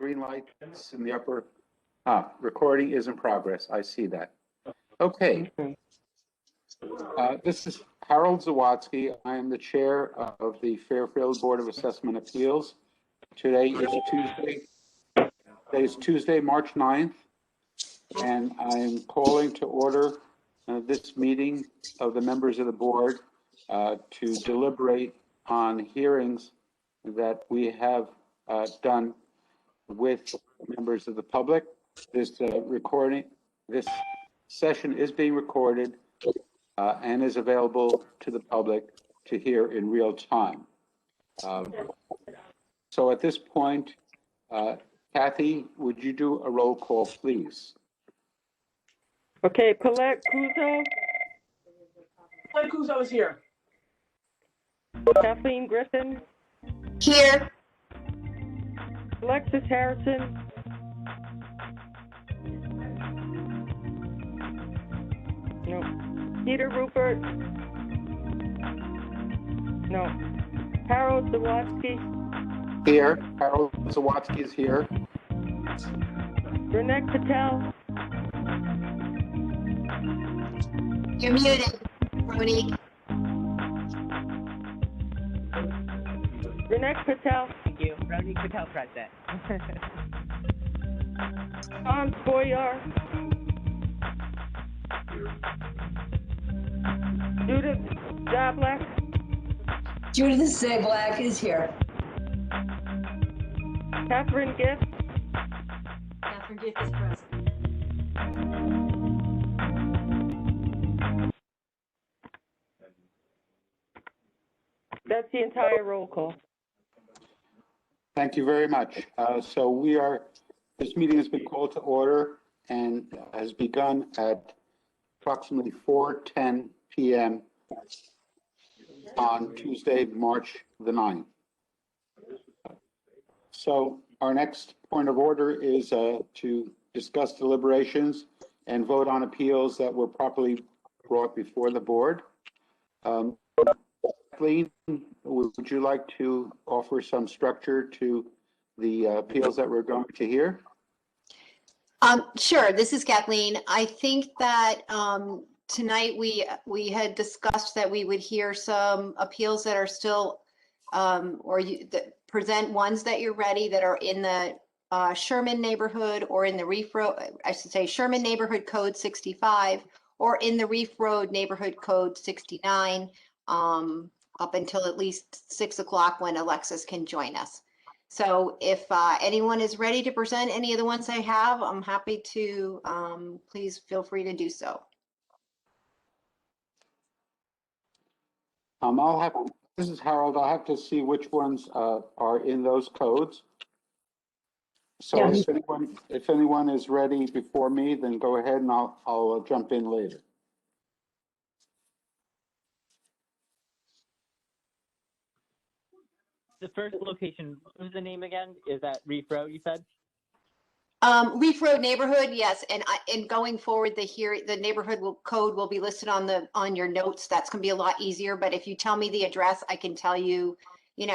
green lights in the upper, recording is in progress. I see that. Okay. This is Harold Zawadzki. I am the chair of the Fairfield Board of Assessment Appeals. Today is Tuesday, March 9th, and I'm calling to order this meeting of the members of the board to deliberate on hearings that we have done with members of the public. This session is being recorded and is available to the public to hear in real time. So at this point, Kathy, would you do a roll call, please? Okay, Paulette Kuzo. Paulette Kuzo is here. Kathleen Griffin. Here. Alexis Harrison. No. Peter Rupert. No. Harold Zawadzki. Here. Harold Zawadzki is here. Renek Patel. You're muted, Monique. Renek Patel. Thank you. Ronique Patel present. Tom Boyar. Judith Zablak. Judith Zablak is here. Catherine Gift. Catherine Gift is present. That's the entire roll call. Thank you very much. This meeting has been called to order and has begun at approximately 4:10 p.m. on Tuesday, March the 9th. So our next point of order is to discuss deliberations and vote on appeals that were properly brought before the board. Kathleen, would you like to offer some structure to the appeals that we're going to hear? Sure. This is Kathleen. I think that tonight we had discussed that we would hear some appeals that are still that present ones that you're ready that are in the Sherman neighborhood or in the Reef Road, I should say Sherman Neighborhood Code 65 or in the Reef Road Neighborhood Code 69 up until at least 6 o'clock when Alexis can join us. So if anyone is ready to present any of the ones I have, I'm happy to, please feel free to do so. This is Harold. I'll have to see which ones are in those codes. So Yes. if anyone is ready before me, then go ahead and I'll jump in later. The first location, what was the name again? Is that Reef Road, you said? Reef Road neighborhood, yes, and going forward, the neighborhood code will be listed on your notes. That's gonna be a lot easier. But if you tell me the address, I can tell you,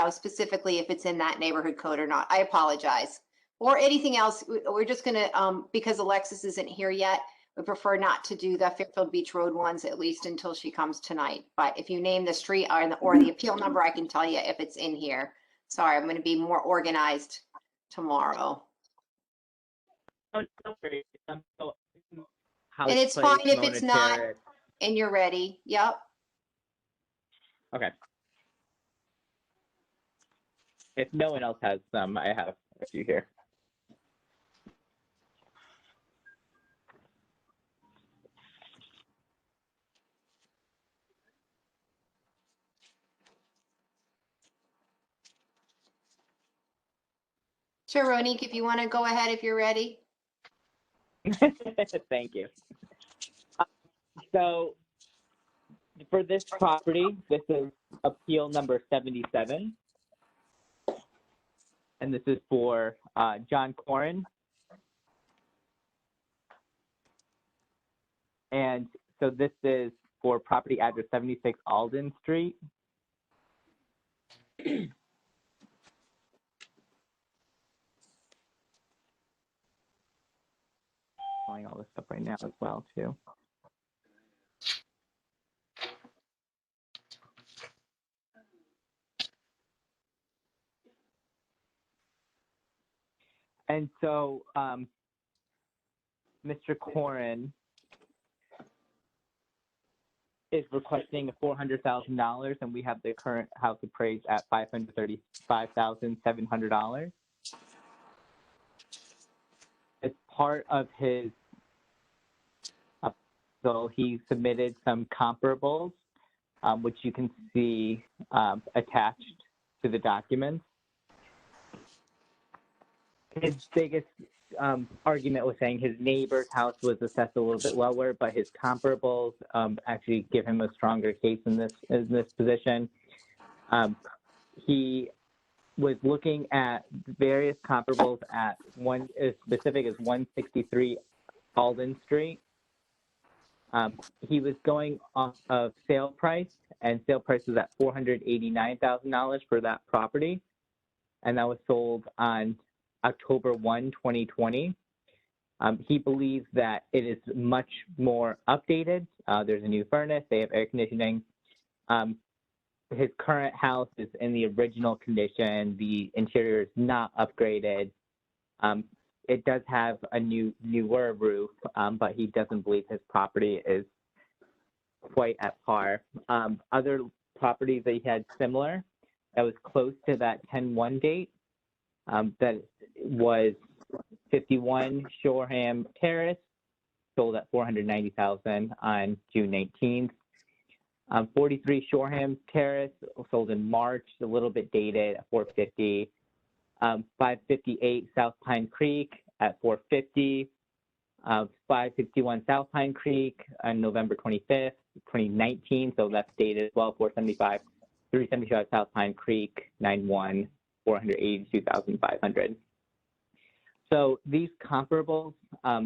specifically if it's in that neighborhood code or not. I apologize. Or anything else. We're just gonna because Alexis isn't here yet. We prefer not to do the Fairfield Beach Road ones at least until she comes tonight. But if you name the street or the appeal number, I can tell you if it's in here. Sorry, I'm going to be more organized tomorrow. Oh, don't worry. And it's fine if it's not and you're ready. Yep. Okay. If no one else has some, I have a few here. Sure, Ronique, if you want to go ahead if you're ready. Thank you. So for this property, this is appeal number 77. And this is for John Corin. And so this is for property address 76 Alden Street. pulling all this up right now as well too. And so, Mr. Corrin is requesting $400,000, and we have the current house appraised at $535,700. As part of his appraisal, he submitted some comparables, which you can see attached to the documents. His biggest argument was saying his neighbor's house was assessed a little bit lower, but his comparables actually give him a stronger case in this position. He was looking at various comparables at one as specific as 163 Alden Street. He was going off of sale price, and sale price was at $489,000 for that property, and that was sold on October 1, 2020. He believes that it is much more updated. There's a new furnace, they have air conditioning. His current house is in the original condition. The interior is not upgraded. It does have a newer roof, but he doesn't believe his property is quite at par. Other properties that he had similar, that was close to that 10-1 date, that was 51 Shoreham Terrace, sold at $490,000 on June 18th. 43 Shoreham Terrace, sold in March, a little bit dated at $450,000. 558 South Pine Creek at $450,000. 551 South Pine Creek on November 25th, 2019, so that's dated as well, $475,000. 375 South Pine Creek, 9/1, $482,500. So these comparables,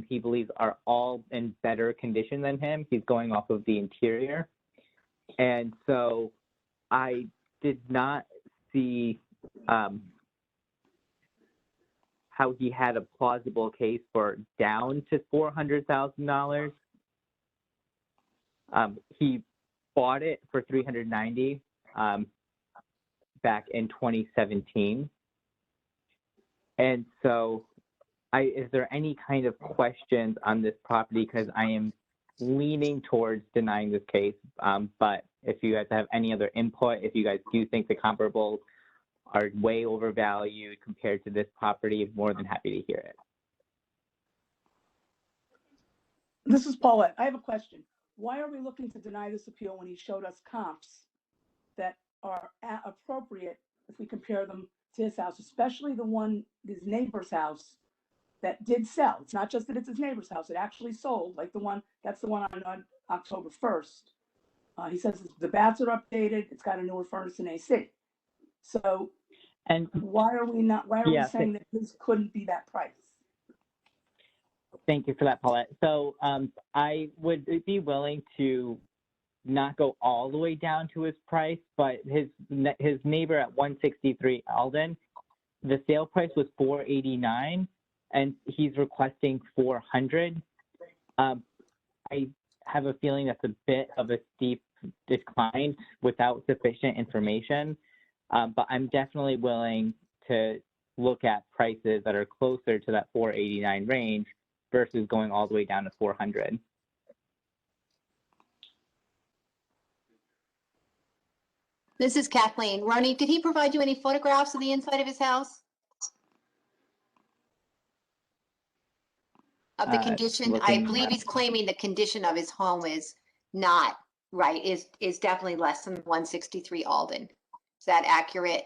he believes, are all in better condition than him. He's going off of the interior. And so I did not see how he had a plausible case for down to $400,000. He bought it for $390,000 back in 2017. And so is there any kind of questions on this property? Because I am leaning towards denying this case, but if you guys have any other input, if you guys do think the comparables are way overvalued compared to this property, I'm more than happy to hear it. This is Paulette. I have a question. Why are we looking to deny this appeal when he showed us comps that are appropriate if we compare them to his house, especially his neighbor's house that did sell? It's not just that it's his neighbor's house, it actually sold, like that's the one on October 1st. He says the baths are updated, it's got a newer furnace and AC. So why are we saying that this couldn't be that price? Thank you for that, Paulette. So I would be willing to not go all the way down to his price, but his neighbor at 163 Alden, the sale price was $489,000, and he's requesting $400,000. I have a feeling that's a bit of a steep decline without sufficient information, but I'm definitely willing to look at prices that are closer to that $489,000 range versus going all the way down to $400,000. This is Kathleen. Ronnie, did he provide you any photographs of the inside of his house? Of the condition? I believe he's claiming the condition of his home is not right, is definitely less than 163 Alden. Is that accurate?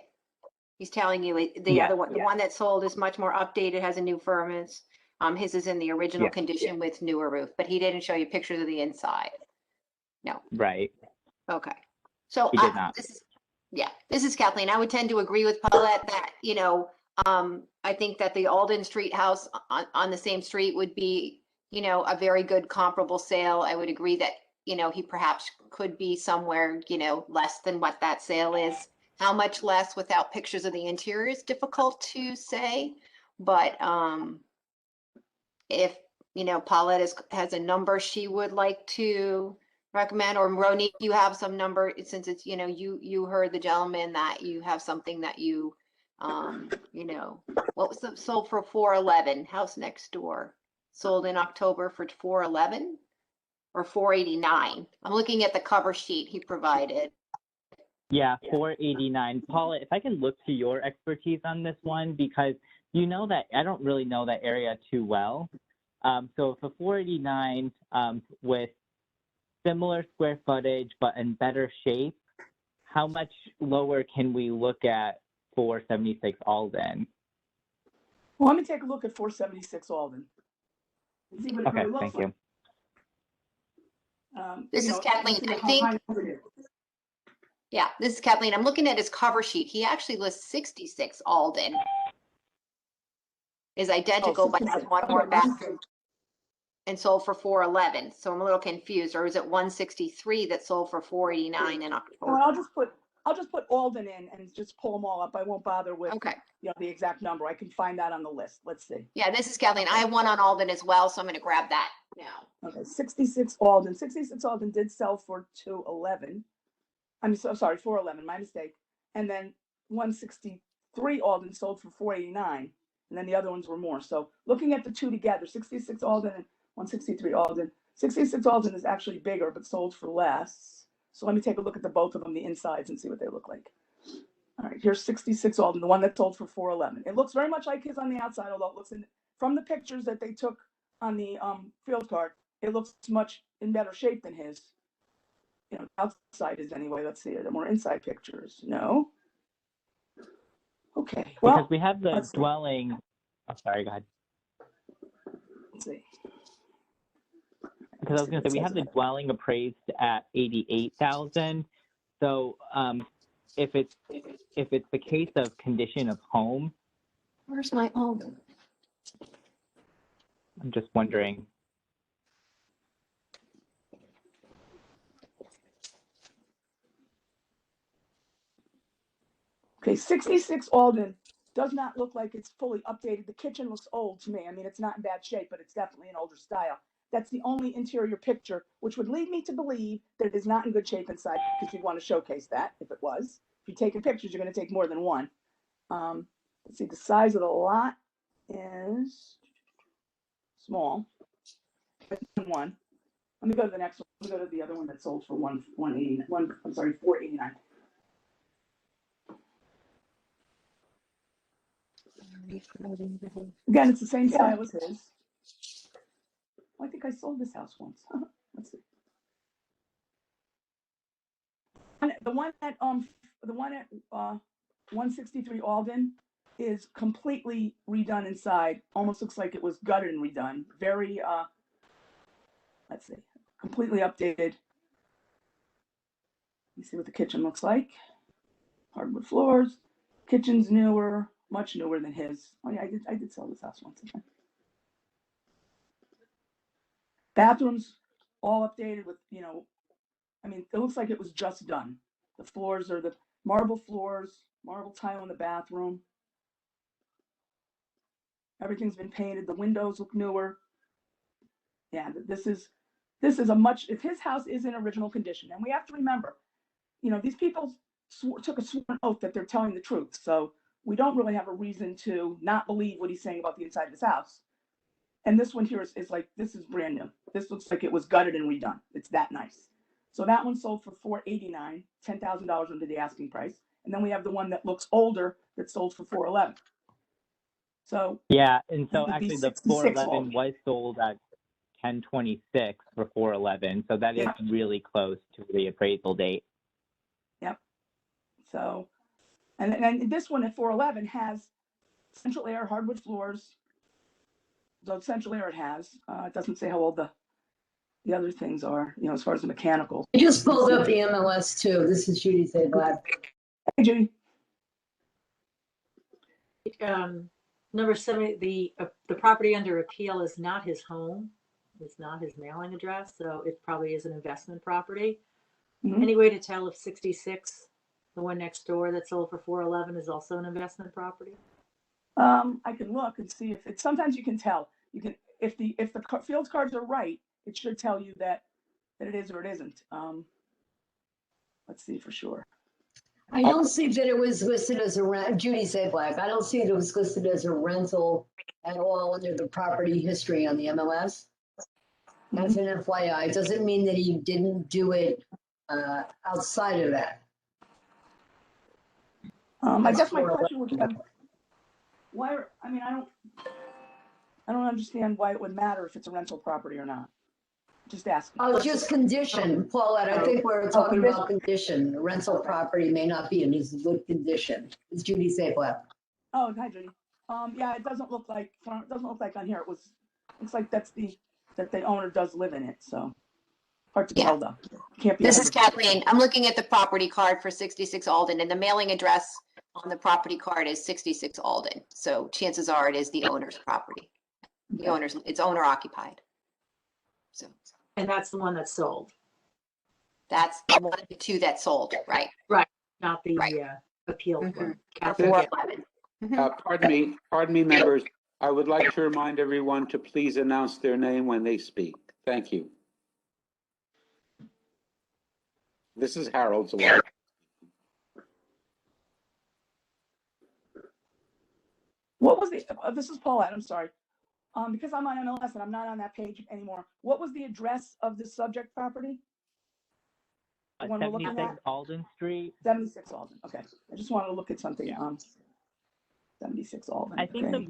He's telling you the other one, the one that sold is much more updated, has a new furnace. His is in the original condition with newer roof, but he didn't show you pictures of the inside. No. Right. Okay. So He did not. This is Kathleen. I would tend to agree with Paulette that, I think that the Alden Street house on the same street would be, a very good comparable sale. I would agree that, he perhaps could be somewhere, less than what that sale is. How much less without pictures of the interior is difficult to say, but if Paulette has a number she would like to recommend, or Roni, you have some number, since it's, you heard the gentleman that you have something that what was the sold for 411, house next door, sold in October for 411 or 489. I'm looking at the cover sheet he provided. Yeah, 489. Paula, if I can look to your expertise on this one, because that I don't really know that area too well. So for 489, with similar square footage but in better shape, how much lower can we look at 476 Alden? Well, let me take a look at 476 Alden. See what it Okay, really looks thank like. you. This is Kathleen. looking I at how think, high it is. yeah, this is Kathleen. I'm looking at his cover sheet. He actually lists 66 Alden. Is identical, but has 66. one more Okay, bathroom and sold for 411. So I'm a little confused. Or is it 163 that sold for 489 in Well, October? I'll just put Alden in and just pull them all up. I won't bother with Okay. the exact number. I can find that on the list. Let's see. Yeah, this is Kathleen. I have one on Alden as well, so I'm going to grab that now. Okay, 66 Alden. 66 Alden did sell for 211. I'm so sorry, 411. My mistake. And then 163 Alden sold for 489. And then the other ones were more. So looking at the two together, 66 Alden and 163 Alden. 66 Alden is actually bigger, but sold for less. So let me take a look at the both of them, the insides, and see what they look like. All right, here's 66 Alden, the one that sold for 411. It looks very much like his on the outside, although it looks from the pictures that they took on the field card, it looks much in better shape than his. Outside is anyway. Let's see the more inside pictures. No. Okay. Well, because we have the dwelling. Oh, sorry, go ahead. Let's see. Because I was going to say we have the dwelling appraised at 88,000. So if it's the case of condition of home, Where's my Alden? I'm just wondering. Okay, 66 Alden does not look like it's fully updated. The kitchen looks old to me. I mean, it's not in bad shape, but it's definitely an older style. That's the only interior picture, which would lead me to believe that it is not in good shape inside, because you'd want to showcase that if it was. If you're taking pictures, you're going to take more than one. Let's see, the size of the lot is small. One. Let me go to the next one. Let me go to the other one that sold for 489. Again, it's the same style as his. I think I sold this house once. Let's see. The one at 163 Alden is completely redone inside. Almost looks like it was gutted and redone. Very let's see, completely updated. You see what the kitchen looks like. Hardwood floors. Kitchen's newer, much newer than his. Oh yeah, I did sell this house once. Okay. Bathrooms all updated with, I mean, it looks like it was just done. The floors are the marble floors, marble tile in the bathroom. Everything's been painted. The windows look newer. Yeah, this is a much, if his house is in original condition, and we have to remember, these people took a sworn oath that they're telling the truth. So we don't really have a reason to not believe what he's saying about the inside of his house. And this one here is like, this is brand new. This looks like it was gutted and redone. It's that nice. So that one sold for $489, $10,000 under the asking price. And then we have the one that looks older that sold for $411. So yeah, and so it would be actually the 66 411 Alden. was sold at 1026 for 411. So that is really close to the appraisal date. Yep. So, and this one at 411 has central air, hardwood floors. The central air it has. It doesn't say how old the other things are, as far as the mechanicals. I just pulled up the MLS too. This is Judy Zaglad. Hey, Judy. Number 70, the property under appeal is not his home. It's not his mailing address, so it probably is an investment property. Mhm. Any way to tell if 66, the one next door that sold for 411, is also an investment property? I can look and see if it's, sometimes you can tell. if the field cards are right, it should tell you that it is or it isn't. Let's see for sure. I don't see that it was listed as a rent, Judy Zablack, I don't see that it was listed as a rental at all under the property history on the MLS. As an FYI, doesn't mean that he didn't do it outside of that. I guess my question would be, why? I mean, I don't understand why it would matter if it's a rental property or not. Just asking. Oh, just condition, Paulette, I think we're talking about condition. The rental property may not be in as good condition. It's Judy Zablack. Oh, hi, Judy. Yeah, it doesn't look like on here. Looks like that the owner does live in it. So hard to tell though. Can't be. This is Kathleen. I'm looking at the property card for 66 Alden, and the mailing address on the property card is 66 Alden. So chances are it is the owner's property. The owner's, it's owner occupied. So. And that's the one that's sold, That's the one of the two that sold, right? not the Right. appeal one. For Catherine, 411. Pardon me, members. I would like to remind everyone to please announce their name when they speak. Thank you. This is Harold Zawad. What was the? This is Paulette. I'm sorry. Because I'm on MLS and I'm not on that page anymore. What was the address of the subject property? The one we're looking 76 at? Alden Street. 76 Alden. Okay. I just wanted to look at something. 76 Alden. I think okay.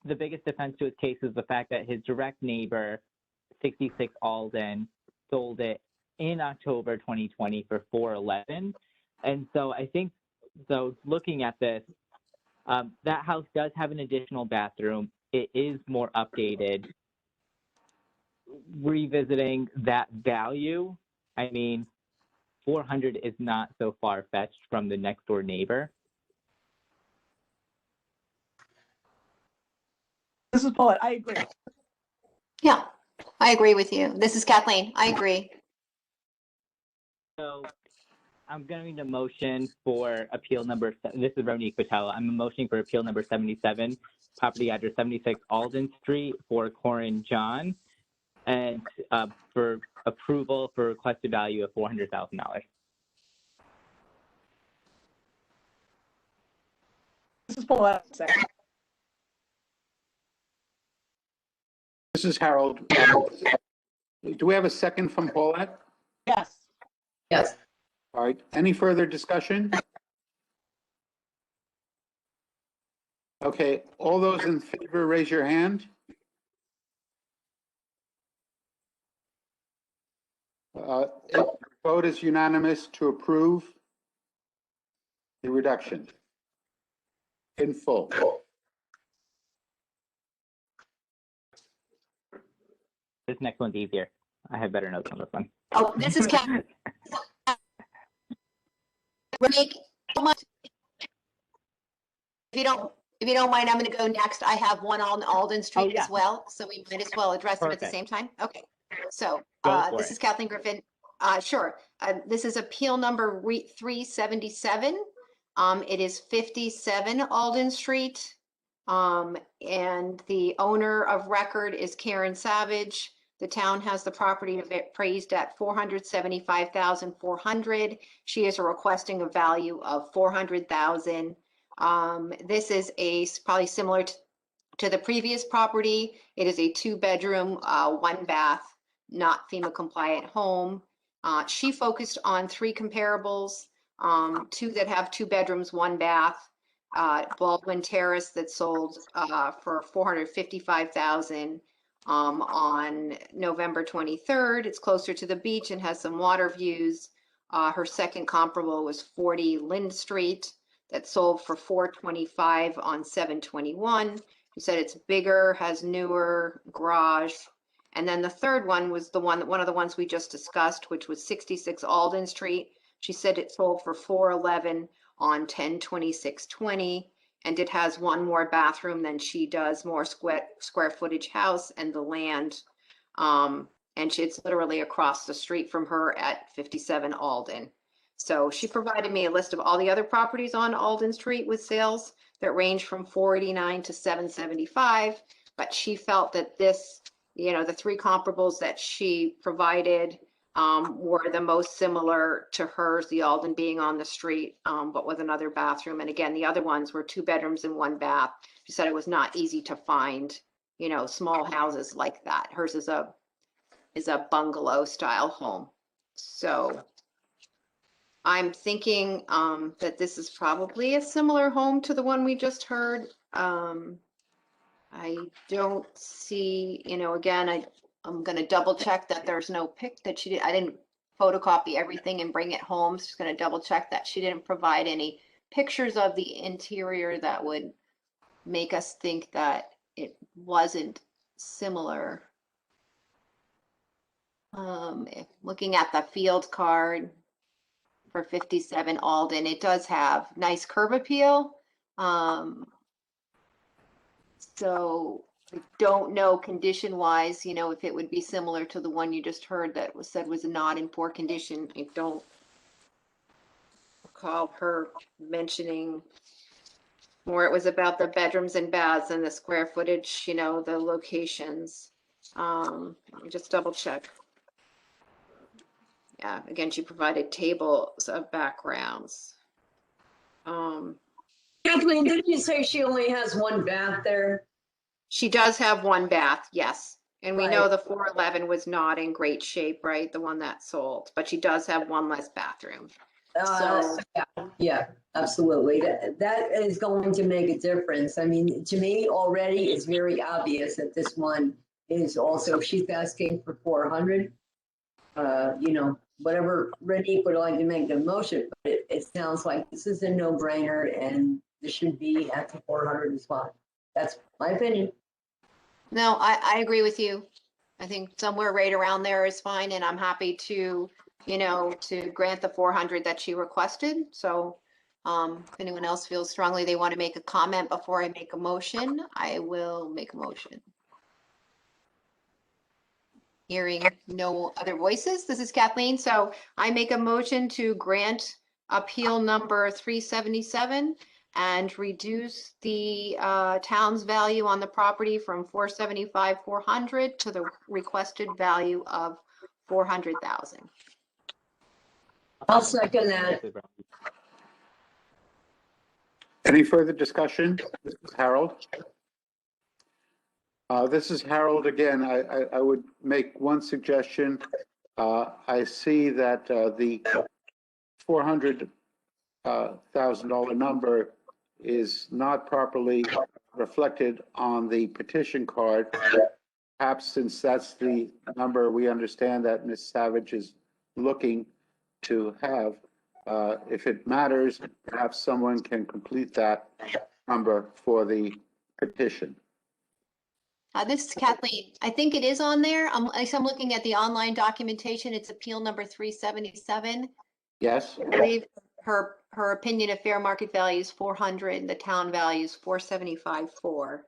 the biggest defense to his case is the fact that his direct neighbor, 66 Alden, sold it in October 2020 for $411. And so I think, so looking at this, that house does have an additional bathroom. It is more updated. Revisiting that value, I mean, 400 is not so far-fetched from the next door neighbor. This is Paulette. I agree. Yeah, I agree with you. This is Kathleen. I agree. So I'm going to motion for appeal number, this is Ronique Patel. I'm motioning for appeal number 77, property address 76 Alden Street for Corin John, and for approval for requested value of $400,000. This is Paulette. Second. This is Harold. Do we have a second from Paulette? Yes. Yes. All right. Any further discussion? Okay. All those in favor, raise your hand. Vote is unanimous to approve the reduction in full. This next one's easier. I have better notes on this one. Oh, this is Kathleen. Ronique, if you don't mind, I'm going to go next. I have one on Alden Street as well, so we might as well address them at the same time. Okay. So this is Kathleen Griffin. Sure. This is appeal number 377. It is 57 Alden Street. And the owner of record is Karen Savage. The town has the property appraised at $475,400. She is requesting a value of $400,000. This is probably similar to the previous property. It is a 2-bedroom, 1-bath, not FEMA compliant home. She focused on 3 comparables, 2 that have 2 bedrooms, 1 bath. Baldwin Terrace that sold for $455,000 on November 23rd. It's closer to the beach and has some water views. Her second comparable was 40 Lind Street that sold for $425,000 on 7/21. She said it's bigger, has newer garage. And then the third one was one of the ones we just discussed, which was 66 Alden Street. She said it sold for $411,000 on 10/26/20, and it has 1 more bathroom than she does, more square footage house and the land. And it's literally across the street from her at 57 Alden. So she provided me a list of all the other properties on Alden Street with sales that range from $489,000 to $775,000. but she felt that this, the three comparables that she provided were the most similar to hers, the Alden being on the street, but with another bathroom. And again, the other ones were 2 bedrooms and 1 bath. She said it was not easy to find, small houses like that. Hers is a bungalow style home. So I'm thinking that this is probably a similar home to the one we just heard. I don't see, again, I'm going to double check that there's no pic that I didn't photocopy everything and bring it home. So just going to double check that she didn't provide any pictures of the interior that would make us think that it wasn't similar. Looking at the field card for 57 Alden, it does have nice curb appeal. So I don't know condition wise, if it would be similar to the one you just heard that was said was not in poor condition. I don't recall her mentioning more. It was about the bedrooms and baths and the square footage, the locations. Let me just double check. Yeah, again, she provided tables of backgrounds. Kathleen, didn't you say she only has 1 bath there? She does have 1 bath, yes. And we know Right. the 411 was not in great shape, right? The one that sold, but she does have 1 less bathroom. So Yeah, absolutely. That is going to make a difference. I mean, to me, already it's very obvious that this one is also, she's asking for 400. Whatever Renee would like to make the motion, but it sounds like this is a no-brainer and this should be at the 400 as well. That's my opinion. no, I agree with you. I think somewhere right around there is fine, and I'm happy to, to grant the 400 that she requested. So if anyone else feels strongly they want to make a comment before I make a motion, I will make a motion. Hearing no other voices, this is Kathleen. So I make a motion to grant appeal number 377 and reduce the town's value on the property from 475,400 to the requested value of 400,000. I'll second that. Any further discussion? This is Harold. This is Harold again. I would make one suggestion. I see that the $400,000 number is not properly reflected on the petition card. Perhaps since that's the number we understand that Ms. Savage is looking to have, if it matters, perhaps someone can complete that number for the petition. This is Kathleen. I think it is on there. I'm looking at the online documentation. It's appeal number 377. Yes? I believe her opinion of fair market value is 400 and the town value is 475.4.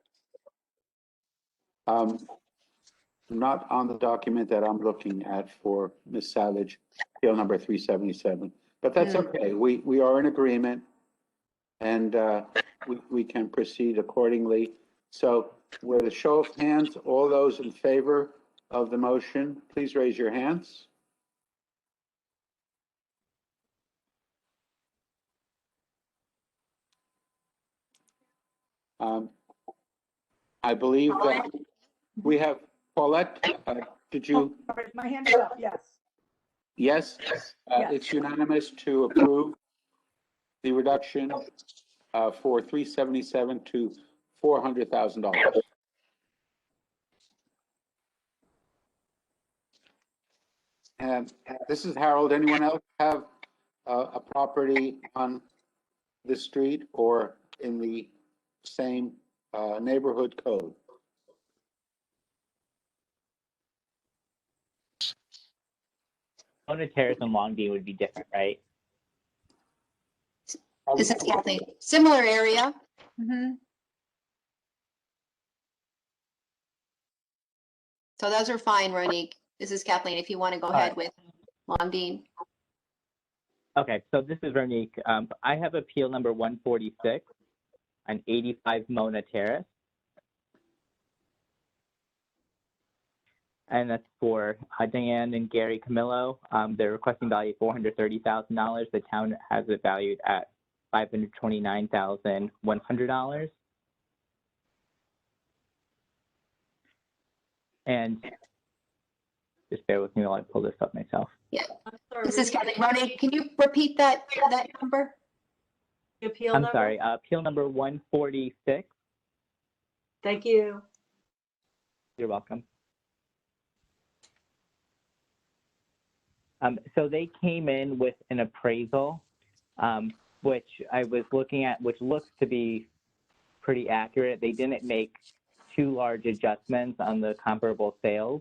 Not on the document that I'm looking at for Ms. Savage, appeal number 377. But that's okay. We are in agreement and we can proceed accordingly. So with a show of hands, all those in favor of the motion, please raise your hands. I believe that we have Paulette. Did you? All right, my hand is up, yes. Yes? Yes. It's unanimous to approve the reduction for 377 to $400,000. And this is Harold. Anyone else have a property on this street or in the same neighborhood code? Mona Terrace and Long Beach would be different, right? This is Kathleen. Similar area. Mhm. So those are fine, Ronique. This is Kathleen, if you want to go ahead with Longdean. Okay, so this is Ronique. I have appeal number 146 on 85 Mona Terrace. and that's for Diane and Gary Camillo. They're requesting value $430,000. The town has it valued at $529,100. And just bear with me while I pull this up myself. I'm sorry, This is repeat Kelly. Ronnie, can you repeat that number? the appeal I'm number? sorry, appeal number 146. Thank you. You're welcome. So they came in with an appraisal, which I was looking at, which looks to be pretty accurate. They didn't make too large adjustments on the comparable sales.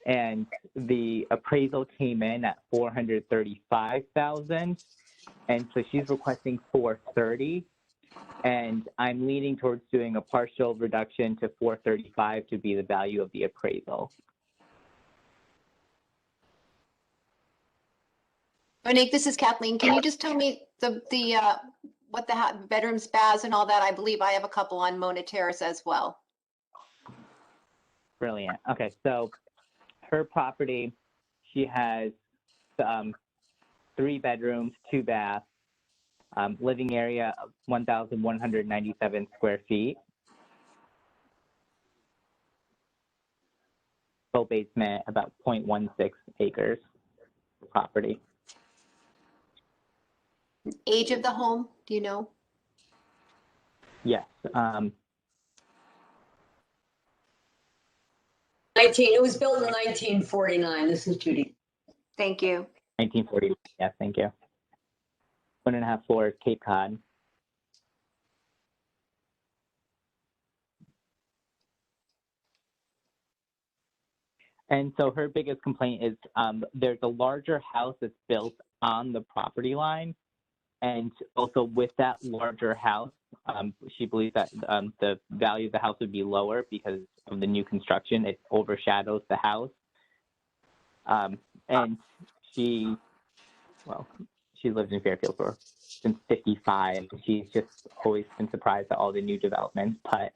And the appraisal came in at $435,000. And so she's requesting $430,000. And I'm leaning towards doing a partial reduction to $435,000 to be the value of the appraisal. Monique, this is Kathleen. Can you just tell me what the bedrooms, baths, and all that? I believe I have a couple on Mona Terrace as well. Brilliant. Okay, so her property, she has 3 bedrooms, 2 baths, living area of 1,197 square feet, full basement, about 0.16 acres property. Age of the home, do you know? Yes. 19, it was built in 1949. This is Judy. Thank you. 1940. Yes, thank you. 1.5 floors, Cape Cod. And so her biggest complaint is there's a larger house that's built on the property line. And also with that larger house, she believes that the value of the house would be lower because of the new construction. It overshadows the house. And she lived in Fairfield since 55. She's just always been surprised at all the new developments. But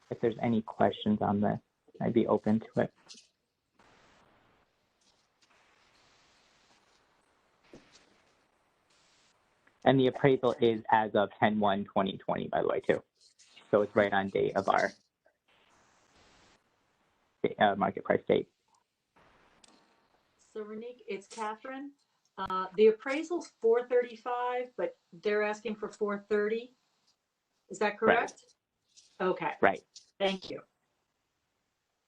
if there's any questions on this, I'd be open to it. And the appraisal is as of 10/1/2020, by the way, too. So it's right on date of our market price date. So Renique, it's Catherine. The appraisal's $435,000, but they're asking for $430,000. Is that correct? Right. Okay. Right. Thank you.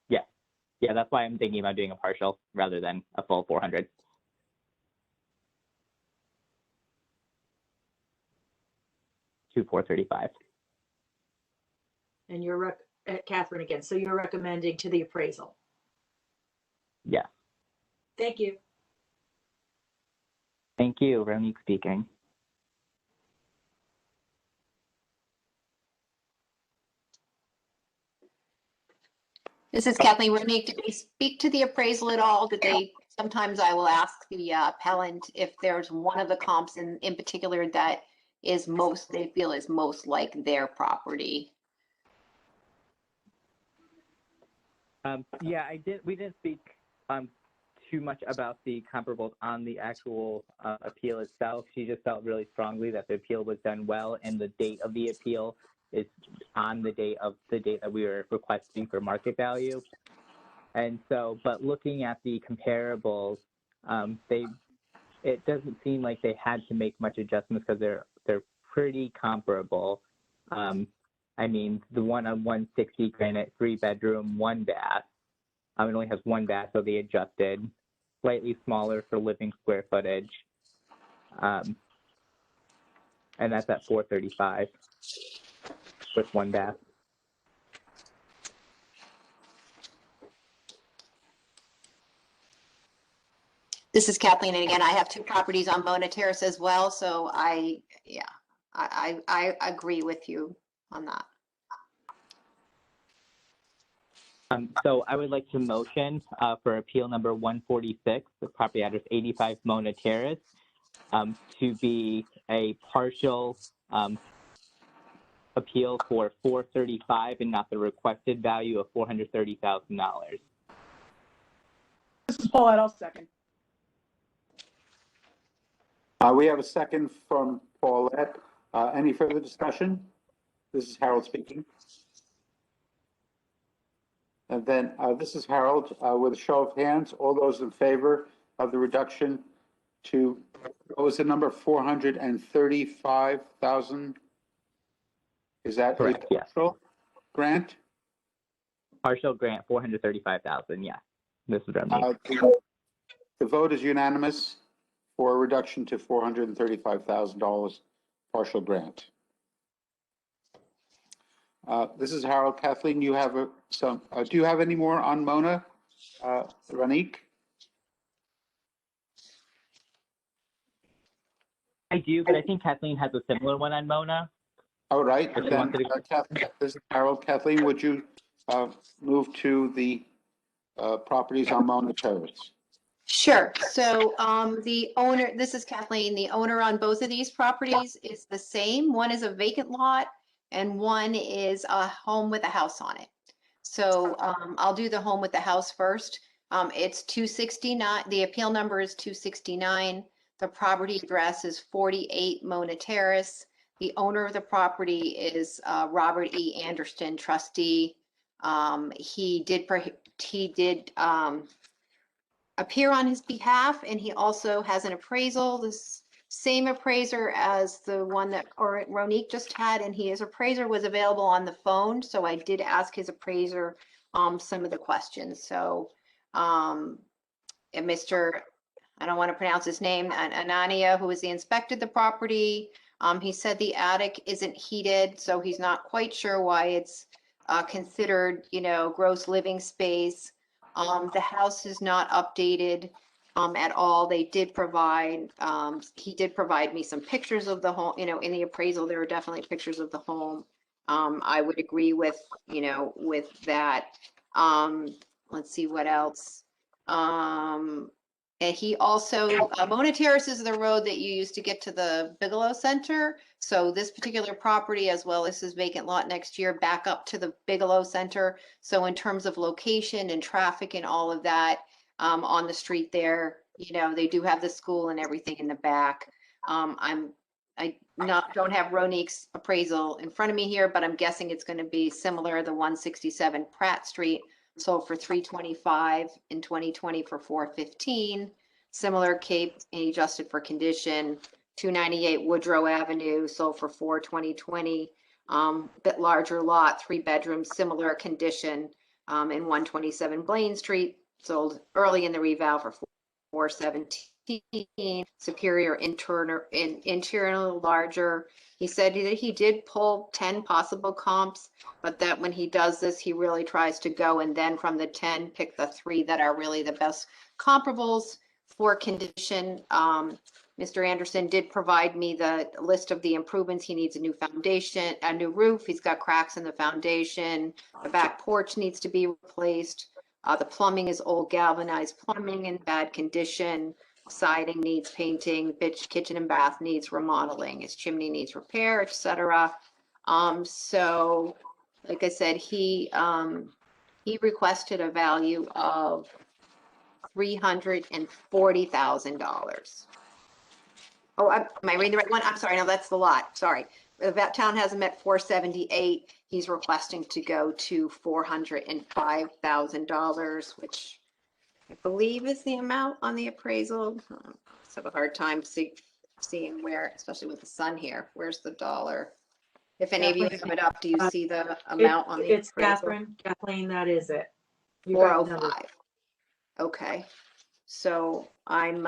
Yeah, that's why I'm thinking about doing a partial rather than a full 400. To 435. And you're Catherine again. So you're recommending to the appraisal. Yeah. Thank you. Thank you, Ronique speaking. This is Kathleen. Ronique, did they speak to the appraisal at all? Sometimes I will ask the appellant if there's one of the comps in particular that they feel is most like their property. Yeah, we didn't speak too much about the comparables on the actual appeal itself. She just felt really strongly that the appeal was done well, and the date of the appeal is on the date that we were requesting for market value. And so, but looking at the comparables, it doesn't seem like they had to make much adjustments because they're pretty comparable. I mean, the one on 160 Granite, 3-bedroom, 1 bath. It only has 1 bath, so they adjusted. Slightly smaller for living square footage. And that's at $435,000 with 1 bath. This is Kathleen, and again, I have 2 properties on Mona Terrace as well, so I agree with you on that. So I would like to motion for appeal number 146, the property address 85 Mona Terrace, to be a partial appeal for $435,000 and not the requested value of $430,000. This is Paulette, I'll second. We have a second from Paulette. Any further discussion? This is Harold speaking. And then this is Harold with a show of hands. All those in favor of the reduction to, what was the number, 435,000? Is that Correct, a yes. partial grant? Partial grant, $435,000, yes. This is Romney. The vote is unanimous for a reduction to $435,000 partial grant. This is Harold. Kathleen, you have do you have any more on Mona? Ranique? I do, but I think Kathleen has a similar one on Mona. All right, If you then, wanted to- Kathleen, this is Harold. Kathleen, would you move to the properties on Mona Terrace? Sure. So the owner, this is Kathleen, the owner on both of these properties is the same. One is a vacant lot and one is a home with a house on it. So I'll do the home with the house first. It's 269, the appeal number is 269. The property address is 48 Mona Terrace. The owner of the property is Robert E. Anderson, trustee. He did appear on his behalf, and he also has an appraisal, this same appraiser as the one that Ronique just had, and his appraiser was available on the phone, so I did ask his appraiser some of the questions. So and Mr., I don't want to pronounce his name, Anania, who inspected the property, he said the attic isn't heated, so he's not quite sure why it's considered, gross living space. The house is not updated at all. They did provide, he did provide me some pictures of the home, in the appraisal, there were definitely pictures of the home. I would agree with, with that. Let's see what else. And he also, Mona Terrace is the road that you used to get to the Bigelow Center. So this particular property, as well as his vacant lot next year, back up to the Bigelow Center. So in terms of location and traffic and all of that, on the street there, they do have the school and everything in the back. I don't have Ronique's appraisal in front of me here, but I'm guessing it's going to be similar, the 167 Pratt Street. Sold for $325 in 2020 for $415. Similar Cape adjusted for condition. 298 Woodrow Avenue sold for $420. Bit larger lot, 3 bedrooms, similar condition. And 127 Blaine Street sold early in the reval for $417. Superior interior larger. He said that he did pull 10 possible comps, but that when he does this, he really tries to go and then from the 10, pick the 3 that are really the best comparables for condition. Mr. Anderson did provide me the list of the improvements. He needs a new foundation, a new roof. He's got cracks in the foundation. The back porch needs to be replaced. The plumbing is old galvanized plumbing in bad condition. Siding needs painting, kitchen and bath needs remodeling, his chimney needs repair, etc. So like I said, he requested a value of $340,000. Oh, am I reading the right one? I'm sorry, no, that's the lot, sorry. The town has him at $478. He's requesting to go to $405,000, which I believe is the amount on the appraisal. I have a hard time seeing where, especially with the sun here. Where's the dollar? If any of you have it up, do you see the amount on the It's appraisal? Kathleen, that is it. You got the numbers. 405. Okay. So I'm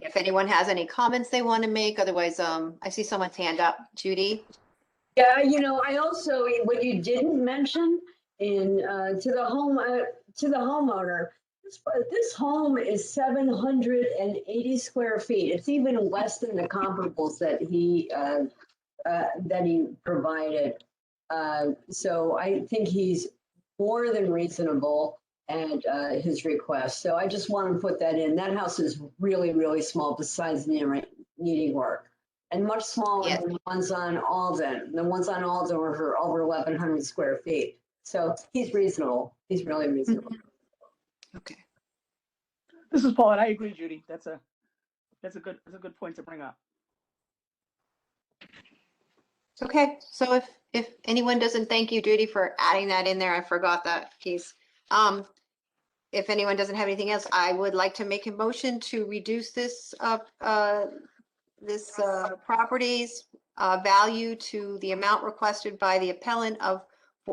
if anyone has any comments they want to make, otherwise, I see someone's hand up. Judy? Yeah, I also, what you didn't mention to the homeowner, this home is 780 square feet. It's even less than the comparables that he provided. So I think he's more than reasonable at his request. So I just want to put that in. That house is really, really small besides needing work. and much smaller Yes. than the ones on Alden. The ones on Alden were over 1,100 square feet. So he's reasonable. He's really reasonable. Okay. This is Paulette. I agree, Judy. That's a good point to bring up. Okay, so if anyone doesn't thank you, Judy, for adding that in there, I forgot that piece. If anyone doesn't have anything else, I would like to make a motion to reduce this property's value to the amount requested by the appellant of,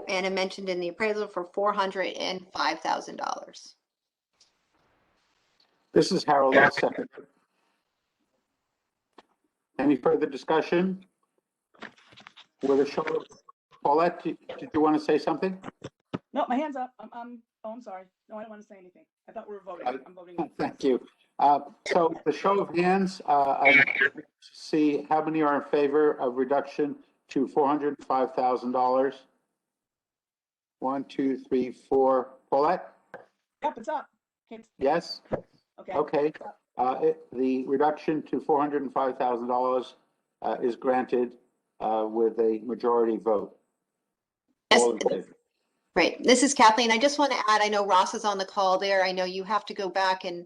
and mentioned in the appraisal, for $405,000. This is Harold. I'll second it. Any further discussion? With a show of, Paulette, did you want to say something? No, my hand's up. I'm sorry. No, I don't want to say anything. I thought we were voting. I'm voting. Thank you. So the show of hands, I see how many are in favor of reduction to $405,000. 1, 2, 3, 4. Paulette? Yep, it's up. Yes? Okay. Okay. The reduction to $405,000 is granted with a majority vote. Yes. All in favor? Right. This is Kathleen. I just want to add, I know Ross is on the call there. I know you have to go back and,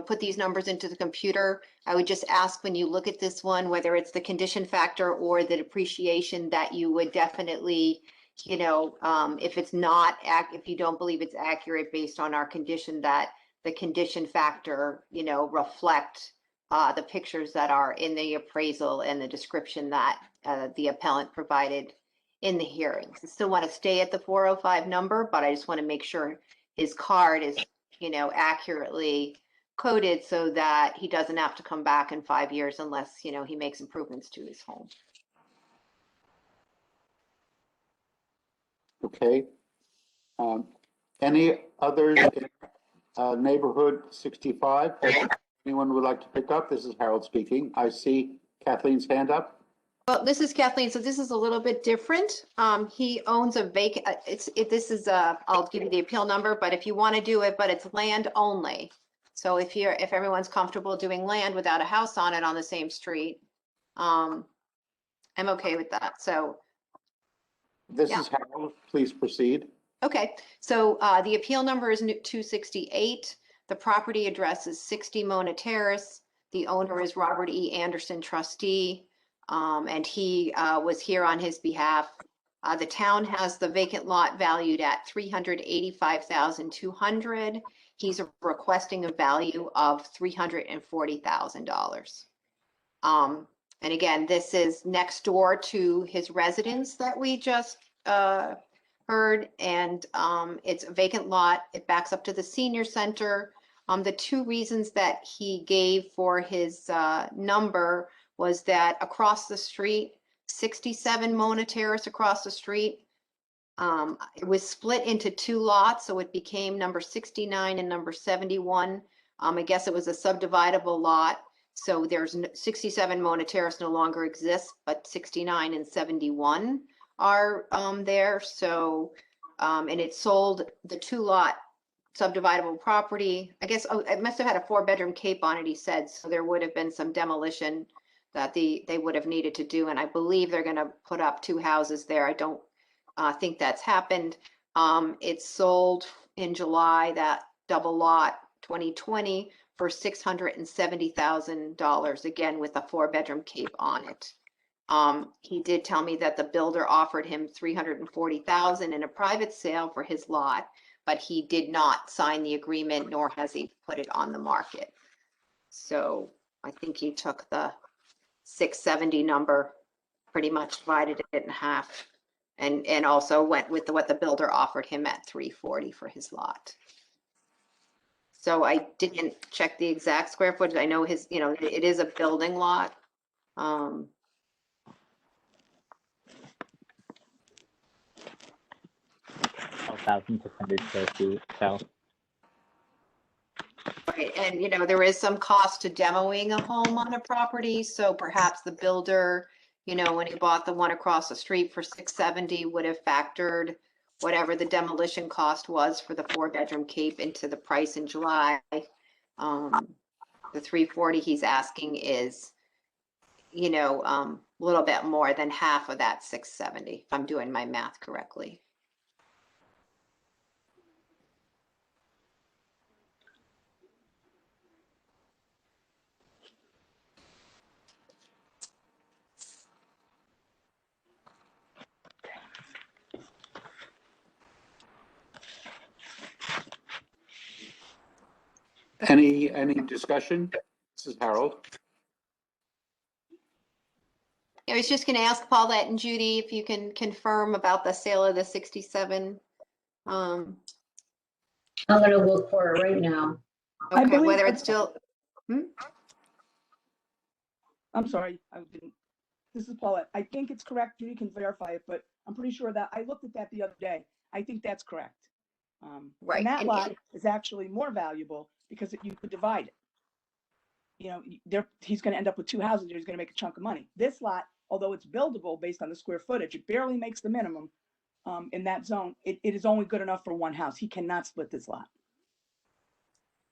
put these numbers into the computer. I would just ask when you look at this one, whether it's the condition factor or the depreciation, that you would definitely, if it's not, if you don't believe it's accurate based on our condition, that the condition factor, reflect the pictures that are in the appraisal and the description that the appellant provided in the hearings. I still want to stay at the 405 number, but I just want to make sure his card is, accurately coded so that he doesn't have to come back in 5 years unless, he makes improvements to his home. Okay. Any others in neighborhood 65 that anyone would like to pick up? This is Harold speaking. I see Kathleen's hand up. Well, this is Kathleen. So this is a little bit different. He owns a vacant, I'll give you the appeal number, but if you want to do it, but it's land only. So if everyone's comfortable doing land without a house on it on the same street, I'm okay with that. So, This Yeah. is Harold. Please proceed. okay. So the appeal number is 268. The property address is 60 Mona Terrace. The owner is Robert E. Anderson, trustee. And he was here on his behalf. The town has the vacant lot valued at $385,200. He's requesting a value of $340,000. And again, this is next door to his residence that we just heard, and it's a vacant lot. It backs up to the senior center. The two reasons that he gave for his number was that across the street, 67 Mona Terrace across the street, it was split into two lots, so it became number 69 and number 71. I guess it was a subdividable lot, so there's 67 Mona Terrace no longer exists, but 69 and 71 are there. So, and it sold the two lot subdividable property. I guess it must have had a 4-bedroom cape on it, he said, so there would have been some demolition that they would have needed to do, and I believe they're going to put up 2 houses there. I don't think that's happened. It sold in July, that double lot 2020, for $670,000, again with a 4-bedroom cape on it. He did tell me that the builder offered him $340,000 in a private sale for his lot, but he did not sign the agreement, nor has he put it on the market. So I think he took the 670 number, pretty much divided it in half, and also went with what the builder offered him at 340 for his lot. So I didn't check the exact square footage. I know his, it is a building lot. 12,600 square feet, so. Right, and there is some cost to demoing a home on a property, so perhaps the builder, when he bought the one across the street for 670, would have factored whatever the demolition cost was for the 4-bedroom cape into the price in July. The 340 he's asking is you know, a little bit more than half of that 670, if I'm doing my math correctly. Any discussion? This is Harold. I was just going to ask Paulette and Judy if you can confirm about the sale of the 67. I'm gonna look for it right now. I Okay, believe whether I- it's still, I'm sorry, I didn't. This is Paulette. I think it's correct. Judy can verify it, but I'm pretty sure that I looked at that the other day. I think that's correct. Right, And that and- lot is actually more valuable because you could divide it. You know, he's going to end up with two houses. He's going to make a chunk of money. This lot, although it's buildable based on the square footage, it barely makes the minimum in that zone. It is only good enough for one house. He cannot split this lot.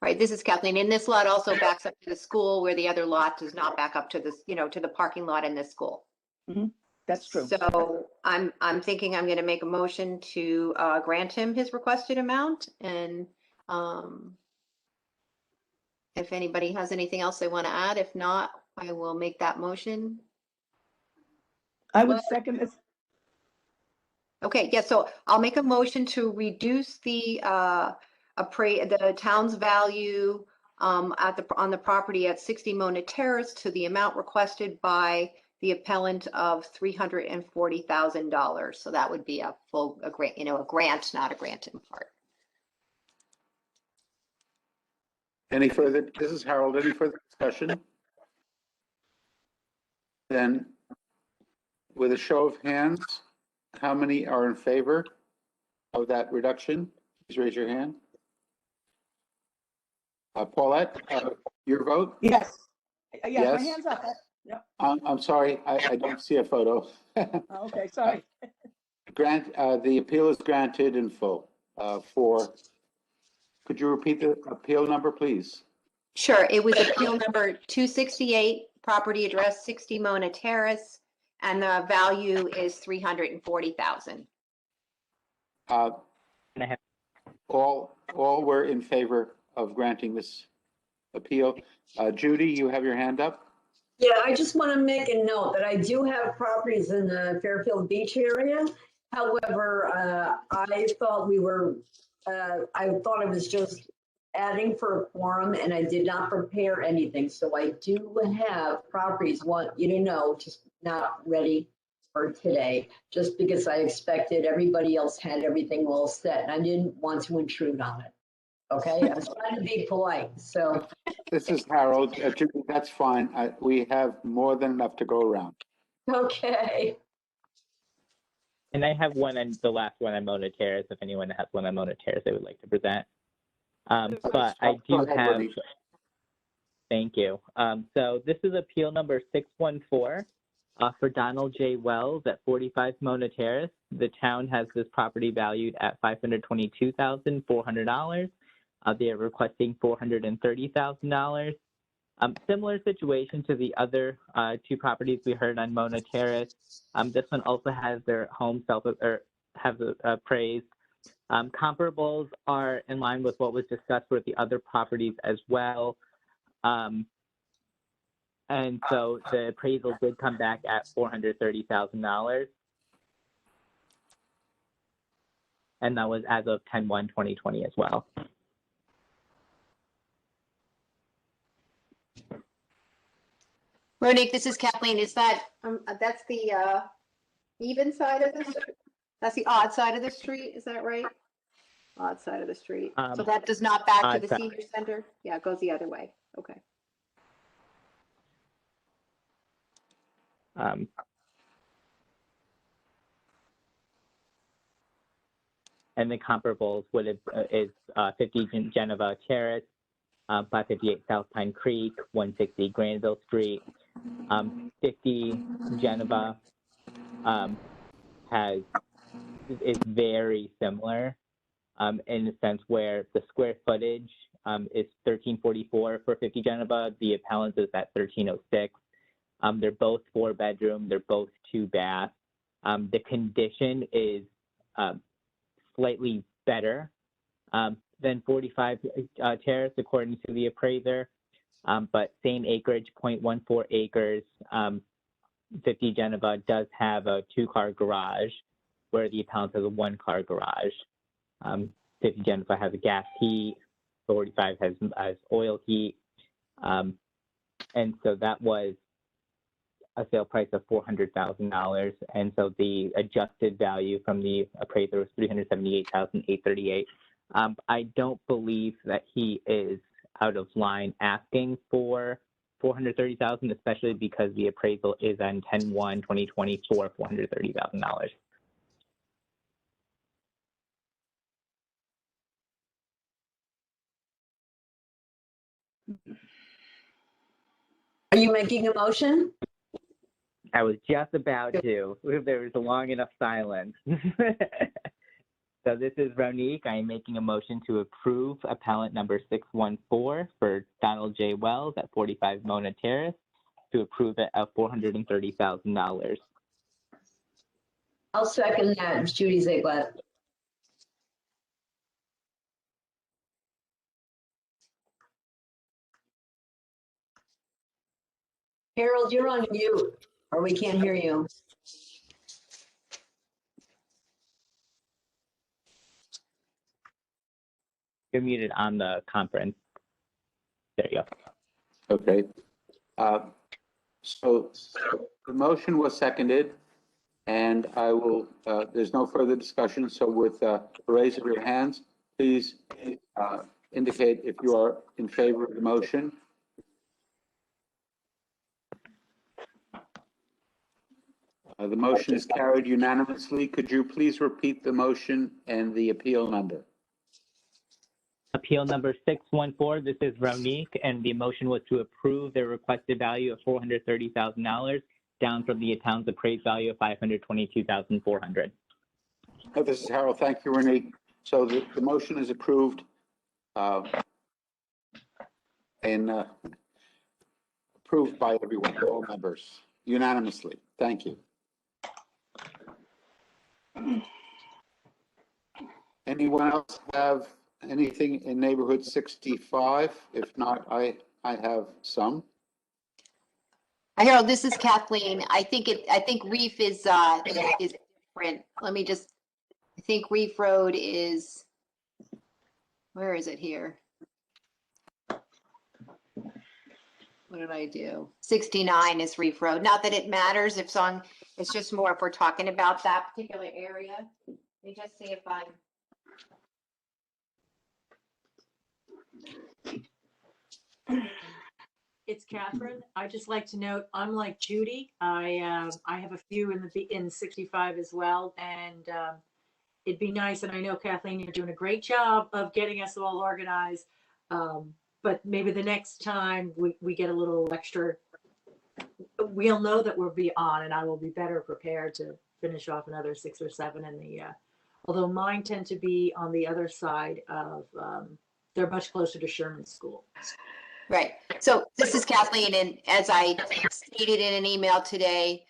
right, this is Kathleen. And this lot also backs up to the school where the other lot does not back up to this, you know, to the parking lot in this school. That's true. So I'm thinking I'm going to make a motion to grant him his requested amount. And if anybody has anything else they want to add, if not, I will make that motion. I would second this. Okay, yeah, so I'll make a motion to reduce the the town's value on the property at 60 Mona Terrace to the amount requested by the appellant of $340,000. So that would be a grant, you know, a grant, not a grant in part. Any further, this is Harold, any further discussion? Then, with a show of hands, how many are in favor of that reduction? Please raise your hand. Paulette, your vote? Yes. Yes, my Yes. hand's up. Yep. I'm sorry, I don't see a photo. Oh, okay, sorry. The appeal is granted in full could you repeat the appeal number, please? Sure, it was appeal number 268, property address 60 Mona Terrace, and the value is $340,000. And I have All were in favor of granting this appeal. Judy, you have your hand up? Yeah, I just want to make a note that I do have properties in the Fairfield Beach area. However, I thought I thought I was just adding for a quorum and I did not prepare anything. So I do have properties, want you to know, just not ready for today, just because I expected everybody else had everything all set and I didn't want to intrude on it. Okay, I was trying to be polite, so. This is Harold. Judy, that's fine. We have more than enough to go around. Okay. And I have one on the last one on Mona Terrace, if anyone has one on Mona Terrace they would like to present. But I Go do ahead, have, Woody. thank you. So this is appeal number 614 for Donald J. Wells at 45 Mona Terrace. The town has this property valued at $522,400. They are requesting $430,000. Similar situation to the other two properties we heard on Mona Terrace. This one also has their home appraised. Comparables are in line with what was discussed with the other properties as well. And so the appraisal did come back at $430,000. And that was as of 10/1/2020 as well. Monique, this is Kathleen. Is that, that's the even side of the street? That's the odd side of the street, is that right? Odd side of the street. So that does not back to Odd the side. senior center? Yeah, it goes the other way. Okay. And the comparables is 50 Geneva Terrace, 558 South Pine Creek, 160 Granville Street. 50 Geneva is very similar in the sense where the square footage is 1344 for 50 Geneva. The appellant is at 1306. They're both 4-bedroom. They're both 2-bath. The condition is slightly better than 45 Terrace, according to the appraiser, but same acreage, 0.14 acres. 50 Geneva does have a 2-car garage, where the appellant has a 1-car garage. 50 Geneva has a gas heat, 45 has oil heat. And so that was a sale price of $400,000. And so the adjusted value from the appraiser was $378,838. I don't believe that he is out of line asking for $430,000, especially because the appraisal is on 10/1/2020 for $430,000. Are you making a motion? I was just about to. There was a long enough silence. So this is Ronique. I am making a motion to approve appellant number 614 for Donald J. Wells at 45 Mona Terrace, to approve it at $430,000. I'll second that. It's Judy Ziegler. Harold, you're on mute, or we can't hear you. You're muted on the conference. There you go. Okay. So the motion was seconded, and I will, there's no further discussion. So with a raise of your hands, please indicate if you are in favor of the motion. The motion is carried unanimously. Could you please repeat the motion and the appeal number? Appeal number 614, this is Ronique, and the motion was to approve the requested value of $430,000, down from the town's appraised value of $522,400. This is Harold. Thank you, Renee. So the motion is approved and approved by everyone, all members, unanimously. Thank you. Anyone else have anything in neighborhood 65? If not, I have some. Harold, this is Kathleen. I think Reef is different. Let me just, I think Reef Road is, where is it here? What did I do? 69 is Reef Road. Not that it matters if it's it's just more if we're talking about that particular area. Let me just see if I'm. It's Catherine. I just like to note, I'm like Judy. I have a few in 65 as well, and it'd be nice. And I know Kathleen, you're doing a great job of getting us all organized. But maybe the next time we get a little extra, we'll know that we'll be on, and I will be better prepared to finish off another 6 or 7 in the. Although mine tend to be on the other side of. They're much closer to Sherman School. Right. So this is Kathleen, and as I stated in an email today,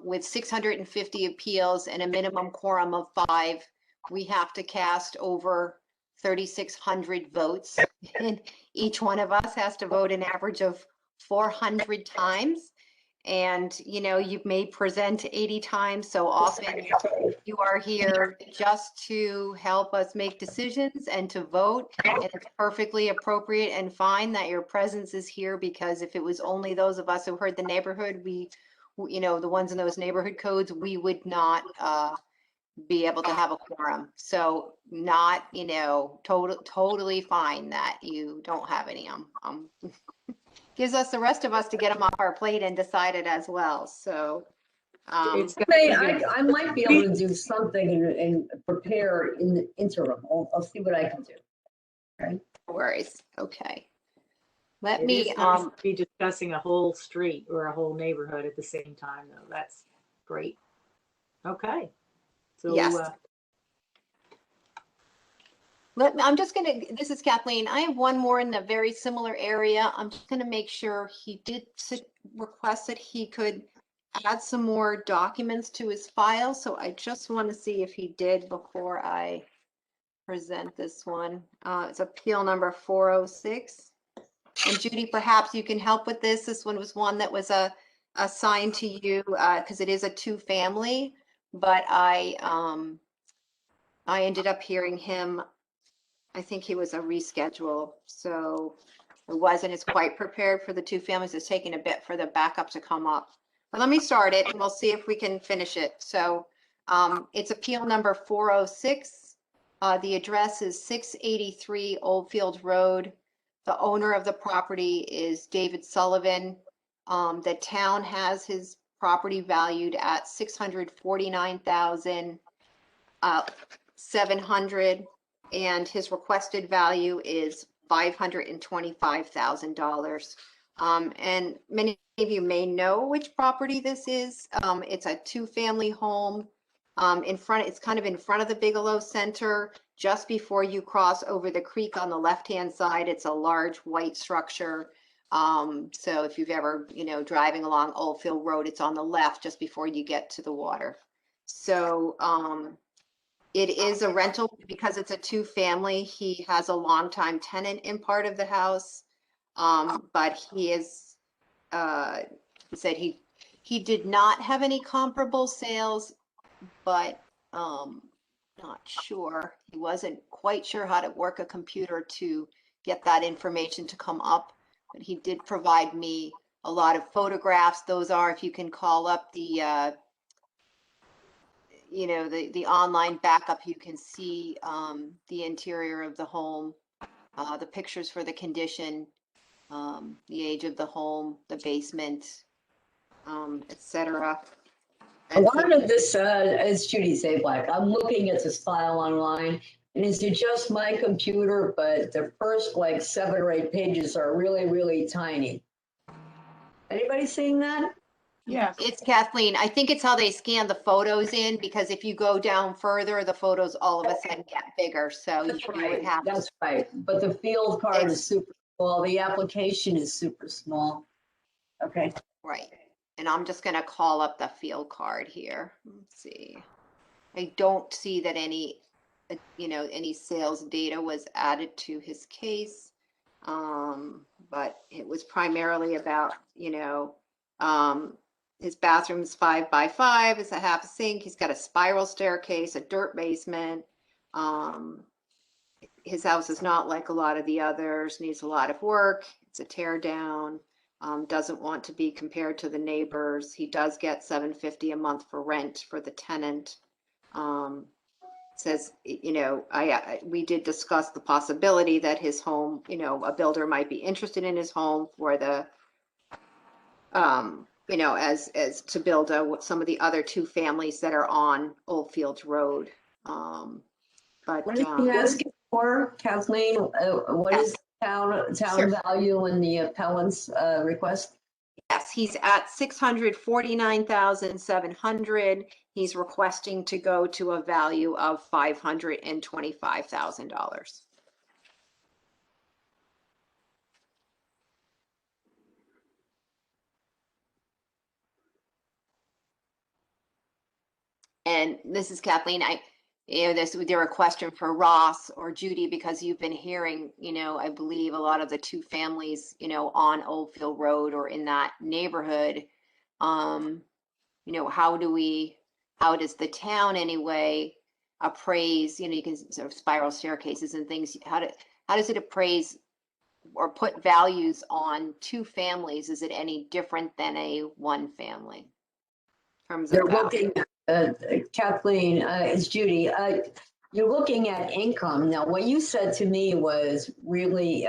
with 650 appeals and a minimum quorum of 5, we have to cast over 3,600 votes. And each one of us has to vote an average of 400 times. And, you know, you may present 80 times, so often you are here just to help us make decisions and to vote. And it's perfectly appropriate and fine that your presence is here, because if it was only those of us who heard the neighborhood, you know, the ones in those neighborhood codes, we would not be able to have a quorum. So not, you know, totally fine that you don't have any. Gives us the rest of us to get them off our plate and decide it as well. So It's I might be able to do something and prepare in the interim. I'll see what I can do. Okay. no worries. Okay. Let It me is nice to be discussing a whole street or a whole neighborhood at the same time, though. That's great. Okay. So Yes. This is Kathleen. I have one more in a very similar area. I'm just gonna make sure he did request that he could add some more documents to his file. So I just want to see if he did before I present this one. It's appeal number 406. And Judy, perhaps you can help with this. This one was one that was assigned to you because it is a two-family, but I ended up hearing him. I think he was a reschedule, so it wasn't as quite prepared for the two families. It's taking a bit for the backup to come up. But let me start it and we'll see if we can finish it. So it's appeal number 406. The address is 683 Oldfield Road. The owner of the property is David Sullivan. The town has his property valued at $649,700, and his requested value is $525,000. And many of you may know which property this is. It's a two-family home. It's kind of in front of the Bigelow Center, just before you cross over the creek on the left-hand side. It's a large white structure. So if you've ever, driving along Oldfield Road, it's on the left just before you get to the water. So it is a rental because it's a two-family. He has a longtime tenant in part of the house, but he said he did not have any comparable sales, but not sure. He wasn't quite sure how to work a computer to get that information to come up, but he did provide me a lot of photographs. Those are, if you can call up the the online backup, you can see the interior of the home, the pictures for the condition, the age of the home, the basement, etc. A lot of this is Judy Zablack. I'm looking at this file online, and it's just my computer, but the first 7 or 8 pages are really, really tiny. Anybody seeing that? Yes. It's Kathleen. I think it's how they scan the photos in, because if you go down further, the photos all of a sudden get bigger. So you would have to. That's right. But the field card is super small. The application is super small. Okay. Right. And I'm just going to call up the field card here. Let's see. I don't see that any sales data was added to his case. But it was primarily about, his bathroom is 5 by 5. It's a half a sink. He's got a spiral staircase, a dirt basement. His house is not like a lot of the others, needs a lot of work. It's a tear down. Doesn't want to be compared to the neighbors. He does get $750 a month for rent for the tenant. Says, we did discuss the possibility that his home, a builder might be interested in his home for the, as to build some of the other two families that are on Oldfield Road. But what is he asking for, Kathleen? What is town Sure. value in the appellant's request? Yes, he's at $649,700. He's requesting to go to a value of $525,000. And this is Kathleen. This would be a question for Ross or Judy, because you've been hearing, I believe a lot of the two families, on Oldfield Road or in that neighborhood. How does the town anyway appraise, you can sort of spiral staircases and things. How does it appraise or put values on two families? Is it any different than a one family? In terms of They're value? looking, Kathleen, it's Judy. You're looking at income. Now, what you said to me was really,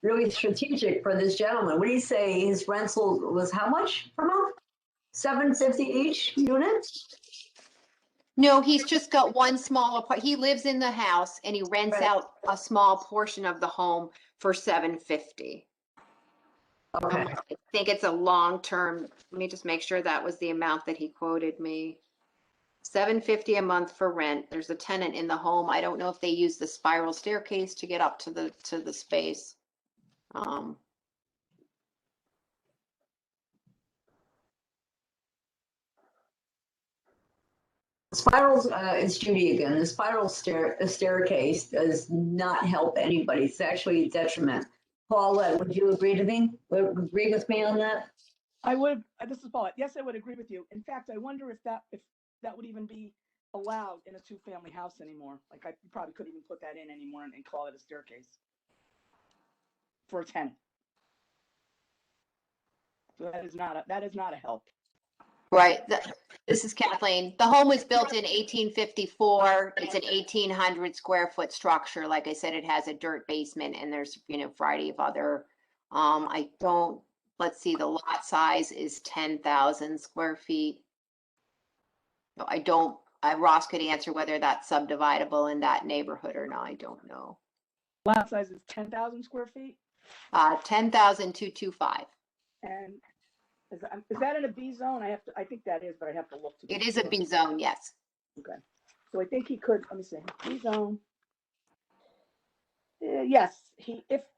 really strategic for this gentleman. What do you say his rental was how much per month? $750 each unit? No, he's just got one small part. He lives in the house and he rents out a small portion of the home for $750. Okay. I think it's a long-term. Let me just make sure that was the amount that he quoted me. $750 a month for rent. There's a tenant in the home. I don't know if they use the spiral staircase to get up to the space. Spirals, it's Judy again. The spiral staircase does not help anybody. It's actually a detriment. Paula, would you agree with me on that? I would, this is Paul. Yes, I would agree with you. In fact, I wonder if that would even be allowed in a two-family house anymore. Like you probably couldn't even put that in anymore and call it a staircase for a tenant. So that is not a help. Right. This is Kathleen. The home was built in 1854. It's an 1,800 square foot structure. Like I said, it has a dirt basement and there's, variety of other, let's see, the lot size is 10,000 square feet. Ross could answer whether that's subdividable in that neighborhood or not. I don't know. Lot size is 10,000 square feet. 10,225. And is that in a B zone? I think that is, but I have to look. It is a B zone, yes. Okay. So I think he could, let me see, B zone. Yes,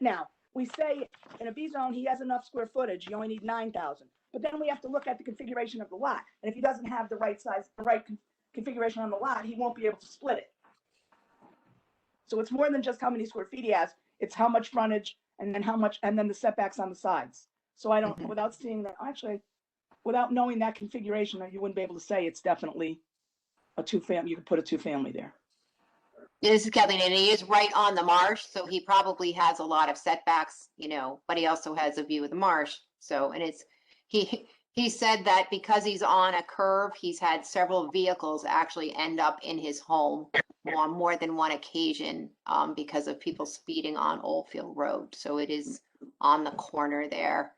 now we say in a B zone, he has enough square footage, you only need 9,000. But then we have to look at the configuration of the lot. And if he doesn't have the right size, the right configuration on the lot, he won't be able to split it. So it's more than just how many square feet he has. It's how much frontage and then the setbacks on the sides. So I don't, without seeing that, actually, without knowing that configuration, you wouldn't be able to say it's definitely a two-family. You could put a two-family there. This is Kathleen, and he is right on the marsh, so he probably has a lot of setbacks, but he also has a view of the marsh. So, and he said that because he's on a curve, he's had several vehicles actually end up in his home on more than one occasion because of people speeding on Oldfield Road. So it is on the corner there.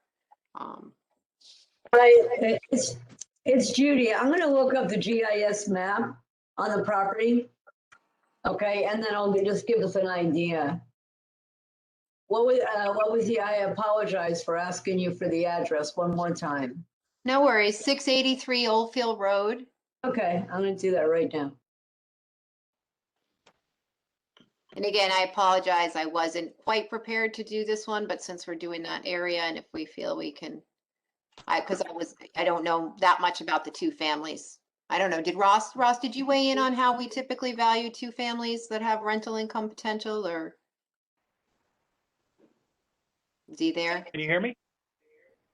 It's Judy. I'm going to look up the GIS map on the property. Okay, and then I'll just give us an idea. What was the? I apologize for asking you for the address one more time. No worries. 683 Oldfield Road. Okay, I'm going to do that right now. And again, I apologize. I wasn't quite prepared to do this one, but since we're doing that area, and if we feel we can, I don't know that much about the two families. I don't know. Did Ross, did you weigh in on how we typically value two families that have rental income potential, or is he there? Can you hear me?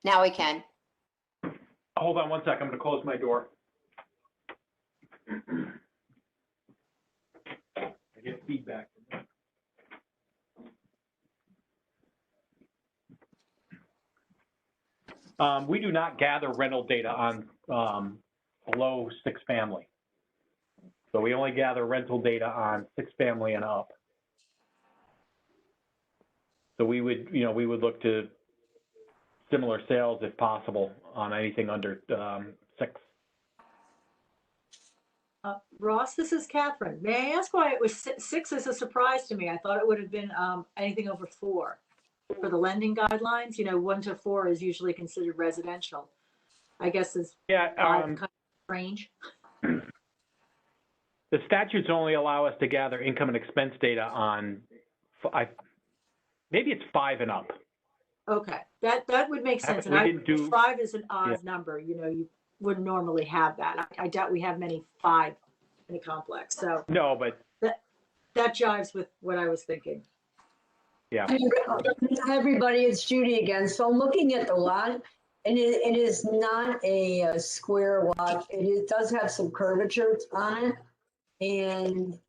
Now we can. Hold on one sec. I'm going to close my door. I get feedback. We do not gather rental data on below 6 family. So we only gather rental data on 6 family and up. So we would look to similar sales if possible on anything under 6. Ross, this is Catherine. May I ask why it was 6 is a surprise to me. I thought it would have been anything over 4 for the lending guidelines. 1 to 4 is usually considered residential. I guess is kind of strange. The statutes only allow us to gather income and expense data on, maybe it's 5 and up. Okay, that would make sense. And 5 is an odd number. You wouldn't normally have that. I doubt we have many 5 in a complex. So no, but that jives with what I was thinking. Yeah. Hi, everybody. It's Judy again. So I'm looking at the lot, and it is not a square lot. It does have some curvature on it, and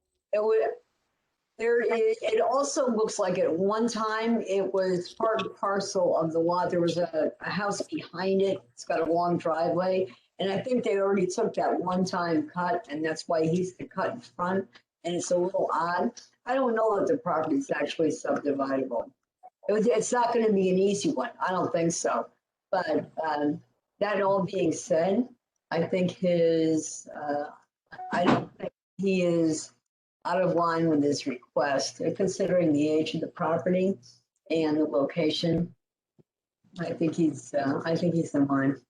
it also looks like at one time it was part and parcel of the lot. There was a house behind it. It's got a long driveway, and I think they already took that one-time cut, and that's why he's the cut in front, and it's a little odd. I don't know that the property is actually subdividable. It's not going to be an easy one. I don't think so. But that all being said, I think I don't think he is out of line with his request, considering the age of the property and the location. I think he's in line.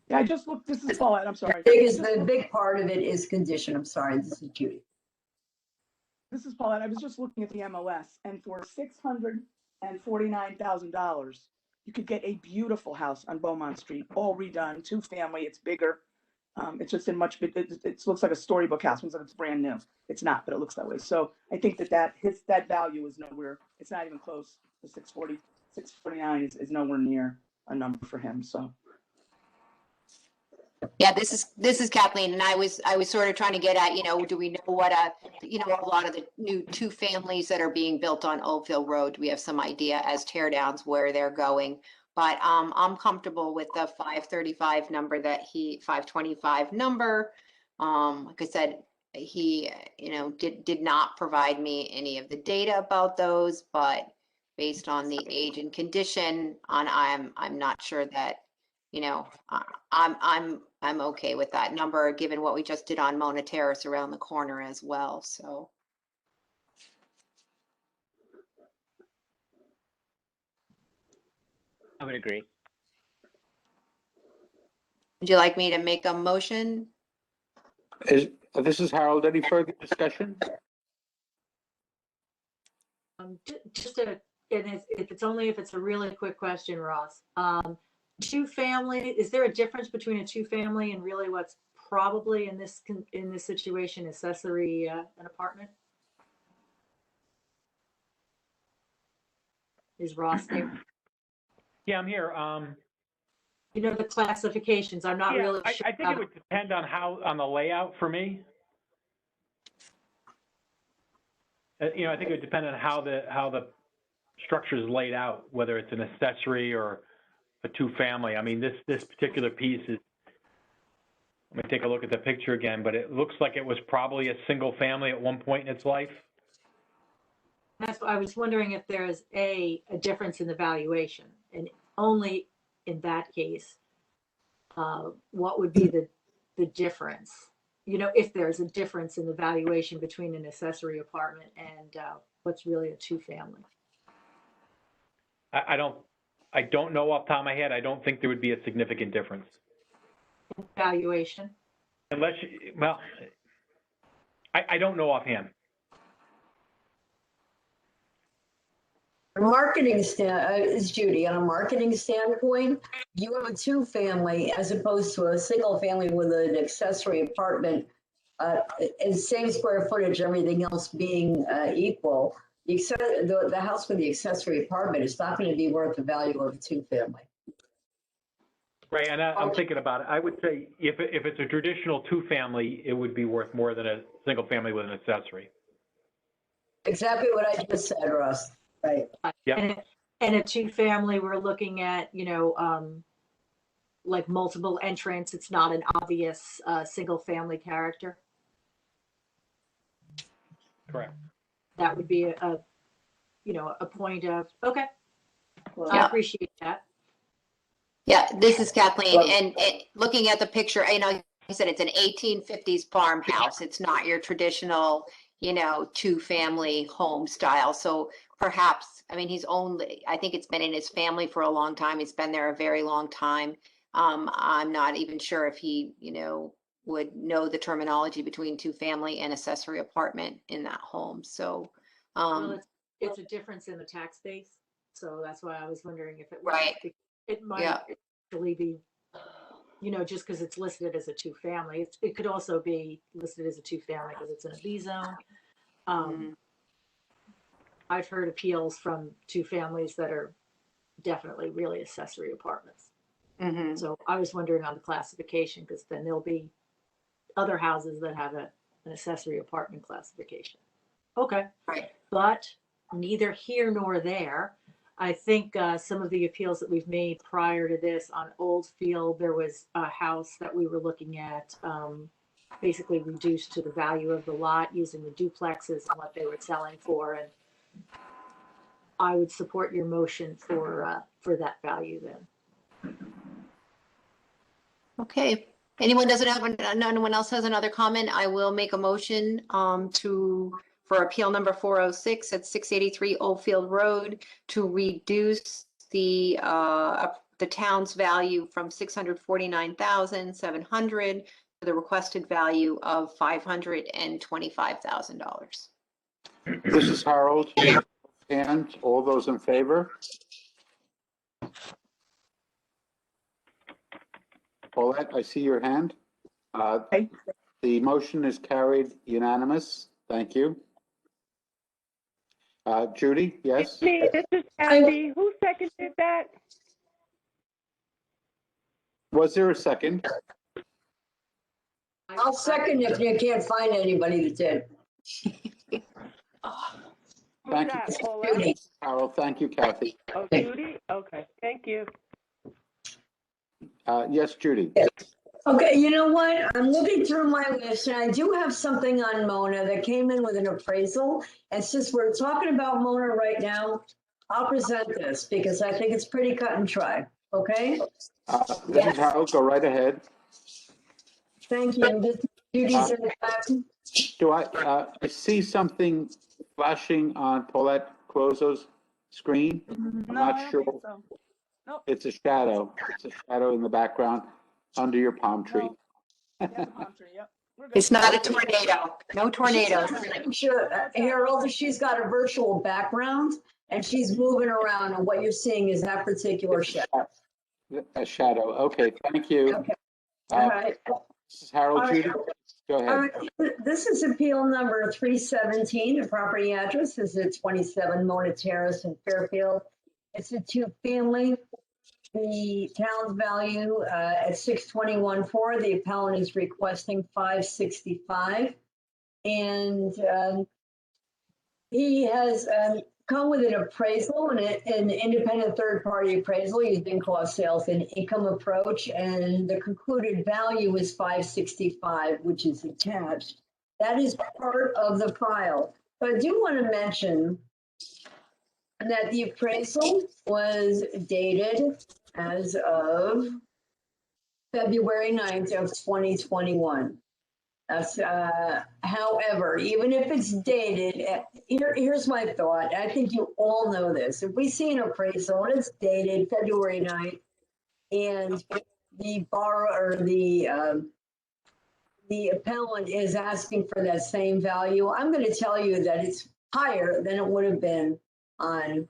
Yeah, I just looked, this is Paulette, I'm sorry. The big part of it is condition. I'm sorry, this is Judy. This is Paulette. I was just looking at the MLS, and for $649,000, you could get a beautiful house on Beaumont Street, all redone, 2-family. It's bigger. It's just in much. It looks like a storybook house. It looks like it's brand new. It's not, but it looks that way. So I think that value is nowhere. It's not even close. The 649 is nowhere near a number for him. So. Yeah, this is Kathleen, and I was sort of trying to get at, do we know what a lot of the new 2 families that are being built on Oldfield Road, do we have some idea as tear downs where they're going? But I'm comfortable with the 535 number 525 number. Like I said, he, did not provide me any of the data about those, but based on the age and condition I'm not sure that, I'm okay with that number, given what we just did on Mona Terrace around the corner as well, so. I would agree. Would you like me to make a motion? This is Harold. Any further discussion? Just and if it's a really quick question, Ross. 2-family, is there a difference between a 2-family and really what's probably in this situation accessory an apartment? Is Ross there? Yeah, I'm here. The classifications. I'm not really sure. I think it would depend on the layout for me. I think it would depend on how the structure is laid out, whether it's an accessory or a 2-family. I mean, this particular piece is, let me take a look at the picture again, but it looks like it was probably a single family at one point in its life. That's why I was wondering if there is a difference in the valuation, and only in that case, what would be the difference? If there's a difference in the valuation between an accessory apartment and what's really a 2-family. I don't know off the top of my head. I don't think there would be a significant difference. Valuation? Unless, I don't know offhand. Marketing is Judy. On a marketing standpoint, you have a 2-family as opposed to a single family with an accessory apartment, and same square footage, everything else being equal. The house with the accessory apartment is not going to be worth the value of a 2-family. Right, and I'm thinking about it. I would say if it's a traditional 2-family, it would be worth more than a single family with an accessory. Exactly what I just said, Russ. Right. Yeah. And a 2-family, we're looking at, like multiple entrants. It's not an obvious single family character. Correct. That would be a point of, okay. Well, I appreciate that. Yeah, this is Kathleen, and looking at the picture, you said it's an 1850s farmhouse. It's not your traditional, 2-family home style. So perhaps, I think it's been in his family for a long time. It's been there a very long time. I'm not even sure if he, would know the terminology between 2-family and accessory apartment in that home. So, Well, it's a difference in the tax base. So that's why I was wondering if it was. Right. It might actually be, just because it's listed as a 2-family. It could also be listed as a 2-family because it's in a B zone. I've heard appeals from 2-families that are definitely really accessory apartments. mm-hmm. So I was wondering on the classification, because then there'll be other houses that have an accessory apartment classification. Okay. Right. But neither here nor there. I think some of the appeals that we've made prior to this on Oldfield, there was a house that we were looking at basically reduced to the value of the lot using the duplexes and what they were selling for. And I would support your motion for that value then. Okay. No one else has another comment? I will make a motion for appeal number 406 at 683 Oldfield Road to reduce the the town's value from 649,700 to the requested value of $525,000. This is Harold. And all those in favor? Paulette, I see your hand. Okay. The motion is carried unanimous. Thank you. Judy, yes? Me, this is Andy. Who seconded that? Was there a second? I'll second if you can't find anybody that did. Who's Thank that, you, Paulette? Harold. Thank you, Kathy. Oh, Judy? Okay, thank you. Yes, Judy. Okay, you know what? I'm looking through my list and I do have something on Mona that came in with an appraisal. And since we're talking about Mona right now, I'll present this because I think it's pretty cut and dry. Okay? This is Harold. Go right ahead. Thank you. This is Judy's in the back. Do I see something flashing on Paulette Clozo's screen? I'm No, I not don't sure. think so. Nope. It's a shadow. It's a shadow in the background under your palm tree. No. Yeah, the palm tree, yep. We're good. It's not a tornado. No tornadoes. Sure, Harold, she's got a virtual background and she's moving around and what you're seeing is that particular shadow. A shadow. Okay, thank you. Okay. All right. This is Harold. All right. Judy, go All ahead. right, this is appeal number 317. The property address is at 27 Mona Terrace in Fairfield. It's a two-family. The town's value at 621.4. The appellant is requesting 565, and he has come with an appraisal and an independent third-party appraisal using cost, sales, and income approach, and the concluded value is 565, which is attached. That is part of the file. But I do want to mention that the appraisal was dated as of February 9th of 2021. That's, however, even if it's dated, here's my thought. I think you all know this. If we see an appraisal and it's dated February 9th and the borrower or the appellant is asking for that same value, I'm going to tell you that it's higher than it would have been on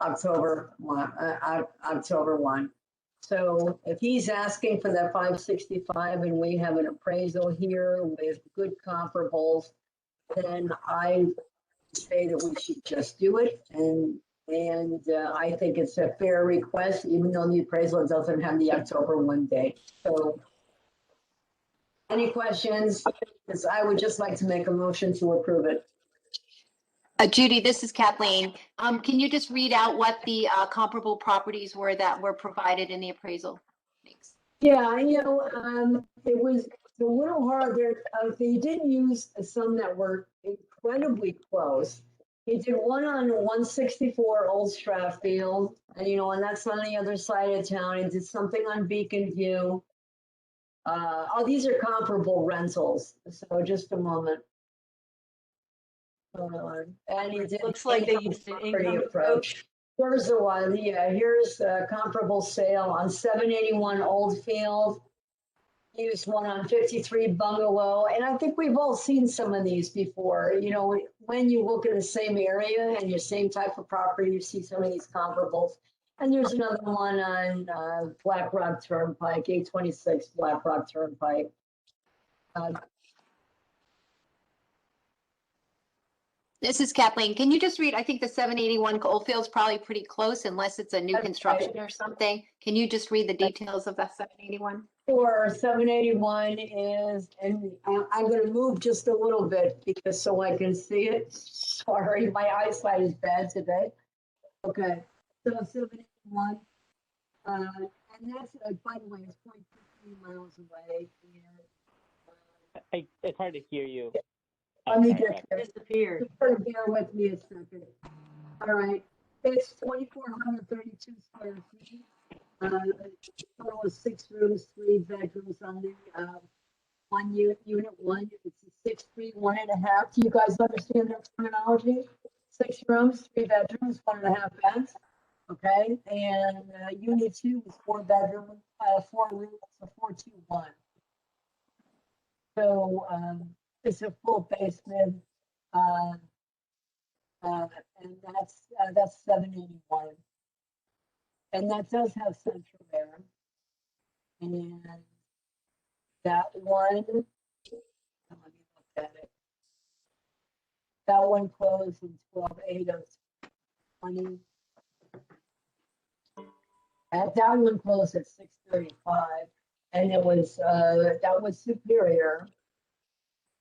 October 1. So if he's asking for that 565 and we have an appraisal here with good comparables, then I say that we should just do it. And I think it's a fair request, even though the appraisal doesn't have the October 1 date. So any questions? Because I would just like to make a motion to approve it. Judy, this is Kathleen. Can you just read out what the comparable properties were that were provided in the appraisal? Thanks. Yeah, it was a little hard there. They didn't use some that were incredibly close. He did one on 164 Old Stratfield, and that's on the other side of town. He did something on Beacon View. These are comparable rentals. So just a moment. And he did Looks like they used an income approach. Here's the one. Yeah, here's a comparable sale on 781 Oldfield. He used one on 53 Bungalow. And I think we've all seen some of these before. When you look in the same area and your same type of property, you see some of these comparables. And there's another one on Black Rock Turnpike, 826 Black Rock Turnpike. This is Kathleen. Can you just read, I think the 781 Oldfield's probably pretty close unless it's a new construction or something. Can you just read the details of that 781? Or 781 is, and I'm going to move just a little bit because so I can see it. Sorry, my eyesight is bad today. Okay, so 781, and that's, by the way, it's 0.23 miles away. And, It's hard to hear you. let me get there. Disappeared. Bear with me a second. All right, it's 2,432 square feet. Total of 6 rooms, 3 bedrooms on the unit 1. It's a 6-3, 1.5. Do you guys understand that terminology? 6 rooms, 3 bedrooms, 1.5 baths. Okay, and unit 2 was 4-bedroom, 4 rooms, a 421. So it's a full basement, and that's 781. And that does have central air. And that one, let me look at it. That one closed in 12/8 of 20. That one closed at 6:35, and it was that was superior,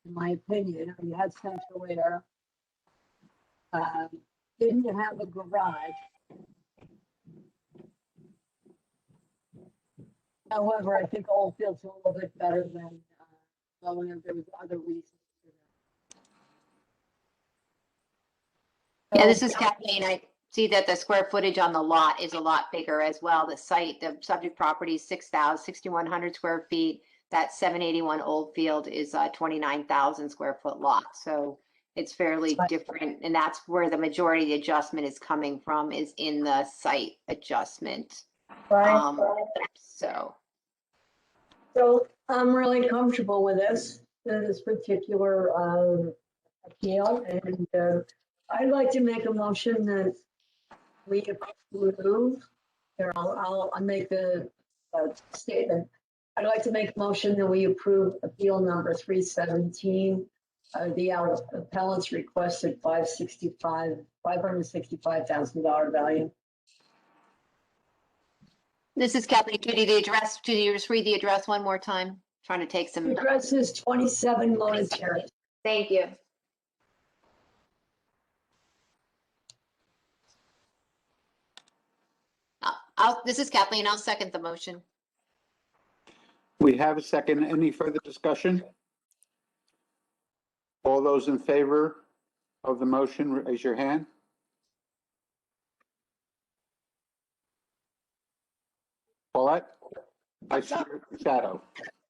in my opinion. You had central air, didn't have a garage. However, I think Oldfield's a little bit better than Lowen, and there was other reasons for that. Yeah, this is Kathleen. I see that the square footage on the lot is a lot bigger as well. The site, the subject property is 6,100 square feet. That 781 Oldfield is a 29,000 square foot lot. So it's fairly different. And that's where the majority of the adjustment is coming from, is in the site adjustment. Right. So I'm really comfortable with this particular appeal, and I'd like to make a motion that we approve. Here, I'll make the statement. I'd like to make a motion that we approve appeal number 317. The appellant's requested $565,000 value. this is Kathleen. Judy, the address, could you just read the address one more time? Trying to take The some. address is 27 Mona Terrace. Thank you. This is Kathleen. I'll second the motion. We have a second. Any further discussion? All those in favor of the motion, raise your hand. Paulette? I see your shadow.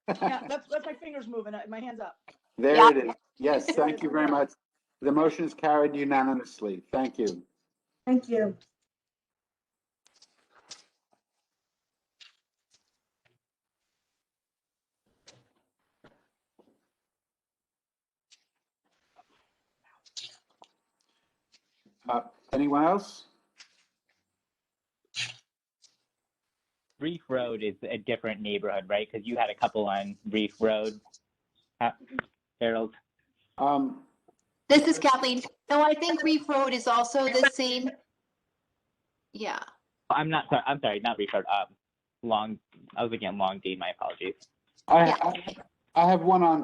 Yeah, that's my fingers moving, my hand's up. There Yeah. it is. Yes, thank you very much. The motion is carried unanimously. Thank you. Thank you. Anyone else? Reef Road is a different neighborhood, right? Because you had a couple on Reef Road, Harold. This is Kathleen. No, I think Reef Road is also the same. Yeah. I'm sorry, not Reef Road. I was looking at Long Dean. My apologies. I have one on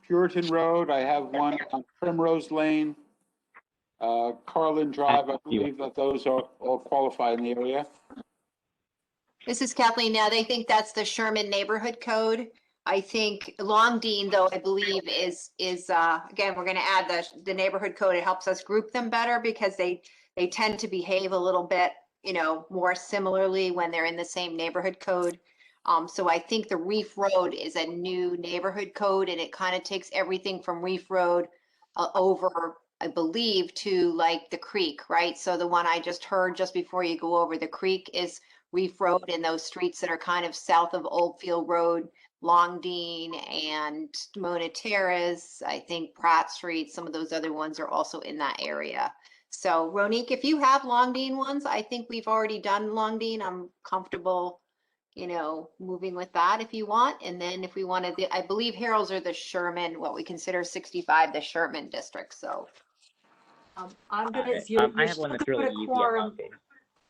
Puritan Road. I have one on Primrose Lane, Carlin Drive. I believe that those are all qualify in the area. This is Kathleen. Now, they think that's the Sherman Neighborhood Code. I think Long Dean, though, I believe is again, we're going to add the neighborhood code. It helps us group them better because they tend to behave a little bit, more similarly when they're in the same neighborhood code. So I think the Reef Road is a new neighborhood code, and it kind of takes everything from Reef Road over, I believe, to like the creek, right? So the one I just heard just before you go over the creek is Reef Road, and those streets that are kind of south of Oldfield Road, Long Dean and Mona Terrace, I think Pratt Street, some of those other ones are also in that area. So Ronique, if you have Long Dean ones, I think we've already done Long Dean. I'm comfortable, moving with that if you want. And then if we wanted, I believe Harold's are the Sherman, what we consider 65, the Sherman district. So I'm gonna, I have one that's really easy on Long Dean.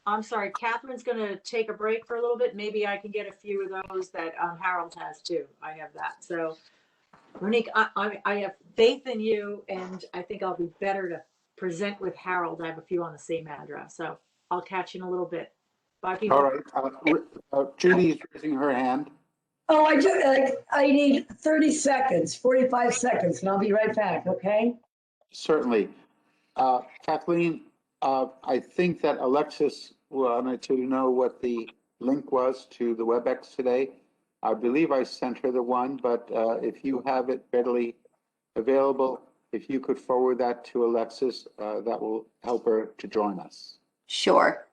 I'm sorry, Catherine's gonna take a break for a little bit. Maybe I can get a few of those that Harold has too. I have that. So Monique, I have faith in you, and I think I'll be better to present with Harold. I have a few on the same address, so I'll catch you in a little bit. Bye, people. All right. Judy is raising her hand. Oh, I need 30 seconds, 45 seconds, and I'll be right back, okay? Certainly. Kathleen, I think that Alexis wanted to know what the link was to the WebEx today. I believe I sent her the one, but if you have it readily available, if you could forward that to Alexis, that will help her to join us. sure.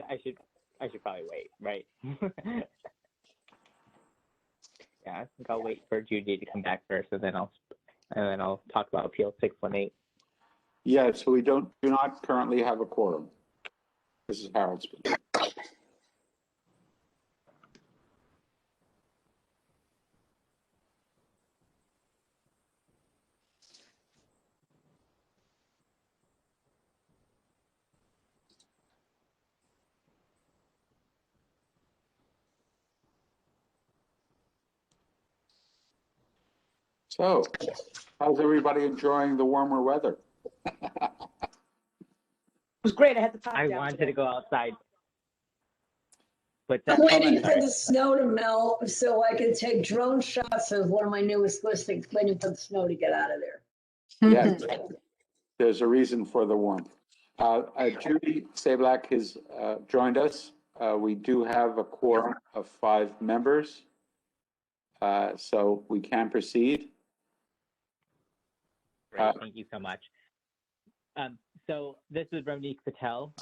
I should probably wait, right? Yeah, I think I'll wait for Judy to come back first, and then I'll talk about Appeal 618. Yeah, so we do not currently have a quorum. This is Harold speaking. So, how's everybody enjoying the warmer weather? It was great. I had the top I down wanted today. to go outside, but I'm waiting for sorry. the snow to melt so I can take drone shots of one of my newest listings, waiting for the snow to get out of there. Yes, there's a reason for the warmth. Judy Sablack has joined us. We do have a quorum of 5 members, so we can proceed. Great, thank you so much. So this is Ramneek Patel.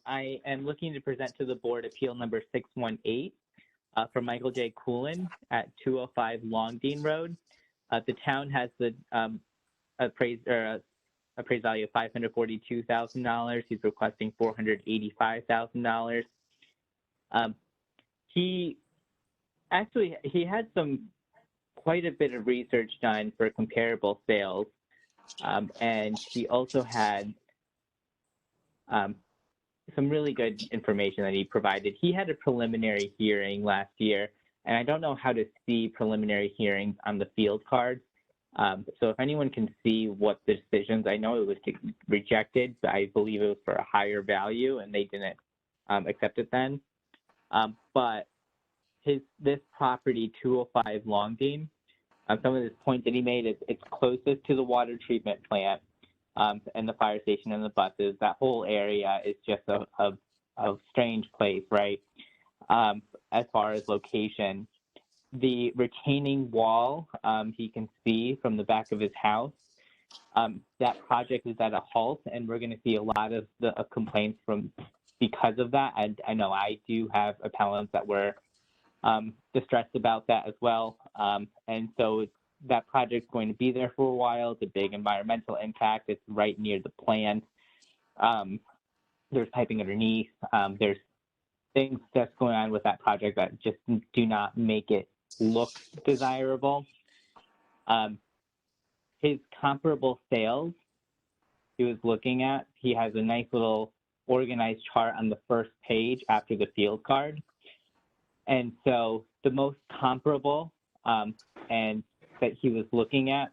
I am looking to present to the board appeal number 618 for Michael J. Coolin at 205 Longdean Road. The town has the appraised value of $542,000. He's requesting $485,000. He had quite a bit of research done for comparable sales, and he also had some really good information that he provided. He had a preliminary hearing last year, and I don't know how to see preliminary hearings on the field cards. So if anyone can see what the decisions, I know it was rejected, but I believe it was for a higher value, and they didn't accept it then. But this property, 205 Longdean, some of the points that he made is it's closest to the water treatment plant and the fire station and the buses. That whole area is just a strange place, right? As far as location. The retaining wall, he can see from the back of his house. That project is at a halt, and we're going to see a lot of the complaints because of that. And I know I do have appellants that were distressed about that as well. And so that project's going to be there for a while. It's a big environmental impact. It's right near the plant. There's piping underneath. There's things that's going on with that project that just do not make it look desirable. His comparable sales he was looking at, he has a nice little organized chart on the first page after the field card. And so the most comparable and that he was looking at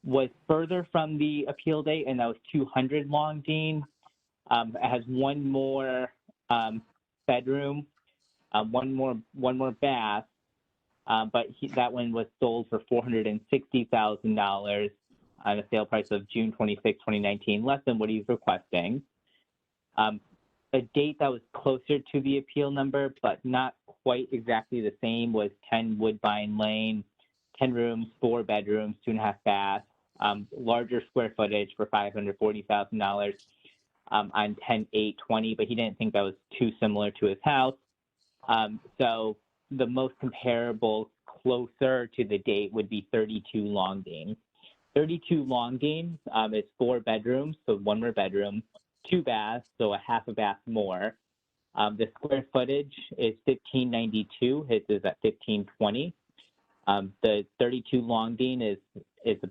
was further from the appeal date, and that was 200 Longdean. It has one more bedroom, one more bath, but that one was sold for $460,000 on a sale price of June 26, 2019, less than what he's requesting. A date that was closer to the appeal number, but not quite exactly the same, was 10 Woodbine Lane, 10 rooms, 4 bedrooms, 2.5 baths, larger square footage for $540,000 on 10/8/20, but he didn't think that was too similar to his house. So the most comparable closer to the date would be 32 Longdean. 32 Longdean is 4 bedrooms, so 1 more bedroom, 2 baths, so a half a bath more. The square footage is 1592. His is at 1520. The 32 Longdean is a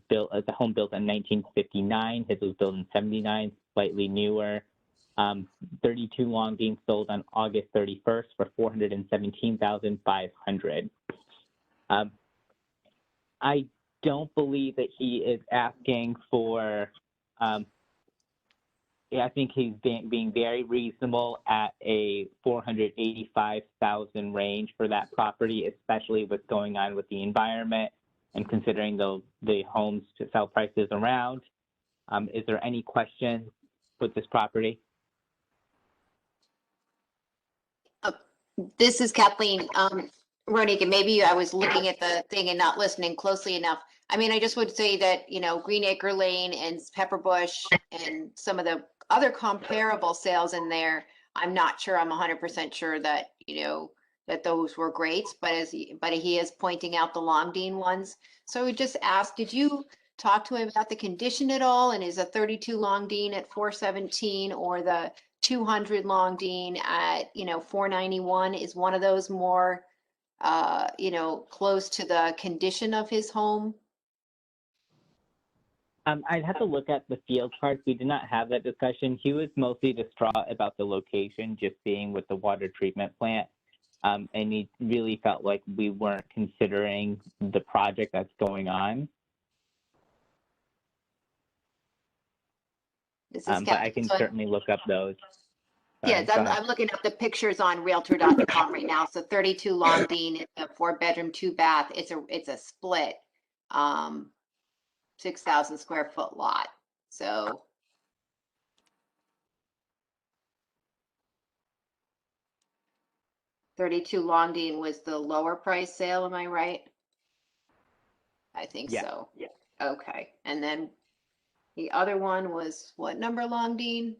home built in 1959. His was built in 79, slightly newer. 32 Longdean sold on August 31st for $417,500. I don't believe that he is asking for. I think he's being very reasonable at a $485,000 range for that property, especially what's going on with the environment and considering the homes to sell prices around. Is there any questions with this property? This is Kathleen. Ronique, and maybe I was looking at the thing and not listening closely enough. I mean, I just would say that, Green Acre Lane and Pepperbush and some of the other comparable sales in there I'm not sure, I'm 100% sure that, that those were great, but he is pointing out the Longdean ones. So we just asked, did you talk to him about the condition at all? And is a 32 Longdean at 417 or the 200 Longdean at, 491, is one of those more, close to the condition of his home? I'd have to look at the field cards. We did not have that discussion. He was mostly distraught about the location, just being with the water treatment plant. And he really felt like we weren't considering the project that's going on. But I can certainly look up those. Yes, I'm looking up the pictures on realtor.com right now. So 32 Longdean, it's a 4-bedroom, 2-bath. It's a split, 6,000 square foot lot. So. $32 Longdean was the lower price sale, am I right? I think so. Yeah. Okay. And then the other one was what number Longdean?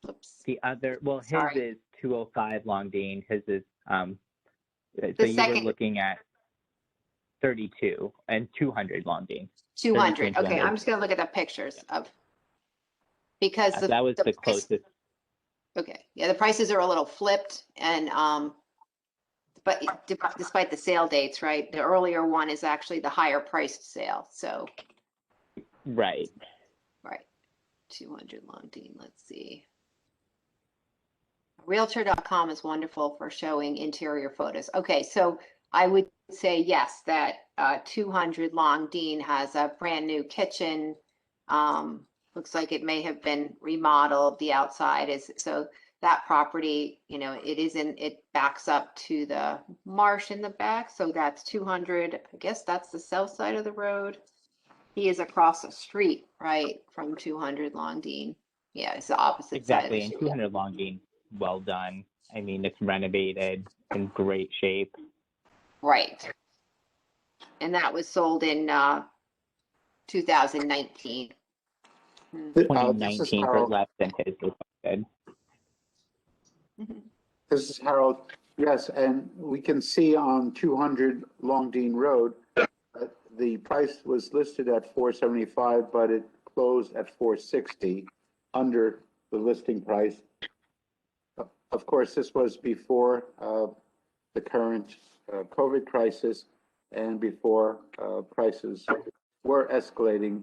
Oops. The other, well, Sorry. his is 205 Longdean. His is, so The you second- were looking at 32 and 200 Longdean. 200. Okay, I'm just gonna look at the pictures of, because that was the closest. Okay, yeah, the prices are a little flipped, and but despite the sale dates, right? The earlier one is actually the higher priced sale. So. Right. 200 Longdean. Let's see. Realtor.com is wonderful for showing interior photos. Okay, so I would say yes, that 200 Longdean has a brand new kitchen. Looks like it may have been remodeled. The outside is, so that property, it backs up to the marsh in the back. So that's 200. I guess that's the south side of the road. He is across the street, right, from 200 Longdean. Yeah, it's the opposite side of the Exactly, street. and 200 Longdean, well done. I mean, it's renovated, in great shape. Right. And that was sold in 2019. 2019 for less than his requested. This is Harold. Yes, and we can see on 200 Longdean Road, the price was listed at 475, but it closed at 460, under the listing price. Of course, this was before the current COVID crisis and before prices were escalating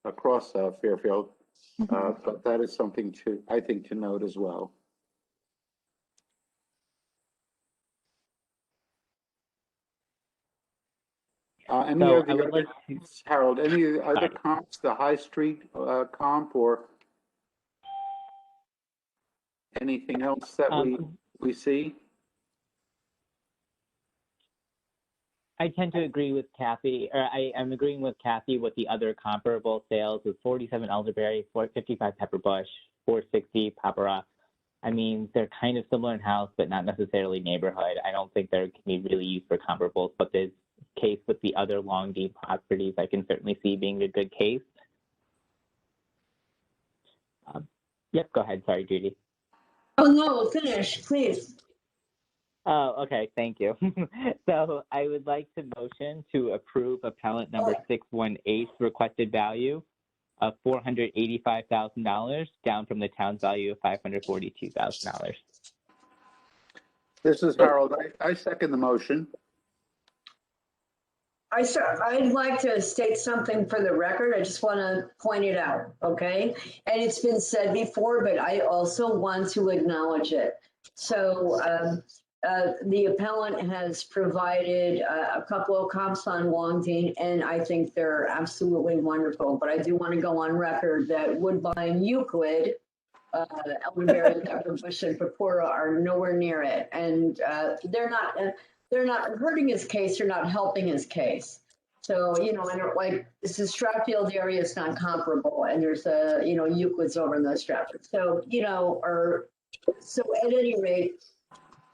across Fairfield. But that is something I think, to note as well. Any So of I the would other, Harold, any of the other comps, the High Street comp, or anything else that we see? I tend to agree with Kathy, or I'm agreeing with Kathy with the other comparable sales with 47 elderberry, 455 pepperbush, 460 papara. I mean, they're kind of similar in house, but not necessarily neighborhood. I don't think they can be really used for comparables, but the case with the other Longdean properties, I can certainly see being a good case. Yep, go ahead. Sorry, Judy. Oh, no, finish, please. Oh, okay. Thank you. So I would like to motion to approve appellant number 618's requested value of $485,000, down from the town's value of $542,000. This is Harold. I second the motion. I'd like to state something for the record. I just want to point it out, okay? And it's been said before, but I also want to acknowledge it. So the appellant has provided a couple of comps on Longdean, and I think they're absolutely wonderful. But I do want to go on record that Woodbine, Euclid, elderberry, pepperbush, and papura are nowhere near it, and they're not hurting his case, they're not helping his case. So, and like, this is Stratfield area, it's not comparable, and there's Euclid's over in the Stratford. So, so at any rate,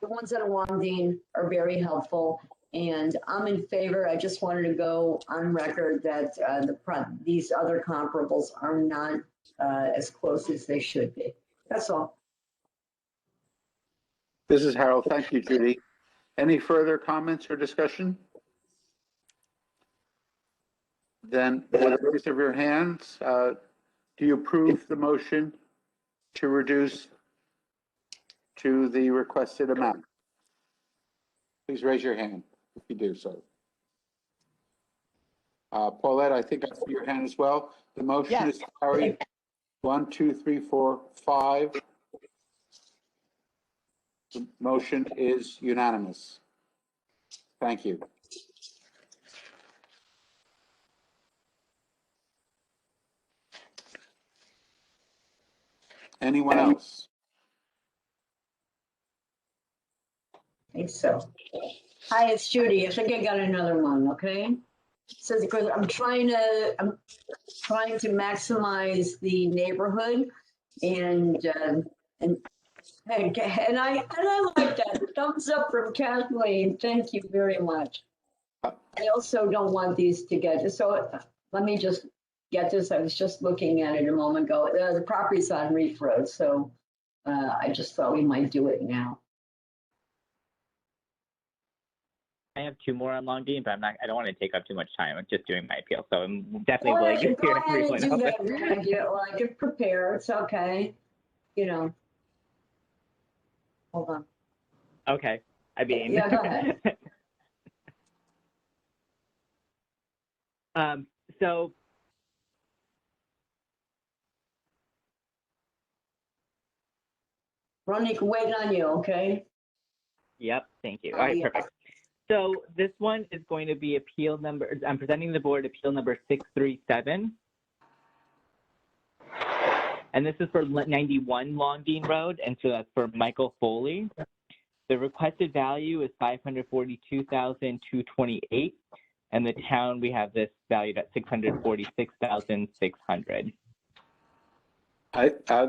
the ones that are Longdean are very helpful, and I'm in favor. I just wanted to go on record that these other comparables are not as close as they should be. That's all. This is Harold. Thank you, Judy. Any further comments or discussion? Then, with the raise of your hands, do you approve the motion to reduce to the requested amount? Please raise your hand if you do so. Paulette, I think I see your hand as well. The motion is carried. 1, 2, 3, 4, 5. The motion is unanimous. Thank you. Anyone else? I think so. Hi, it's Judy. I think I got another one, okay? So because I'm trying to maximize the neighborhood and I like that. Thumbs up from Kathleen. Thank you very much. I also don't want these to get, so let me just get this. I was just looking at it a moment ago. The property's on Reef Road, so I just thought we might do it now. I have 2 more on Long Bean, but I don't want to take up too much time. I'm just doing my appeal, so I'm definitely willing to hear everyone else. Well, I could prepare. It's okay. You know. Hold on. Okay. I mean. Yeah, go ahead. So Ronnie, waiting on you, okay? Yep, thank you. All right, Yeah. perfect. So this one is going to be appeal number, I'm presenting the board appeal number 637. And this is for 91 Longdean Road, and so that's for Michael Foley. The requested value is $542,228, and the town, we have this valued at $646,600.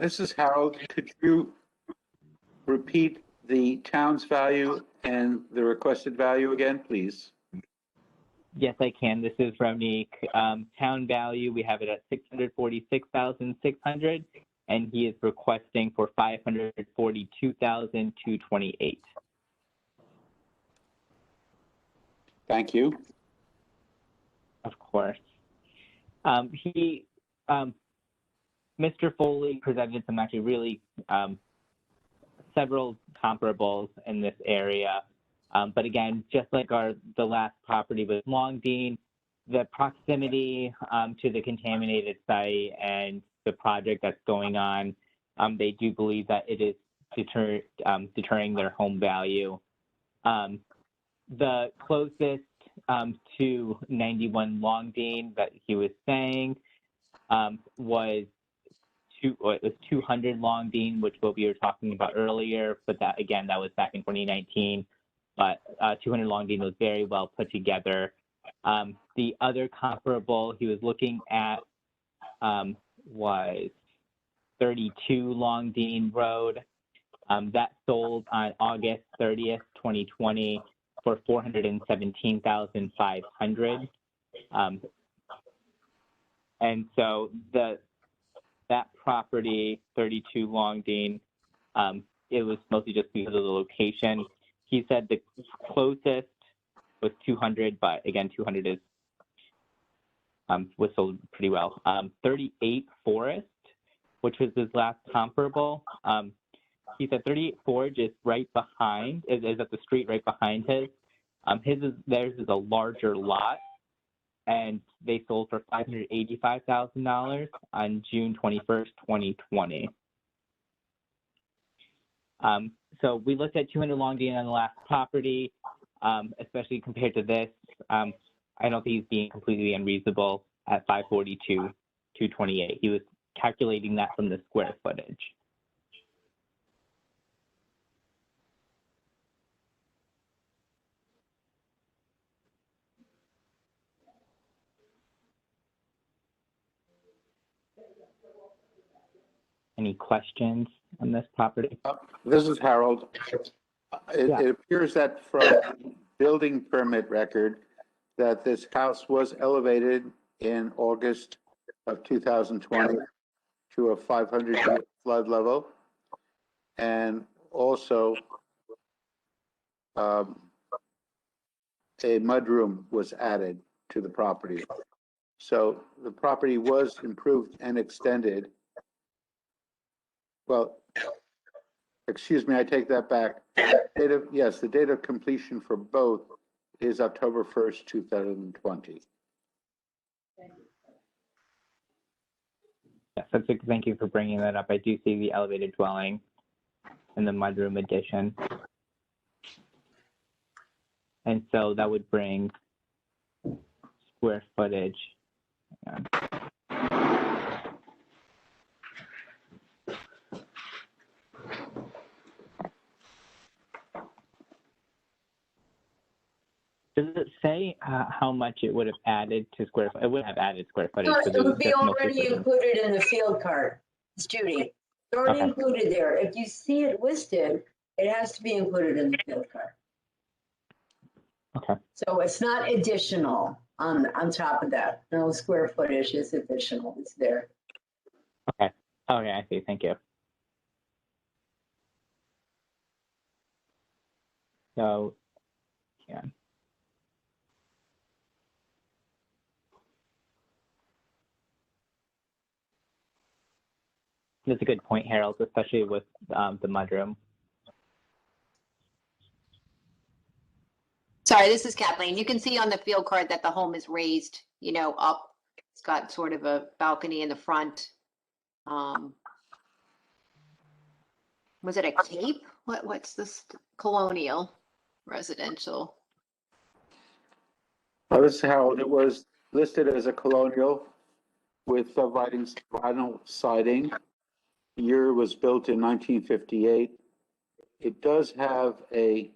This is Harold. Could you repeat the town's value and the requested value again, please? Yes, I can. This is Ronique. Town value, we have it at $646,600, and he is requesting for $542,228. Thank you. Of course. Mr. Foley presented some actually really several comparables in this area. But again, just like the last property with Longdean, the proximity to the contaminated site and the project that's going on, they do believe that it is deterring their home value. The closest to 91 Longdean that he was saying was 200 Longdean, which what we were talking about earlier, but that again, that was back in 2019. But 200 Longdean was very well put together. The other comparable he was looking at was 32 Longdean Road. That sold on August 30th, 2020 for $417,500. And so that property, 32 Longdean, it was mostly just because of the location. He said the closest was 200, but again, 200 is was sold pretty well. 38 Forest, which was his last comparable. He said 38 Forge is right behind, is at the street right behind his. Theirs is a larger lot, and they sold for $585,000 on June 21st, 2020. So we looked at 200 Longdean on the last property, especially compared to this. I don't think he's being completely unreasonable at $542,228. He was calculating that from the square footage. Any questions on this property? This is Harold. It appears that from building permit record that this house was elevated in August of 2020 to a 500 flood level. and also a mudroom was added to the property. So the property was improved and extended. Well, excuse me, I take that back. The date of completion for both is October 1st, 2020. Yes, thank you for bringing that up. I do see the elevated dwelling and the mudroom addition. And so that would bring square footage. Hang on. Does it say how much it would have added to square? It would have added square footage. No, so it would be just mostly already for- included in the field card. It's Judy. It's already Okay. included there. If you see it listed, it has to be included in the field card. Okay. So it's not additional on top of that. No square footage is additional. It's there. Okay. Okay, I see. Thank you. So, yeah. That's a good point, Harold, especially with the mudroom. Sorry, this is Kathleen. You can see on the field card that the home is raised, up. It's got sort of a balcony in the front. Was it a cape? What's this? Colonial residential. Well, this is how it was listed as a colonial with vinyl siding. Year was built in 1958. It does have a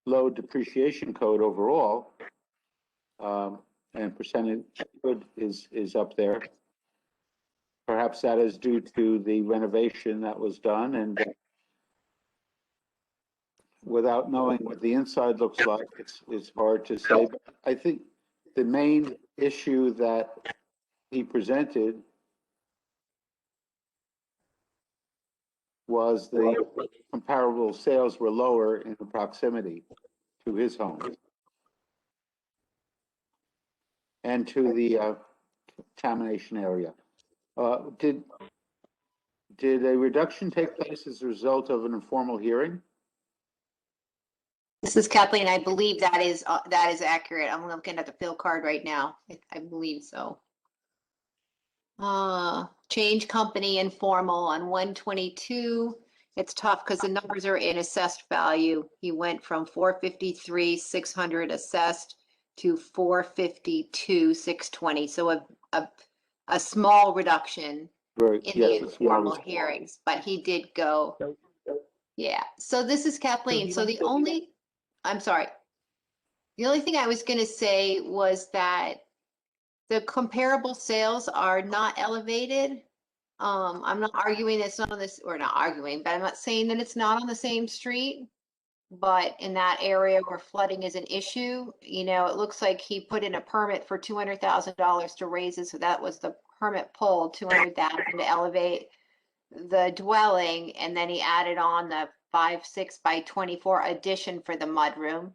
low depreciation code overall, and percentage good is up there. Perhaps that is due to the renovation that was done, and without knowing what the inside looks like, it's hard to say. But I think the main issue that he presented was the comparable sales were lower in the proximity to his home and to the contamination area. Did a reduction take place as a result of an informal hearing? This is Kathleen. I believe that is accurate. I'm looking at the field card right now. I believe so. Change company informal on 122. It's tough because the numbers are in assessed value. He went from 453,600 assessed to 452,620. So a small reduction Right. in Yes, the it's what I informal was- hearings, but he did go. Yeah. So this is Kathleen. So I'm sorry. The only thing I was going to say was that the comparable sales are not elevated. I'm not arguing it's not on this, or not arguing, but I'm not saying that it's not on the same street. But in that area where flooding is an issue, it looks like he put in a permit for $200,000 to raise it. So that was the permit pull, $200,000 to elevate the dwelling. And then he added on the 5.6 by 24 addition for the mudroom.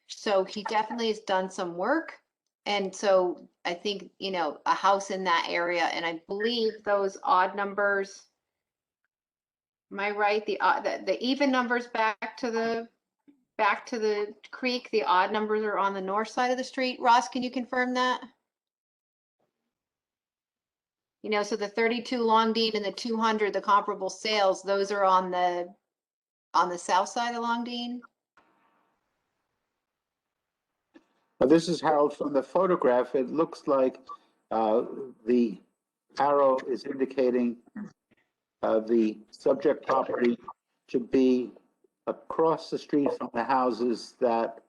So he definitely has done some work. And so I think, a house in that area, and I believe those odd numbers, am I right? The even numbers back to the creek, the odd numbers are on the north side of the street. Ross, can you confirm that? So the 32 Longdean and the 200, the comparable sales, those are on the south side of Longdean. This is Harold from the photograph. It looks like the arrow is indicating the subject property to be across the street from the houses that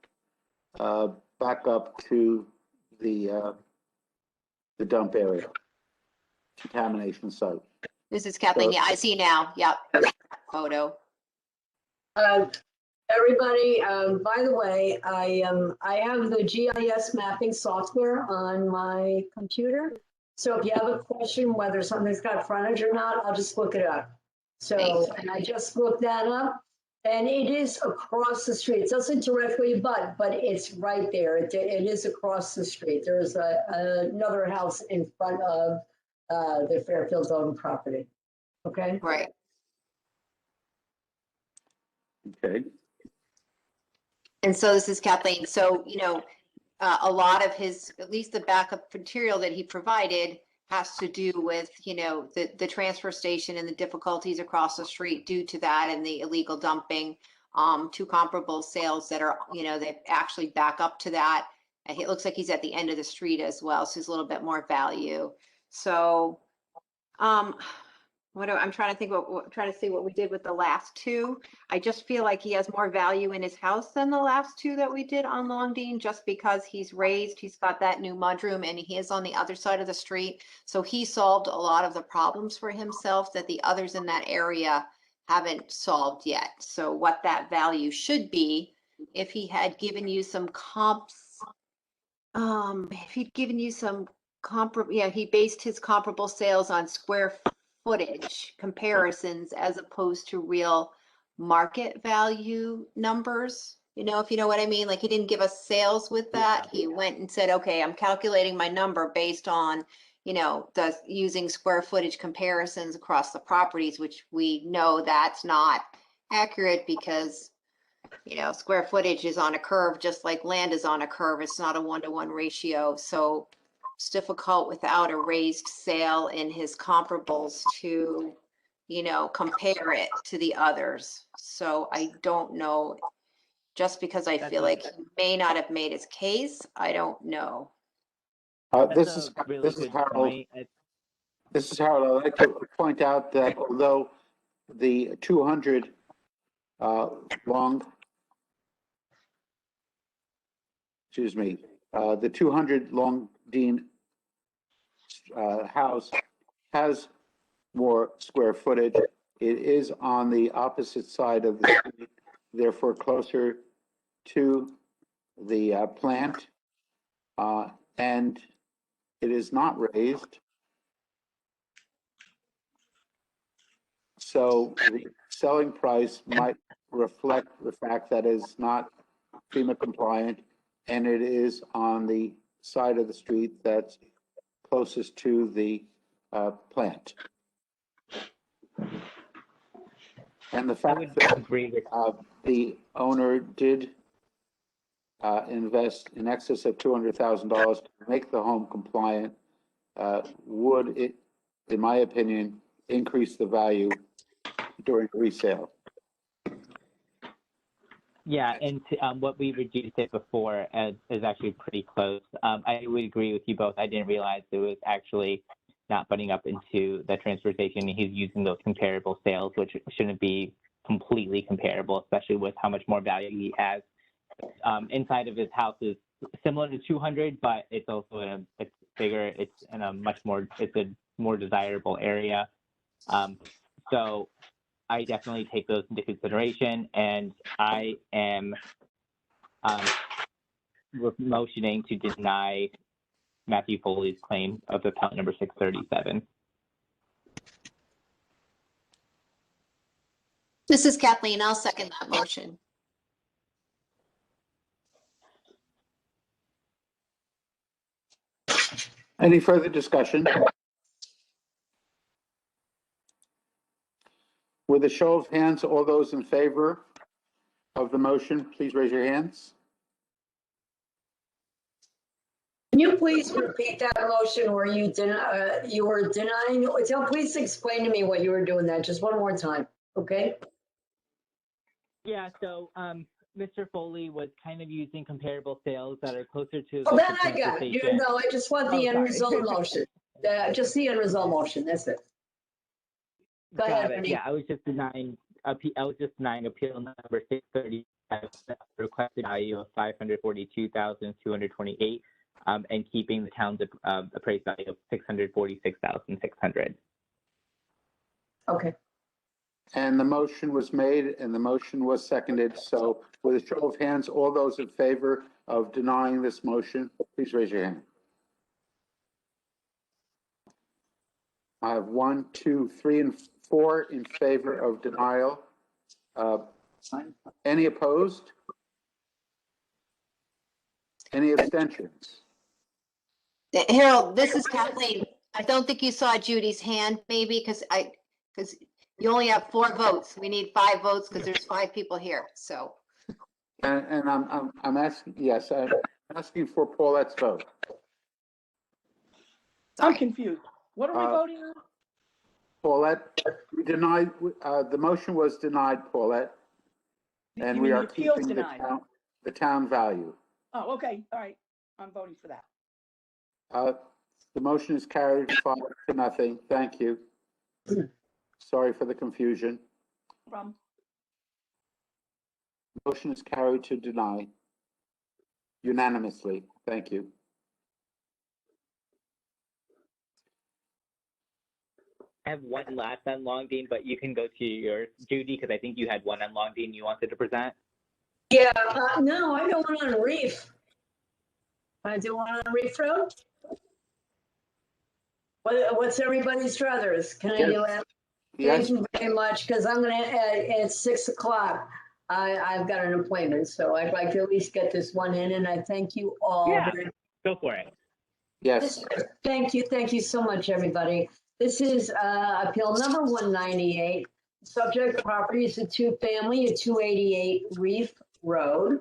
back up to the dump area, contamination site. This is Kathleen. Yeah, I see now. Yep. Photo. Everybody, by the way, I have the GIS mapping software on my computer. So if you have a question whether something's got frontage or not, I'll just look it up. So, and I just looked that up, and it is across the street. It doesn't directly abut, but it's right there. It is across the street. There's another house in front of the Fairfield owned property. Okay? Right. Okay. And so this is Kathleen. So, a lot of his, at least the backup material that he provided has to do with, the transfer station and the difficulties across the street due to that and the illegal dumping. Two comparable sales that are, they actually back up to that. It looks like he's at the end of the street as well, so there's a little bit more value. So, I'm trying to think trying to see what we did with the last two. I just feel like he has more value in his house than the last two that we did on Longdean, just because he's got that new mudroom and he is on the other side of the street. So he solved a lot of the problems for himself that the others in that area haven't solved yet. So what that value should be, if he had given you some comps, if he'd given you some he based his comparable sales on square footage comparisons as opposed to real market value numbers, if you know what I mean. Like, he didn't give us sales with that. He went and said, okay, I'm calculating my number based on, using square footage comparisons across the properties, which we know that's not accurate because, square footage is on a curve, just like land is on a curve. It's not a 1-to-1 ratio. So it's difficult without a raised sale in his comparables to, compare it to the others. So I don't know, just because I feel like he may not have made his case. I don't know. This is Harold. This is Harold. I'd like to point out that although the 200 the 200 Longdean house has more square footage. It is on the opposite side of the street, therefore closer to the plant, and it is not raised. So the selling price might reflect the fact that it is not FEMA compliant, and it is on the side of the street that's closest to the plant. And the fact that the owner did invest in excess of $200,000 to make the home compliant would, in my opinion, increase the value during resale. Yeah, and what we reduced it before is actually pretty close. I would agree with you both. I didn't realize it was actually not butting up into the transfer station. He's using those comparable sales, which shouldn't be completely comparable, especially with how much more value he has. Inside of his house is similar to 200, but it's also it's bigger. It's in a it's a more desirable area. So I definitely take those into consideration, and I am motioning to deny Matthew Foley's claim of appellant number 637. This is Kathleen. I'll second that motion. Any further discussion? With a show of hands, all those in favor of the motion, please raise your hands. Can you please repeat that motion where you were denying? Please explain to me what you were doing that just one more time, okay? Yeah, so Mr. Foley was kind of using comparable sales that are closer to Well, the then I got it. No, I just want the end result motion. Just the end result motion, that's it. Go ahead, Ernie. Yeah, I was just denying appeal number 630, requested value of $542,228, and keeping the town's appraised value of $646,600. Okay. And the motion was made and the motion was seconded. So with a show of hands, all those in favor of denying this motion, please raise your hand. I have 1, 2, 3, and 4 in favor of denial. Any opposed? Any abstentions? Harold, this is Kathleen. I don't think you saw Judy's hand, maybe, because you only have 4 votes. We need 5 votes because there's 5 people here, so. And I'm asking, yes, I'm asking for Paulette's vote. I'm confused. What are we voting on? Paulette, we denied, the motion was denied, Paulette. And You we mean are the appeal's keeping denied? the town value. Oh, okay, all right. I'm voting for that. The motion is carried 5-0. Thank you. Sorry for the confusion. No problem. Motion is carried to deny unanimously. Thank you. I have one last on Longdean, but you can go to yours, Judy, because I think you had one on Longdean you wanted to present. Yeah, no, I don't want on Reef. I do want on Reef Road. What's everybody's druthers? Can I do that? Yes, Thank you very much, because I'm gonna, at 6 o'clock, I've got an appointment, so I'd like to at least get this one in, and I thank you all. Yeah. very Go for it. yes. Thank you so much, everybody. This is appeal number 198. Subject property is a 2-family at 288 Reef Road.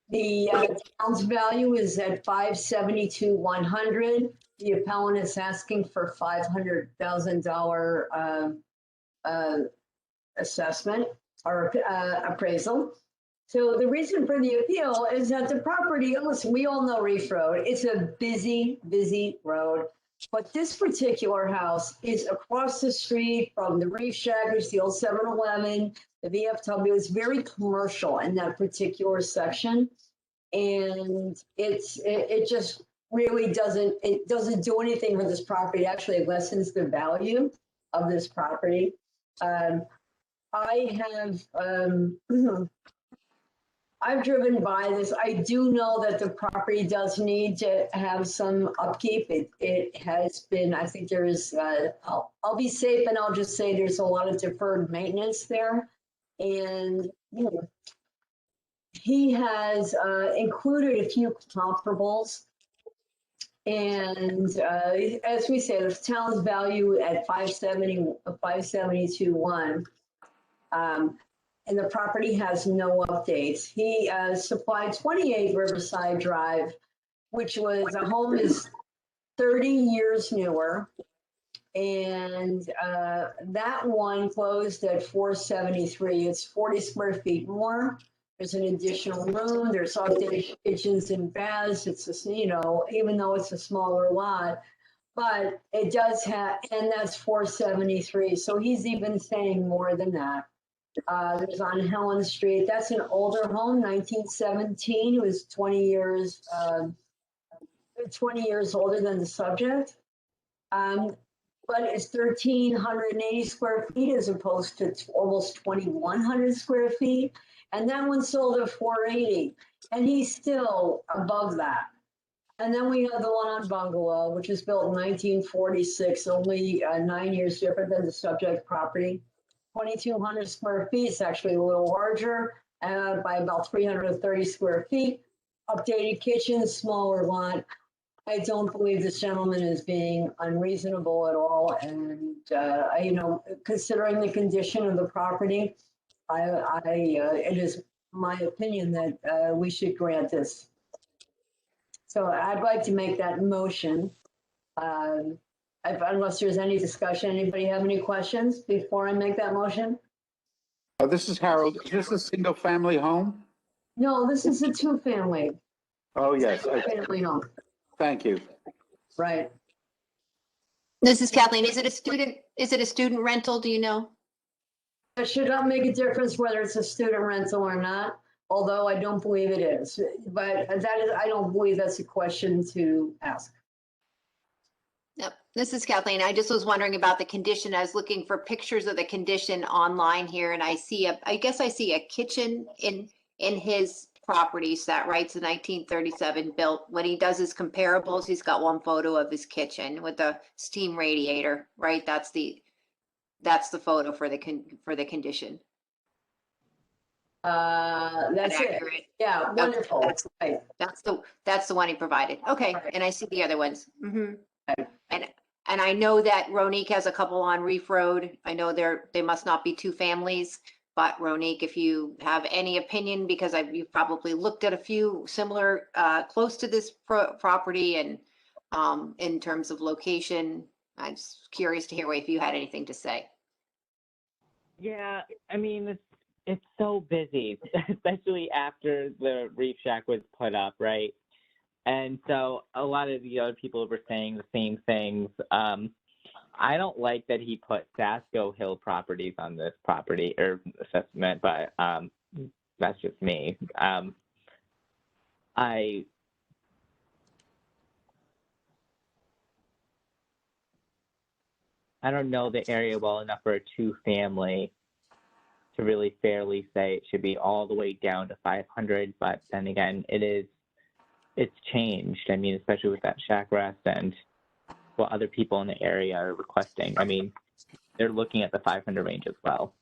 The town's value is at $572,100. The appellant is asking for $500,000 assessment or appraisal. So the reason for the appeal is that the property, listen, we all know Reef Road. It's a busy, busy road. But this particular house is across the street from the Reef Shackers, the old 7-Eleven, the VFW. It's very commercial in that particular section. And it just really doesn't do anything for this property. It actually lessens the value of this property. I've driven by this. I do know that the property does need to have some upkeep. It has been, I think there's, I'll be safe and I'll just say there's a lot of deferred maintenance there. And he has included a few comparables. And as we say, the town's value at 572.1. And the property has no updates. He supplied 28 Riverside Drive, which was, the home is 30 years newer. And that one closed at 473. It's 40 square feet more. There's an additional room. There's updated kitchens and baths. It's just, even though it's a smaller lot, but it does have, and that's 473. So he's even saying more than that. There's on Helen Street. That's an older home, 1917. It was 20 years older than the subject. But it's 1,380 square feet as opposed to almost 2,100 square feet. And that one sold at 480. And he's still above that. And then we have the one on Bungalow, which was built in 1946, only 9 years different than the subject property. 2,200 square feet. It's actually a little larger by about 330 square feet. Updated kitchen, smaller lot. I don't believe this gentleman is being unreasonable at all. And, considering the condition of the property, it is my opinion that we should grant this. So I'd like to make that motion. Unless there's any discussion, anybody have any questions before I make that motion? This is Harold. Is this a single family home? No, this is a 2-family. Oh, yes. Family home, Thank you. right? This is Kathleen. Is it a student rental? Do you know? It should not make a difference whether it's a student rental or not, although I don't believe it is. But I don't believe that's a question to ask. Yep. This is Kathleen. I just was wondering about the condition. I was looking for pictures of the condition online here, and I guess I see a kitchen in his properties that writes a 1937 built. When he does his comparables, he's got one photo of his kitchen with the steam radiator, right? That's the photo for the condition. That's it. Accurate. Yeah, wonderful. That's- Right. That's the one he provided. Okay, Right. and I see the other ones. Right. And I know that Ronique has a couple on Reef Road. I know they must not be two families, but Ronique, if you have any opinion, because you've probably looked at a few similar, close to this property and, in terms of location, I'm just curious to hear if you had anything to say. Yeah, I mean, it's so busy, especially after the Reef Shack was put up, right? And so a lot of the other people were saying the same things. I don't like that he put Sasco Hill properties on this property or assessment, but that's just me. I don't know the area well enough for a two-family to really fairly say it should be all the way down to 500. But then again, it's changed. I mean, especially with that shack rest and what other people in the area are requesting. I mean, they're looking at the 500 range as well.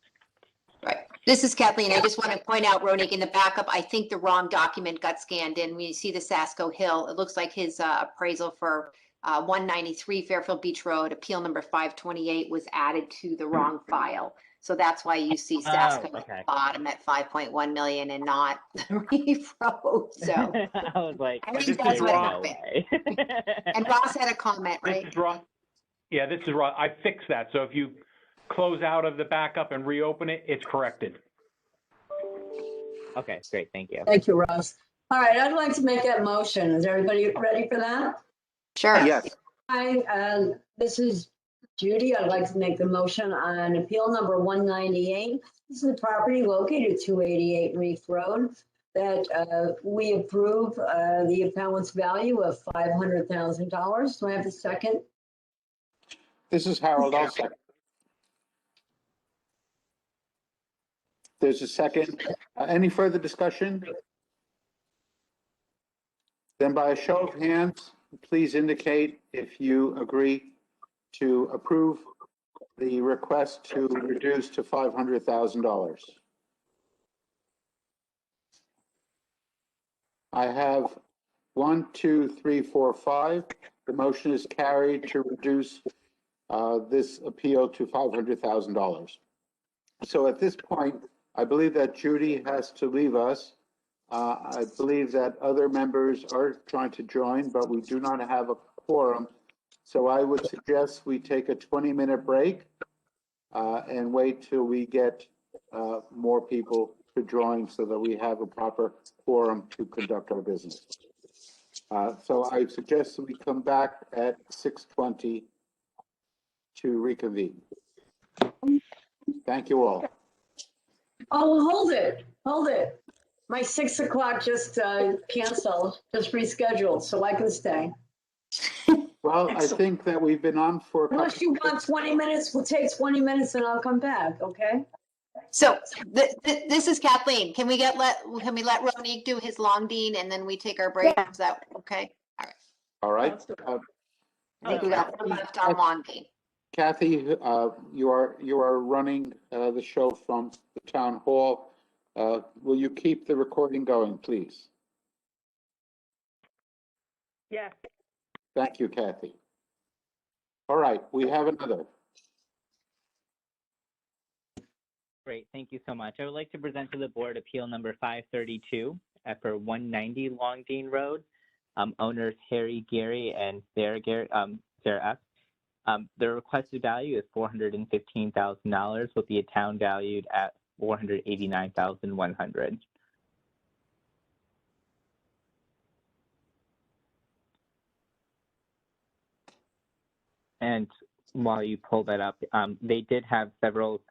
Right. This is Kathleen. I just want to point out, Ronique, in the backup, I think the wrong document got scanned in. We see the Sasco Hill. It looks like his appraisal for 193 Fairfield Beach Road, appeal number 528, was added to the wrong file. So that's why you see Sasco Oh, okay. at the bottom at 5.1 million and not the Reef Road. So I was like, I This think is that's what Ross. no happened. way. And Ross had a comment, This right? is Ross. Yeah, this is Ross. I fixed that. So if you close out of the backup and reopen it, it's corrected. Okay, great. Thank you. Thank you, Ross. All right, I'd like to make that motion. Is everybody ready for that? Sure. Yes, Hi, this is Judy. I'd like to make the motion on appeal number 198. This is the property located at 288 Reef Road that we approve the appellant's value of $500,000. Do I have a second? this is Harold. I'll second. There's a second. Any further discussion? Then by a show of hands, please indicate if you agree to approve the request to reduce to $500,000. I have 1, 2, 3, 4, 5. The motion is carried to reduce this appeal to $500,000. So at this point, I believe that Judy has to leave us. I believe that other members are trying to join, but we do not have a quorum. So I would suggest we take a 20-minute break and wait till we get more people to join so that we have a proper quorum to conduct our business. So I suggest that we come back at 6:20 to reconvene. Thank you all. Oh, hold it. My 6 o'clock just canceled, just rescheduled, so I can stay. Well, I think that we've been on for a couple. Unless you want 20 minutes, we'll take 20 minutes and I'll come back, okay? So this is Kathleen. Can we let Ronique do his Longdine and then we take our break? Is that okay? All right. Let's do it. I think we got one left on Longdine. Kathy, you are running the show from the town hall. Will you keep the recording going, please? Yes. Thank you, Kathy. All right, we have another. Great. Thank you so much. I would like to present to the board appeal number 532 for 190 Longdine Road. Owners Harry Gary and Sarah F. The requested value is $415,000 with the town valued at $489,100. And while you pull that up, they did have several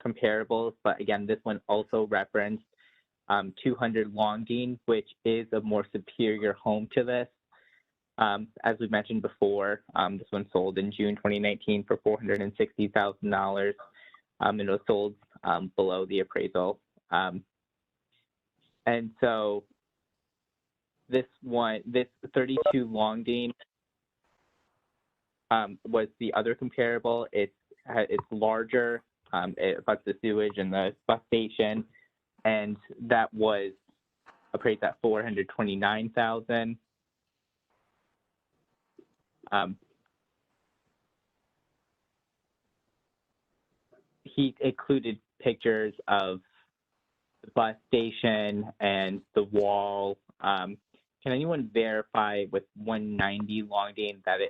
comparables, but again, this one also referenced 200 Longdine, which is a more superior home to this. As we mentioned before, this one sold in June 2019 for $460,000, and it was sold below the appraisal. And so this 32 Longdean was the other comparable. It's larger. It abuts the sewage and the bus station, and that was appraised at $429,000. He included pictures of the bus station and the wall. Can anyone verify with 190 Longdean that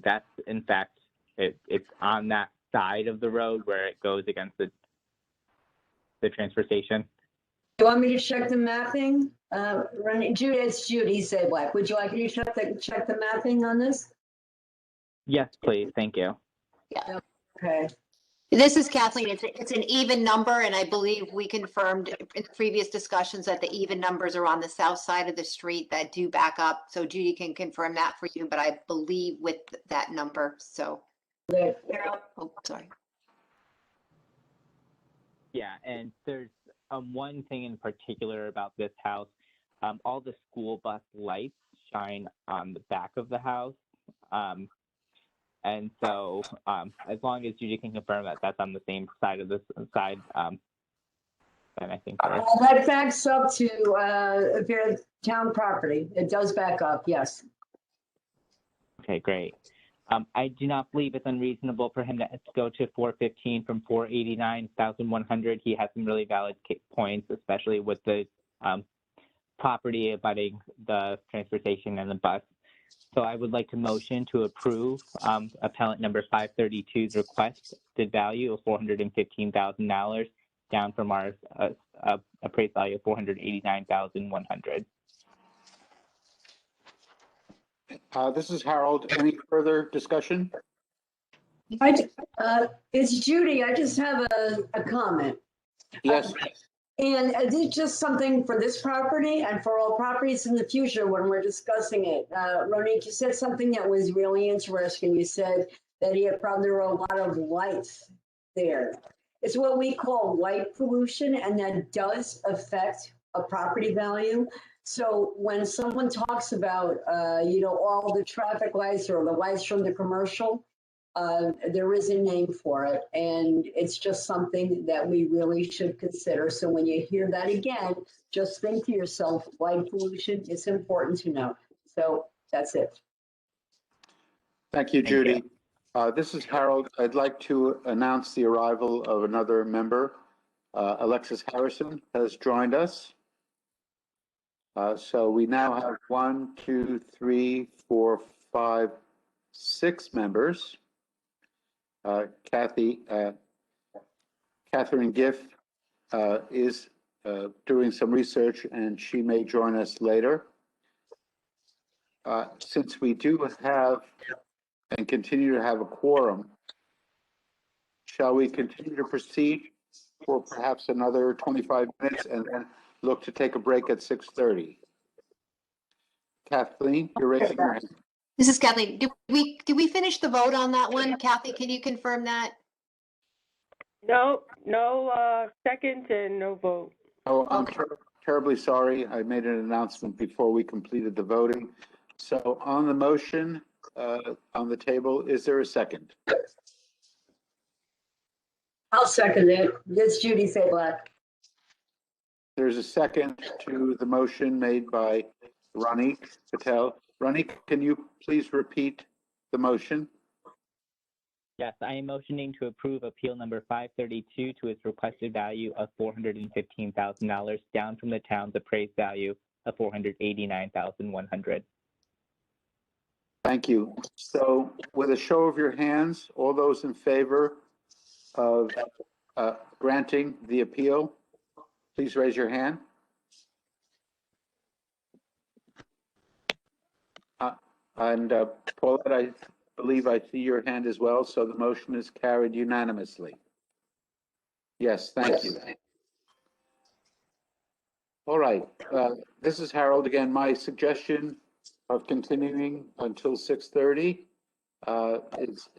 that's in fact it's on that side of the road where it goes against the transfer station? You want me to check the mapping? Judy, it's Judy Zablack. Would you like me to check the mapping on this? Yes, please. Thank you. Yeah. Okay. This is Kathleen. It's an even number, and I believe we confirmed in previous discussions that the even numbers are on the south side of the street that do back up. So Judy can confirm that for you, but I believe with that number. So, oh, sorry. Yeah, and there's one thing in particular about this house. All the school bus lights shine on the back of the house. And so as long as Judy can confirm that that's on the same side of this side, then I think that backs up to their town property. It does back up, yes. Okay, great. I do not believe it's unreasonable for him to go to 415 from 489,100. He has some really valid points, especially with the property abutting the transfer station and the bus. So I would like to motion to approve appellant number 532's requested value of $415,000 down from our appraised value of $489,100. This is Harold. Any further discussion? It's Judy. I just have a comment. Yes. And it's just something for this property and for all properties in the future when we're discussing it. Ronique, you said something that was really interesting. You said that there were a lot of lights there. It's what we call light pollution, and that does affect a property value. So when someone talks about, all the traffic lights or the lights from the commercial, there is a name for it, and it's just something that we really should consider. So when you hear that again, just think to yourself, light pollution is important to know. So that's it. Thank you, Judy. This is Harold. I'd like to announce the arrival of another member. Alexis Harrison has joined us. So we now have 1, 2, 3, 4, 5, 6 members. Catherine Giff is doing some research, and she may join us later. Since we do have and continue to have a quorum, shall we continue to proceed for perhaps another 25 minutes and then look to take a break at 6:30? Kathleen, you're raising your hand. This is Kathleen. Did we finish the vote on that one? Kathy, can you confirm that? No second and no vote. Oh, I'm terribly sorry. I made an announcement before we completed the voting. So on the motion on the table, is there a second? I'll second it. It's Judy Zablack. There's a second to the motion made by Ronique Patel. Ronique, can you please repeat the motion? Yes, I am motioning to approve appeal number 532 to its requested value of $415,000 down from the town's appraised value of $489,100. Thank you. So with a show of your hands, all those in favor of granting the appeal, please raise your hand. And Paulette, I believe I see your hand as well, so the motion is carried unanimously. Yes, thank you. All right, this is Harold again. My suggestion of continuing until 6:30,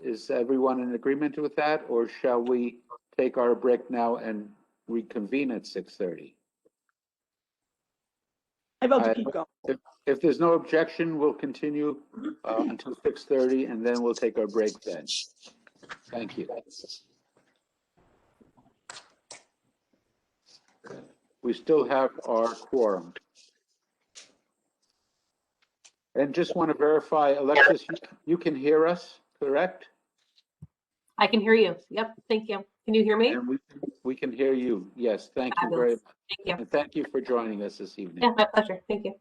is everyone in agreement with that, or shall we take our break now and reconvene at 6:30? I vote to keep going. If there's no objection, we'll continue until 6:30, and then we'll take our break then. Thank you. We still have our quorum. And just want to verify, Alexis, you can hear us, correct? I can hear you. Yep, thank you. Can you hear me? And we can hear you. Yes, thank you very Fabulous. much. Thank you. And thank you for joining us this evening. Yeah, my pleasure. Thank you.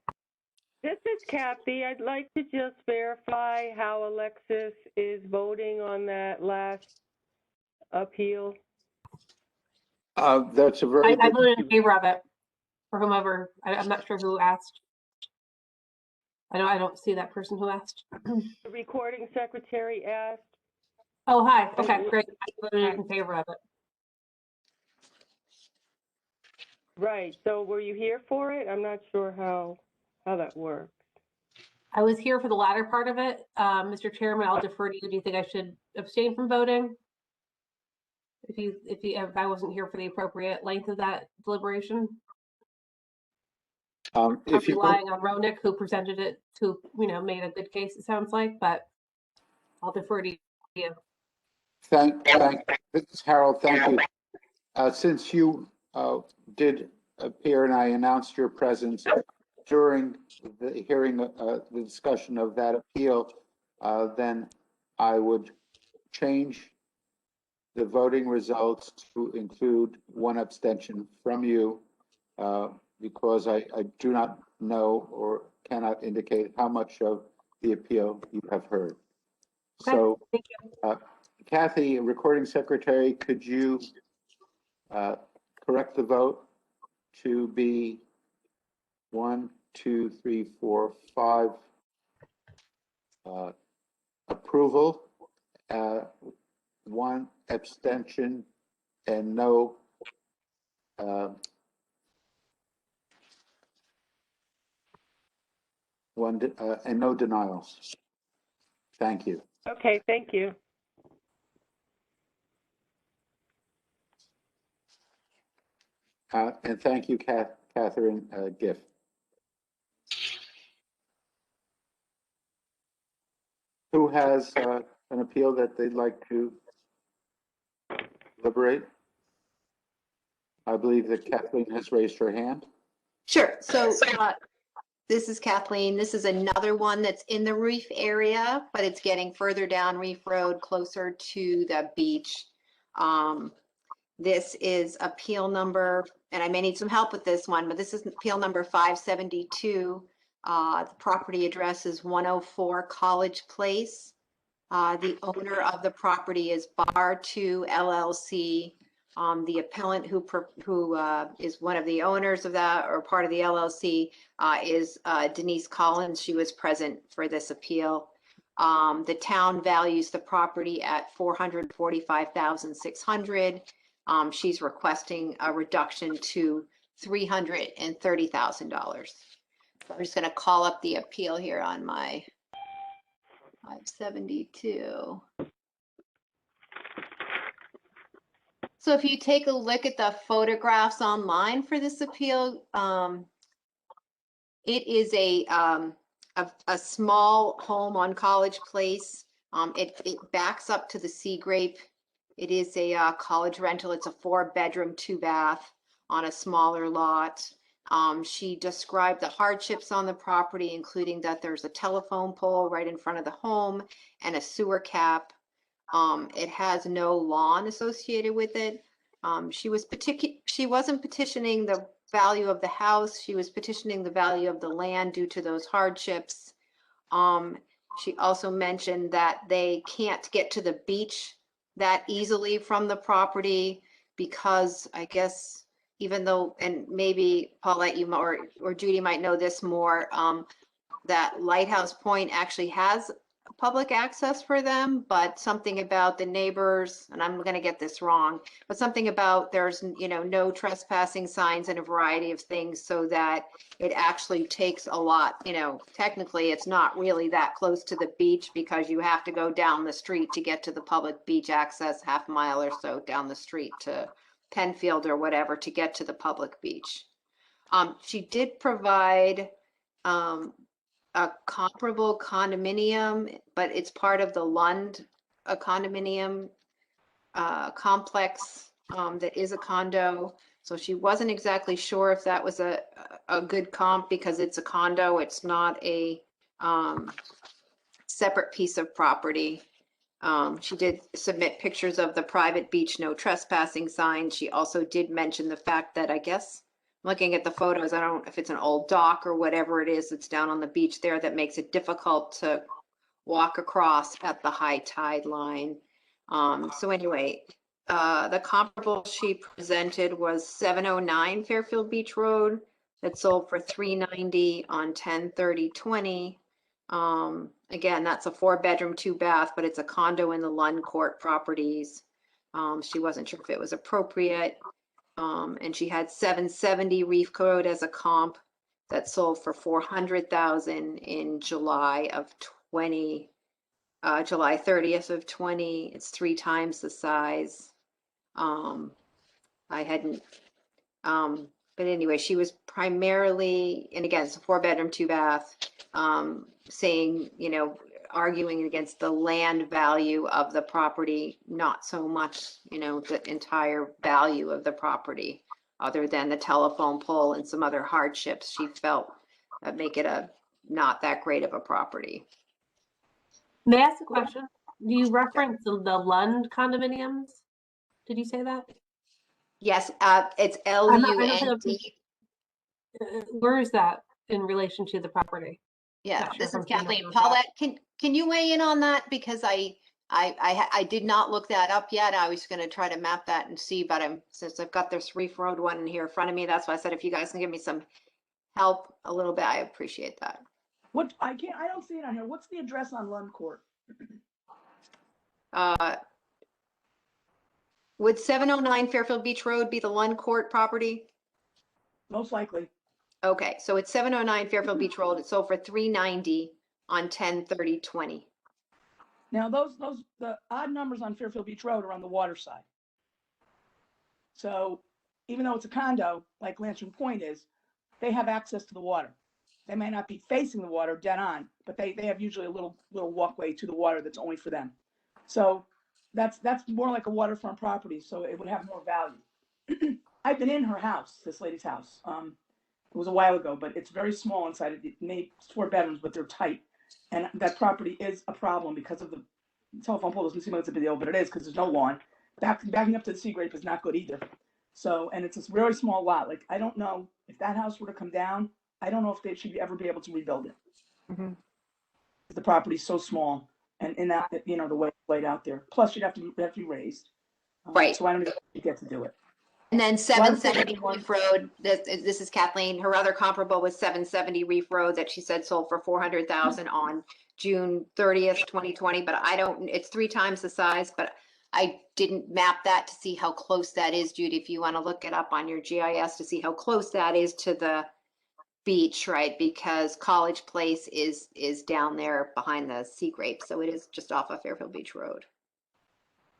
This is Kathy. I'd like to just verify how Alexis is voting on that last appeal. That's a very I good. voted in favor of it for whomever. I'm not sure who asked. I don't see that person who asked. The recording secretary asked. Oh, hi. Okay, great. I voted in favor of it. Right. So were you here for it? I'm not sure how that works. I was here for the latter part of it. Mr. Chairman, I'll defer to you. Do you think I should abstain from voting? If I wasn't here for the appropriate length of that deliberation? I'm If you relying on Ronick, who presented it, who, made a good case, it sounds like, but I'll defer to you. this is Harold, thank you. Since you did appear and I announced your presence during the hearing, the discussion of that appeal, then I would change the voting results to include one abstention from you, because I do not know or cannot indicate how much of the appeal you have heard. Okay, So, thank you. Kathy, recording secretary, could you correct the vote to be 1, 2, 3, 4, 5 approval, 1 abstention, and no and no denials. Thank you. Okay, thank you. And thank you, Catherine Giff. Who has an appeal that they'd like to deliberate? I believe that Kathleen has raised her hand. Sure. So this is Kathleen. This is another one that's in the reef area, but it's getting further down Reef Road, closer to the beach. This is appeal number, and I may need some help with this one, but this is appeal number 572. The property address is 104 College Place. The owner of the property is Bar 2 LLC. The appellant who is one of the owners of that, or part of the LLC, is Denise Collins. She was present for this appeal. The town values the property at $445,600. She's requesting a reduction to $330,000. So I'm just going to call up the appeal here on my 572. So if you take a look at the photographs online for this appeal, it is a small home on College Place. It backs up to the Sea Grape. It is a college rental. It's a 4-bedroom, 2-bath on a smaller lot. She described the hardships on the property, including that there's a telephone pole right in front of the home and a sewer cap. It has no lawn associated with it. She wasn't petitioning the value of the house. She was petitioning the value of the land due to those hardships. She also mentioned that they can't get to the beach that easily from the property because I guess even though, and maybe Paulette, you or Judy might know this more, that Lighthouse Point actually has public access for them, but something about the neighbors, and I'm going to get this wrong, but something about there's, no trespassing signs and a variety of things, so that it actually takes a lot, technically it's not really that close to the beach because you have to go down the street to get to the public beach access, half mile or so down the street to Penfield or whatever to get to the public beach. She did provide a comparable condominium, but it's part of the Lund condominium complex that is a condo. So she wasn't exactly sure if that was a good comp because it's a condo. It's not a separate piece of property. She did submit pictures of the private beach no trespassing sign. She also did mention the fact that I guess, looking at the photos, I don't know if it's an old dock or whatever it is that's down on the beach there that makes it difficult to walk across at the high tide line. So anyway, the comparable she presented was 709 Fairfield Beach Road that sold for $390 on 10/30/20. Again, that's a 4-bedroom, 2-bath, but it's a condo in the Lund Court properties. She wasn't sure if it was appropriate. And she had 770 Reef Road as a comp that sold for $400,000 in July of 20, July 30th of 20. It's 3 times the size. I hadn't, but anyway, she was primarily, and again, it's a 4-bedroom, 2-bath, saying, you know, arguing against the land value of the property, not so much, you know, the entire value of the property, other than the telephone pole and some other hardships she felt that make it a not that great of a property. May I ask a question? Do you reference the Lund condominiums? Did you say that? Yes, it's I don't think LUND. Where is that in relation to the property? Yeah, Not sure this if is I'm familiar Kathleen. with that. Paulette, can you weigh in on that? Because I did not look that up yet. I was going to try to map that and see, but since I've got this Reef Road one here in front of me, that's why I said if you guys can give me some help a little bit, I appreciate that. What, I don't see it on here. What's the address on Lund Court? Would 709 Fairfield Beach Road be the Lund Court property? Most likely. Okay, so it's 709 Fairfield Beach Road. It sold for $390 on 10/30/20. Now, the odd numbers on Fairfield Beach Road are on the water side. So even though it's a condo, like Lantern Point is, they have access to the water. They may not be facing the water dead on, but they have usually a little walkway to the water that's only for them. So that's more like a waterfront property, so it would have more value. I've been in her house, this lady's house. It was a while ago, but it's very small inside. It's 4 bedrooms, but they're tight. And that property is a problem because of the telephone pole. Doesn't seem like it's a big deal, but it is because there's no lawn. Backing up to the sea grape is not good either. So, and it's a very small lot. Like, I don't know if that house were to come down, I don't know if they should ever be able to rebuild it. Mm-hmm. The property's so small, and in that, you know, the way it's laid out there. Plus, you'd have to be raised. Right. So I don't even think you get to do it. And then So I would say 770 Reef Road, this is Kathleen. Her other comparable was 770 Reef Road that she said sold for $400,000 on June 30th, 2020. But it's 3 times the size, but I didn't map that to see how close that is, Judy. If you want to look it up on your GIS to see how close that is to the beach, right? Because College Place is down there behind the sea grape. So it is just off of Fairfield Beach Road.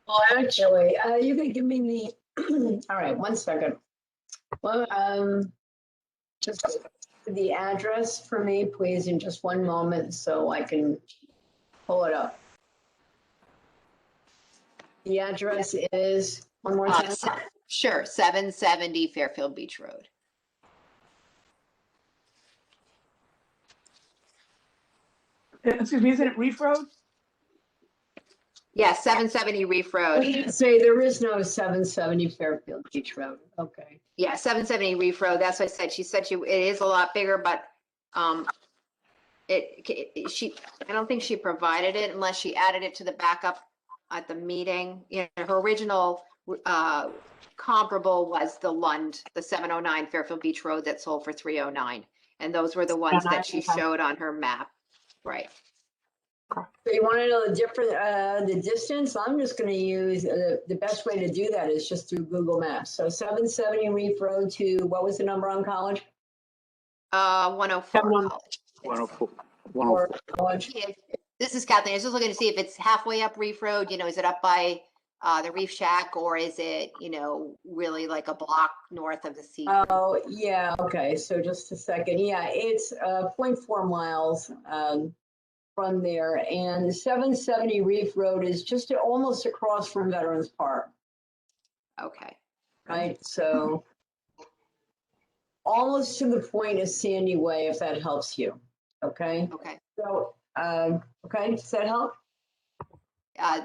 Well, actually, you can give me the, all right, 1 second. Well, just the address for me, please, in just 1 moment so I can pull it up. The address is, one more time. Sure, 770 Fairfield Beach Road. Excuse me, isn't it Reef Road? Yeah, 770 Reef I Road. was gonna say there is no 770 Fairfield Beach Road. Okay. Yeah, 770 Reef Road. That's what I said. She said it is a lot bigger, but I don't think she provided it unless she added it to the backup at the meeting. You know, her original comparable was the Lund, the 709 Fairfield Beach Road that sold for $309. And those were the ones that she showed on her map. Right. So you want to know the distance? I'm just going to use the best way to do that is just through Google Maps. So 770 Reef Road to, what was the number on College? 104 College. 104. College. This is Kathleen. I was just looking to see if it's halfway up Reef Road. You know, is it up by the Reef Shack, or is it, you know, really like a block north of the sea? Oh, yeah, okay, so just a second. Yeah, it's 0.4 miles from there, and 770 Reef Road is just almost across from Veterans Park, Okay. right? So almost to the point of Sandy Way, if that helps you, okay? Okay. So, okay, does that help?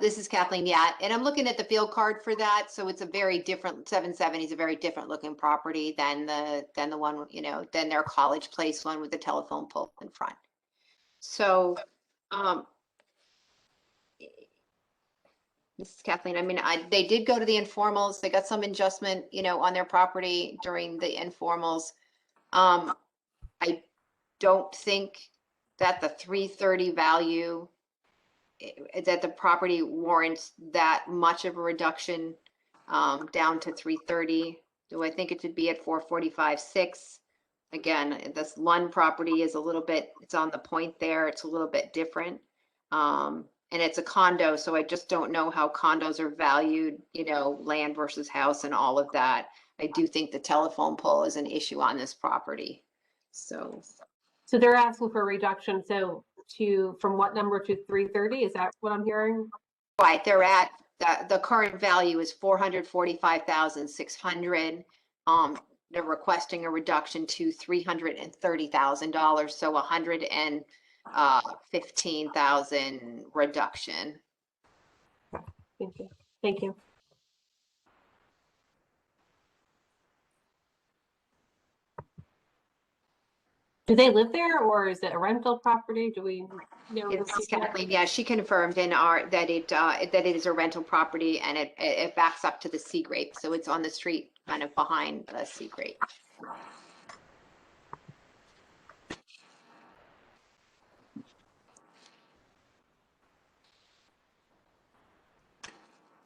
This is Kathleen, yeah, and I'm looking at the field card for that, so it's a very different, 770 is a very different looking property than the one, you know, than their College Place one with the telephone pole in front. So, this is Kathleen, I mean, they did go to the informals, they got some adjustment, you know, on their property during the informals. I don't think that the 330 value, that the property warrants that much of a reduction down to 330. Do I think it should be at 445.6? Again, this Lund property is a little bit, it's on the point there. It's a little bit different. And it's a condo, so I just don't know how condos are valued, you know, land versus house and all of that. I do think the telephone pole is an issue on this property. So they're asking for a reduction, so from what number to 330? Is that what I'm hearing? right, they're at the current value is 445,600. They're requesting a reduction to $330,000, so 115,000 reduction. Thank you. Thank you. Do they live there, or is it a rental property? Do we know? It's Kathleen, yeah, she confirmed in that it is a rental property, and it backs up to the Sea Grape, so it's on the street kind of behind the Sea Grape.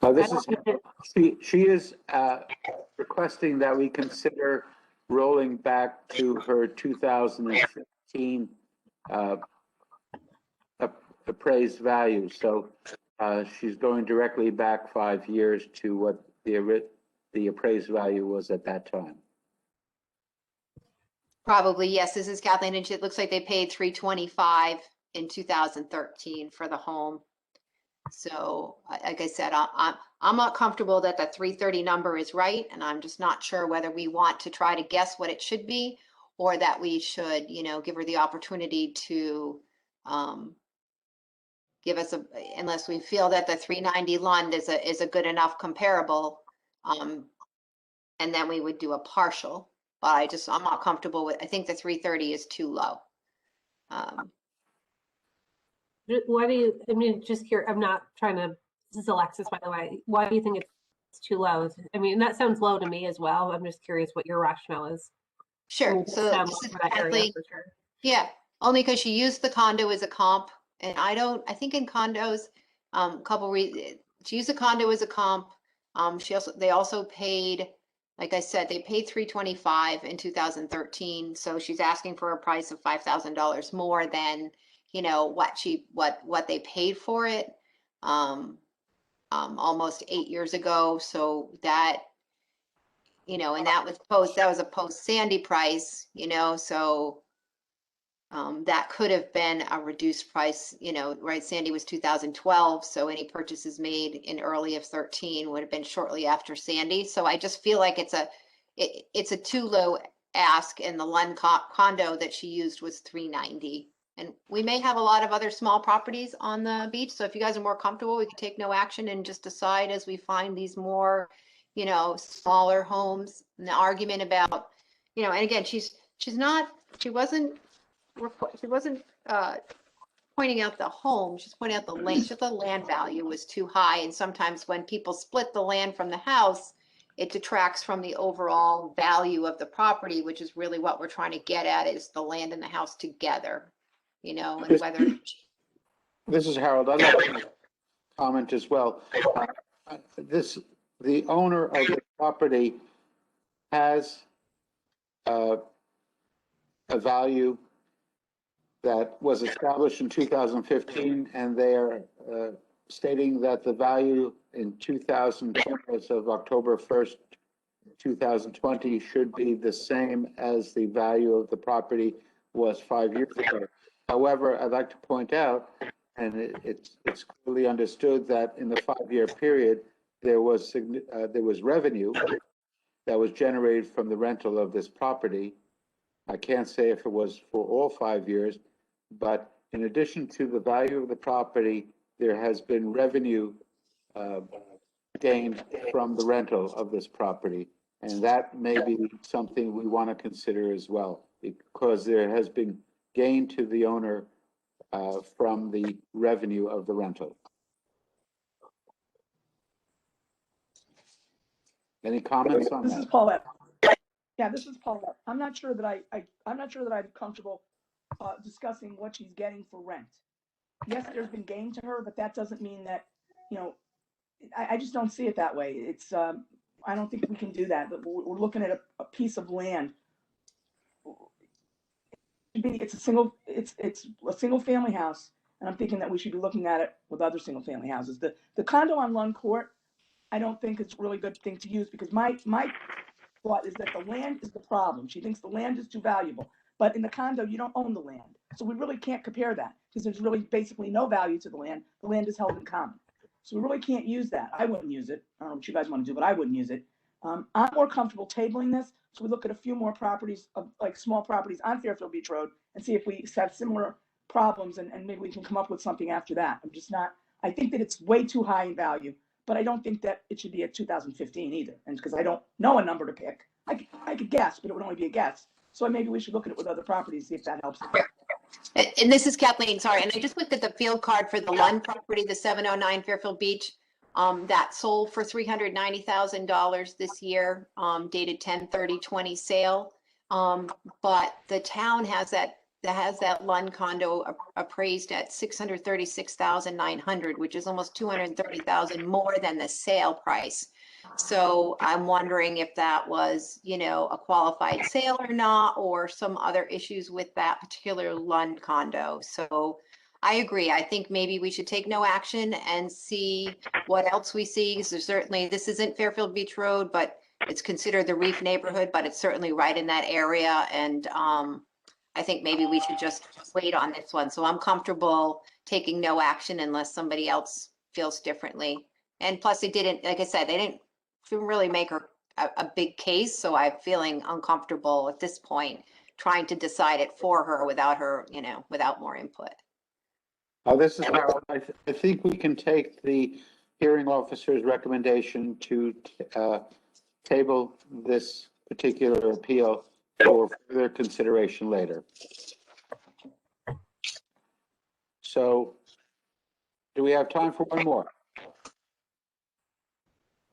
This is, she is requesting that we consider rolling back to her 2015 appraised value. So she's going directly back 5 years to what the appraised value was at that time. Probably, yes, this is Kathleen, and it looks like they paid $325 in 2013 for the home. So like I said, I'm not comfortable that the 330 number is right, and I'm just not sure whether we want to try to guess what it should be, or that we should, you know, give her the opportunity to give us unless we feel that the 390 Lund is a good enough comparable, and then we would do a partial. But I'm not comfortable with, I think the 330 is too low. Why do you, I mean, just here, I'm not trying to, this is Alexis, by the way. Why do you think it's too low? I mean, that sounds low to me as well. I'm just curious what your rationale is. Sure. So this is Kathleen. Sure. Yeah, only because she used the condo as a comp, and I think in condos, she used the condo as a comp. They also paid, like I said, they paid $325 in 2013. So she's asking for a price of $5,000 more than, you know, what they paid for it, almost 8 years ago. So that, you know, and that was a post Sandy price, you know, so that could have been a reduced price, you know, right? Sandy was 2012, so any purchases made in early of 13 would have been shortly after Sandy. So I just feel like it's a too low ask, and the Lund condo that she used was 390. And we may have a lot of other small properties on the beach. So if you guys are more comfortable, we can take no action and just decide as we find these more, you know, smaller homes. And the argument about, you know, and again, she wasn't pointing out the home, she's pointing out the land, just the land value was too high. And sometimes when people split the land from the house, it detracts from the overall value of the property, which is really what we're trying to get at, is the land and the house together, you know, and whether. This is Harold. I'd like to comment as well. The owner of the property has a value that was established in 2015, and they are stating that the value in 2020 as of October 1st, 2020 should be the same as the value of the property was 5 years ago. However, I'd like to point out, and it's clearly understood that in the 5-year period, there was revenue that was generated from the rental of this property. I can't say if it was for all 5 years, but in addition to the value of the property, there has been revenue gained from the rental of this property. And that may be something we want to consider as well, because there has been gain to the owner from the revenue of the rental. Any comments on This that? is Paulette. Yeah, this is Paulette. I'm not sure that I'm not sure that I'm comfortable discussing what she's getting for rent. Yes, there's been gain to her, but that doesn't mean that, I just don't see it that way. It's, I don't think we can do that. But we're looking at a piece of land. It's a single family house, and I'm thinking that we should be looking at it with other single family houses. The condo on Lund Court, I don't think it's a really good thing to use, because my thought is that the land is the problem. She thinks the land is too valuable, but in the condo, you don't own the land. So we really can't compare that, because there's really basically no value to the land. The land is held in common. So we really can't use that. I wouldn't use it. I don't know what you guys want to do, but I wouldn't use it. I'm more comfortable tabling this. So we look at a few more properties, like small properties on Fairfield Beach Road, and see if we have similar problems, and maybe we can come up with something after that. I think that it's way too high in value, but I don't think that it should be at 2015 either. And because I don't know a number to pick, I could guess, but it would only be a guess. So maybe we should look at it with other properties, see if that helps. And this is Kathleen, sorry, and I just looked at the field card for the Lund property, the 709 Fairfield Beach. That sold for $390,000 this year, dated 10/30/20 sale. But the town has that Lund condo appraised at $636,900, which is almost $230,000 more than the sale price. So I'm wondering if that was, a qualified sale or not, or some other issues with that particular Lund condo. So I agree. I think maybe we should take no action and see what else we see. So certainly this isn't Fairfield Beach Road, but it's considered the Reef neighborhood, but it's certainly right in that area. And I think maybe we should just wait on this one. So I'm comfortable taking no action unless somebody else feels differently. And plus they didn't, like I said, they didn't really make her a big case. So I'm feeling uncomfortable at this point trying to decide it for her without her, without more input. This is Harold. I think we can take the hearing officer's recommendation to table this particular appeal for further consideration later. So, do we have time for one more?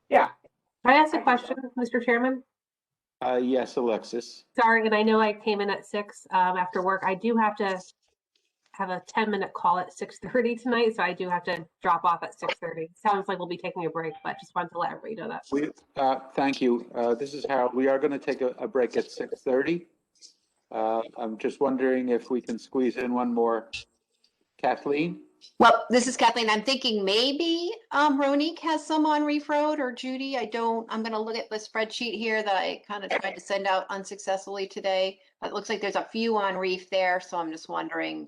Yeah. Can I ask a question, Mr. Chairman? Yes, Alexis. Sorry, and I know I came in at 6 after work. I do have to have a 10-minute call at 6:30 tonight, so I do have to drop off at 6:30. Sounds like we'll be taking a break, but just wanted to let everybody know that. Thank you. This is Harold. We are going to take a break at 6:30. I'm just wondering if we can squeeze in one more. Kathleen? Well, this is Kathleen. I'm thinking maybe Ronique has some on Reef Road, or Judy. I'm going to look at the spreadsheet here that I kind of tried to send out unsuccessfully today. But it looks like there's a few on Reef there. So I'm just wondering,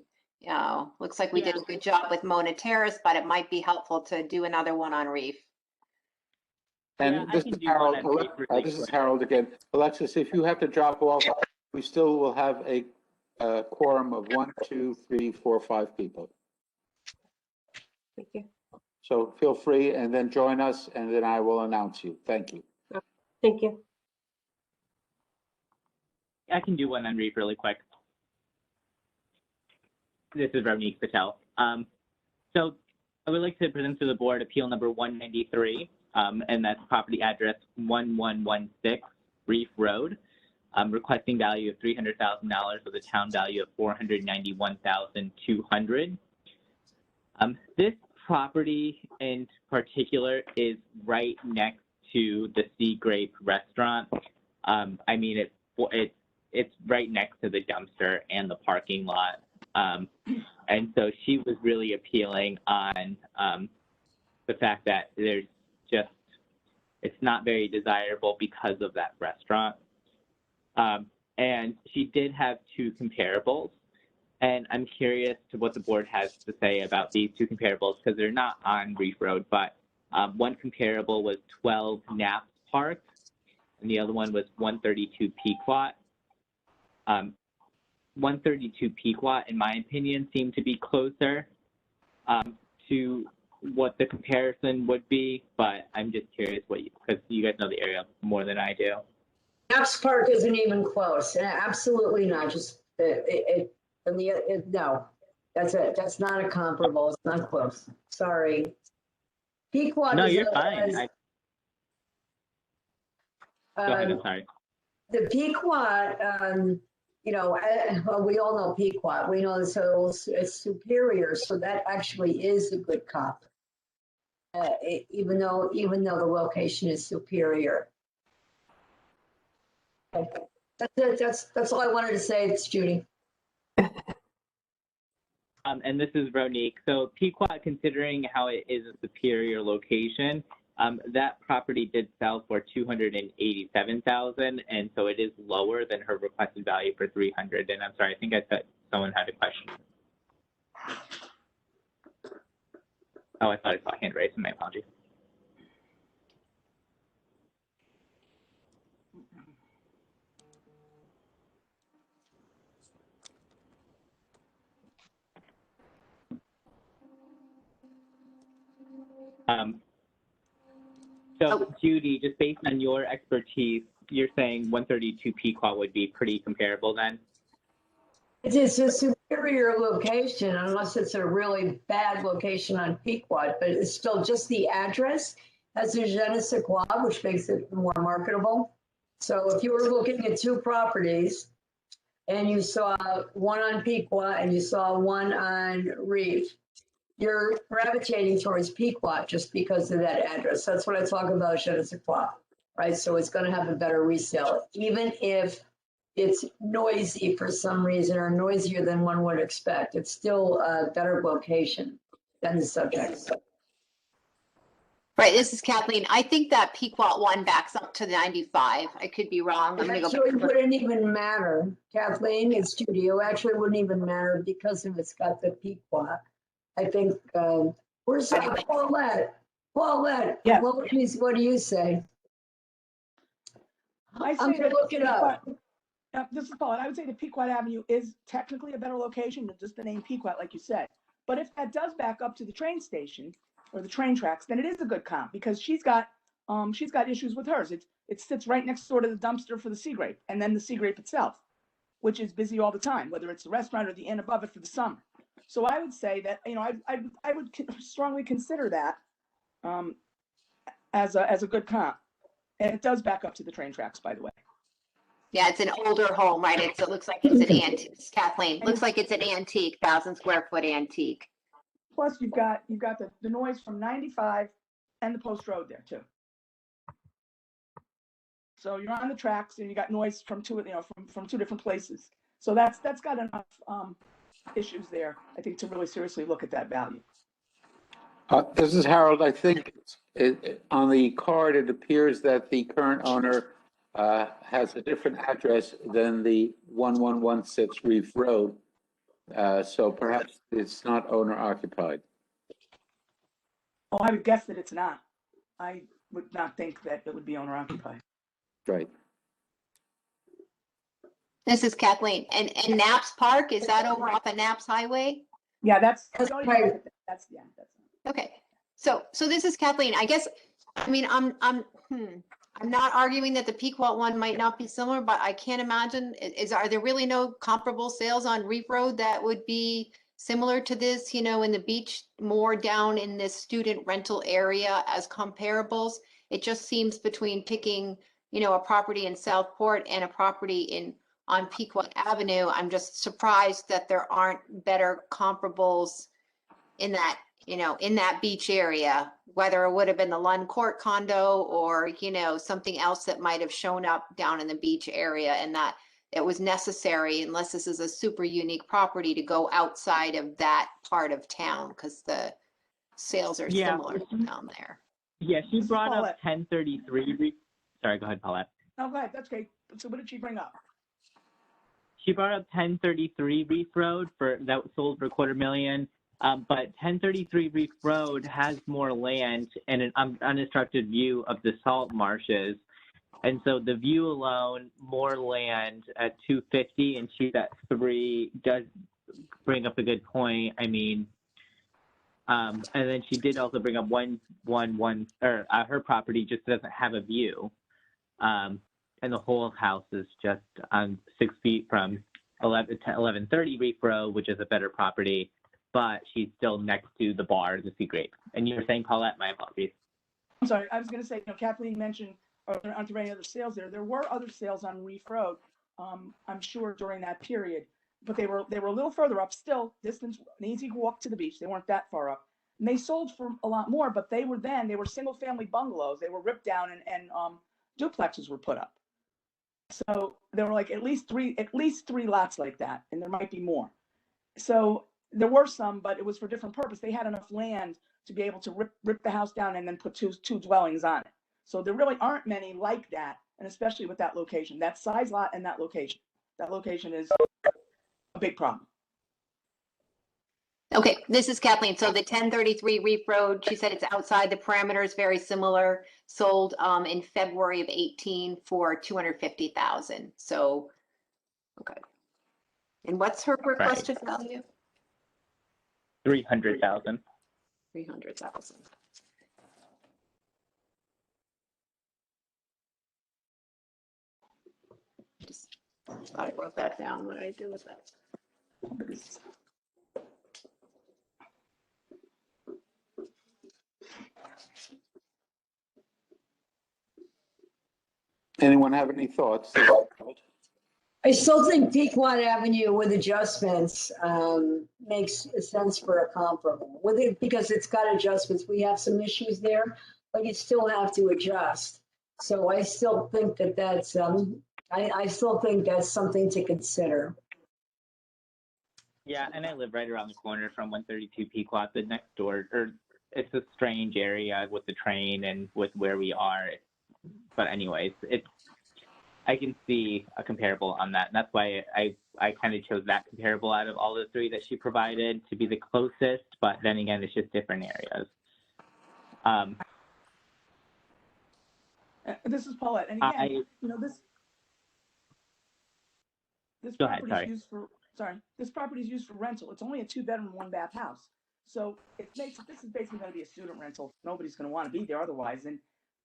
looks like we did a good job with Mona Terrace, but it might be helpful to do another one on Reef. And this is Harold. This is Harold again. Alexis, if you have to drop off, we still will have a quorum of 1, 2, 3, 4, 5 people. Thank you. So feel free and then join us, and then I will announce you. Thank you. Thank you. I can do one on Reef really quick. This is Ravneek Patel. So I would like to present to the board appeal number 193, and that's property address 1116 Reef Road, requesting value of $300,000 with a town value of $491,200. This property in particular is right next to the Sea Grape restaurant. I mean, it's right next to the dumpster and the parking lot. And so she was really appealing on the fact that there's just, it's not very desirable because of that restaurant. And she did have two comparables. And I'm curious to what the board has to say about these two comparables because they're not on Reef Road, but one comparable was 12 Knapp Park, and the other one was 132 Pequot. 132 Pequot, in my opinion, seemed to be closer to what the comparison would be, but I'm just curious what because you guys know the area more than I do. Knapp's Park isn't even close. Absolutely not. Just no, that's it. That's not a comparable. It's not close. Sorry. Pequot. No, you're fine. Go ahead. I'm sorry. The Pequot, well, we all know Pequot. We know it's Superior, so that actually is a good comp. Even though the location is Superior. That's it. That's all I wanted to say. It's Judy. And this is Ronique. So Pequot, considering how it is a superior location, that property did sell for $287,000, and so it is lower than her requested value for $300,000. And I'm sorry, I think I said someone had a question. Oh, I thought I saw a hand raised. My apologies. So Judy, just based on your expertise, you're saying 132 Pequot would be pretty comparable then? It is a superior location, unless it's a really bad location on Pequot, but it's still just the address has a je ne sais quoi, which makes it more marketable. So if you were looking at two properties and you saw one on Pequot and you saw one on Reef, you're gravitating towards Pequot just because of that address. That's what I talk about, je ne sais quoi, right? So it's going to have a better resale, even if it's noisy for some reason or noisier than one would expect. It's still a better location than the subject. Right, this is Kathleen. I think that Pequot one backs up to 95. I could be wrong. I'm gonna go Actually, back. wouldn't even matter. Kathleen, it's Judy. Actually, wouldn't even matter because if it's got the Pequot. I think, where's Paulette? Paulette, Yeah. what do you say? I I'm say gonna that look it up. This is Paul, and I would say that Pequot Avenue is technically a better location than just the name Pequot, like you said. But if that does back up to the train station or the train tracks, then it is a good comp because she's got issues with hers. It sits right next door to the dumpster for the Sea Grape, and then the Sea Grape itself, which is busy all the time, whether it's the restaurant or the inn above it for the summer. So I would say that I would strongly consider that as a good comp, and it does back up to the train tracks, by the way. Yeah, it's an older home, right? It looks like it's an antique. Kathleen, looks like it's an antique, 1,000 square foot antique. Plus, you've got the noise from 95 and the post road there too. So you're on the tracks and you got noise from two different places. So that's got enough issues there, I think, to really seriously look at that value. This is Harold. I think on the card, it appears that the current owner has a different address than the 1116 Reef Road. So perhaps it's not owner occupied. Oh, I would guess that it's not. I would not think that it would be owner occupied. Right. This is Kathleen. And Knapp's Park, is that over off of Knapp's Highway? Yeah, that's right. That's Okay. So this is Kathleen. I guess, I mean, I'm not arguing that the Pequot one might not be similar, but I can't imagine, are there really no comparable sales on Reef Road that would be similar to this, in the beach, more down in this student rental area as comparables? It just seems between picking, a property in Southport and a property on Pequot Avenue, I'm just surprised that there aren't better comparables in that, in that beach area, whether it would have been the Lund Court condo or, something else that might have shown up down in the beach area, and that it was necessary, unless this is a super unique property, to go outside of that part of town, because sales are Yeah. similar down there. Yeah, she This is brought up Paulette. 1033. Sorry, go ahead, Paulette. No, go ahead, that's okay. So what did she bring up? She brought up 1033 Reef Road that was sold for $250,000. But 1033 Reef Road has more land and an unobstructed view of the salt marshes. And so the view alone, more land at 250 and she's at 3 does bring up a good point. I mean, and then she did also bring up her property just doesn't have a view. And the whole house is just 6 feet from 1130 Reef Road, which is a better property, but she's still next to the bar, the Sea Grape. And you were saying, Paulette, my apologies. I'm sorry, I was gonna say, Kathleen mentioned, aren't there any other sales there? There were other sales on Reef Road, I'm sure during that period, but they were a little further up, still distance, an easy walk to the beach. They weren't that far up. And they sold for a lot more, but they were single family bungalows. They were ripped down and duplexes were put up. So there were like at least three lots like that, and there might be more. So there were some, but it was for different purpose. They had enough land to be able to rip the house down and then put two dwellings on it. So there really aren't many like that, and especially with that location, that size lot and that location. That location is a big problem. Okay, this is Kathleen. So the 1033 Reef Road, she said it's outside the parameters, very similar, sold in February of 18 for $250,000. So, okay. And what's her requested value? 300,000. 300,000. Just thought I wrote that down. What did I do with that? Anyone have any thoughts? I still think Pequot Avenue with adjustments makes sense for a comparable with it because it's got adjustments. We have some issues there, but you still have to adjust. So I still think that's I still think that's something to consider. Yeah, and I live right around the corner from 132 Pequot, the next door. It's a strange area with the train and with where we are. But anyways, I can see a comparable on that. And that's why I kind of chose that comparable out of all the three that she provided to be the closest. But then again, it's just different areas. This is Paulette. And again, this property is used for, this property is used for rental. It's only a 2-bedroom, 1-bath house. So this is basically going to be a student rental. Nobody's going to want to be there otherwise. And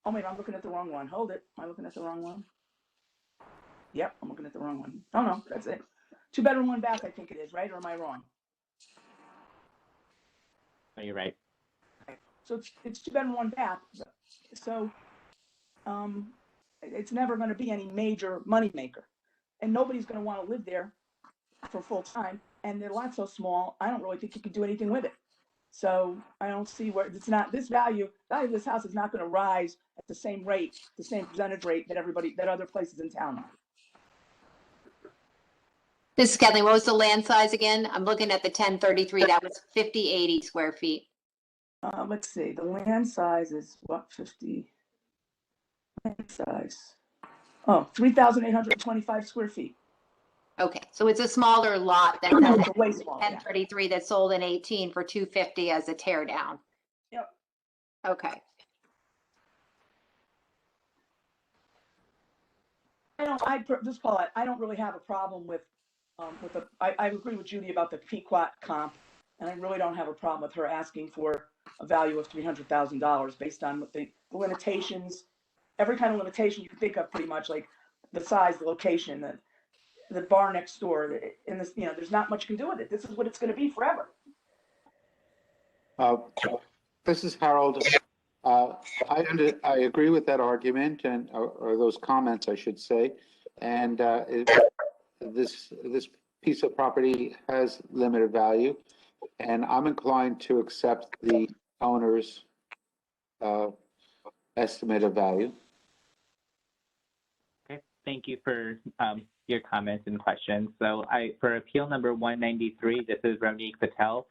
oh, wait, I'm looking at the wrong one. Hold it. Am I looking at the wrong one? Yep, I'm looking at the wrong one. Oh, no, that's it. 2-bedroom, 1-bath, I think it is, right? Or am I wrong? No, you're right. So it's 2-bedroom, 1-bath. So it's never going to be any major moneymaker. And nobody's going to want to live there for full time. And the lot's so small, I don't really think you could do anything with it. So I don't see where it's not, this value of this house is not going to rise at the same rate, the same percentage rate that other places in town are. This is Kathleen. What was the land size again? I'm looking at the 1033. That was 5080 square feet. Let's see. The land size is what? 50. Land size. Oh, 3,825 square feet. Okay, so it's a smaller lot than It's way smaller, 1033 that sold in 18 for 250 as a tear down. Yep. Okay. I don't really have a problem with I agree with Judy about the Pequot comp, and I really don't have a problem with her asking for a value of $300,000 based on what the limitations, every kind of limitation you can think of, pretty much, like the size, the location, the bar next door, in this, there's not much you can do with it. This is what it's going to be forever. This is Harold. I agree with that argument or those comments, I should say. And this piece of property has limited value, and I'm inclined to accept the owner's estimate of value. Okay, thank you for your comments and questions. So for appeal number 193, this is Ronique Patel.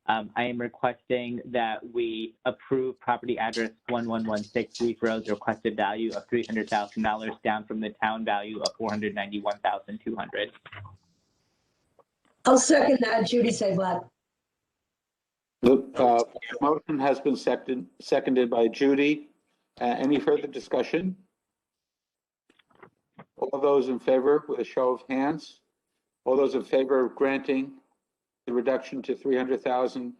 I am requesting that we approve property address 1116 Leaf Road, the requested value of $300,000 down from the town value of $491,200. I'll second that, Judy Sablack. The motion has been seconded by Judy. Any further discussion? All those in favor with a show of hands? All those in favor of granting the reduction to 300,000?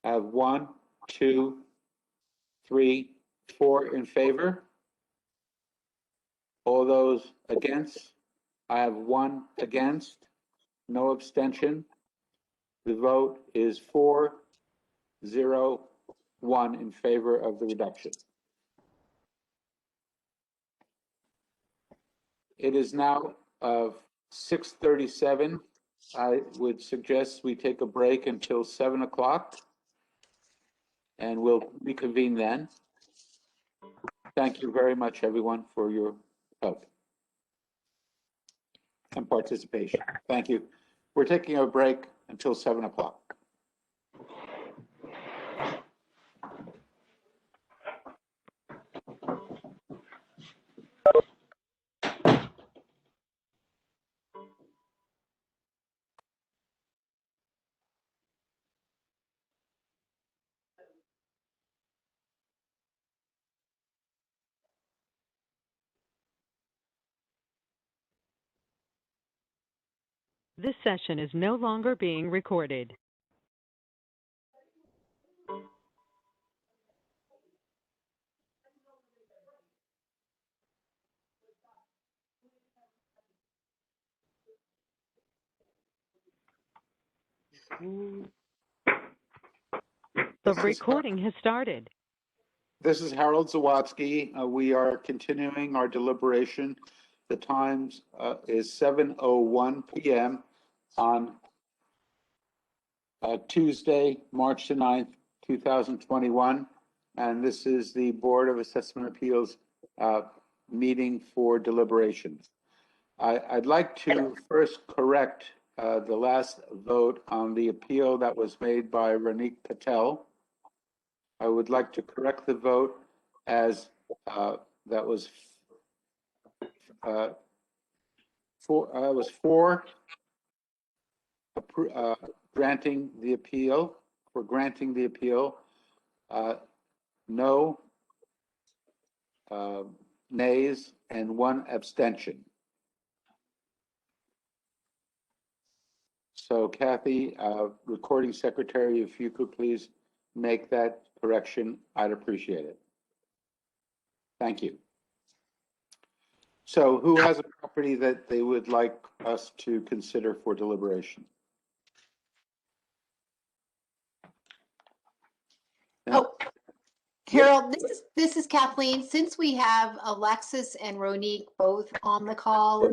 I have 1, 2, 3, 4 in favor. All those against? I have 1 against, no abstention. The vote is 4-0-1 in favor of the reduction. It is now 6:37. I would suggest we take a break until 7 o'clock, and we'll reconvene then. Thank you very much, everyone, for your help and participation. Thank you. We're taking a break until 7 o'clock. This session is no longer being recorded. The recording has started. This is Harold Zawatsky. We are continuing our deliberation. The time is 7:01 p.m. on Tuesday, March the 9th, 2021. And this is the Board of Assessment Appeals meeting for deliberations. I'd like to first correct the last vote on the appeal that was made by Ranik Patel. I would like to correct the vote as that was for granting the appeal, no nays, and 1 abstention. So Kathy, recording secretary, if you could please make that correction, I'd appreciate it. Thank you. So who has a property that they would like us to consider for deliberation? Oh, Harold, this is Kathleen. Since we have Alexis and Ronique both on the call,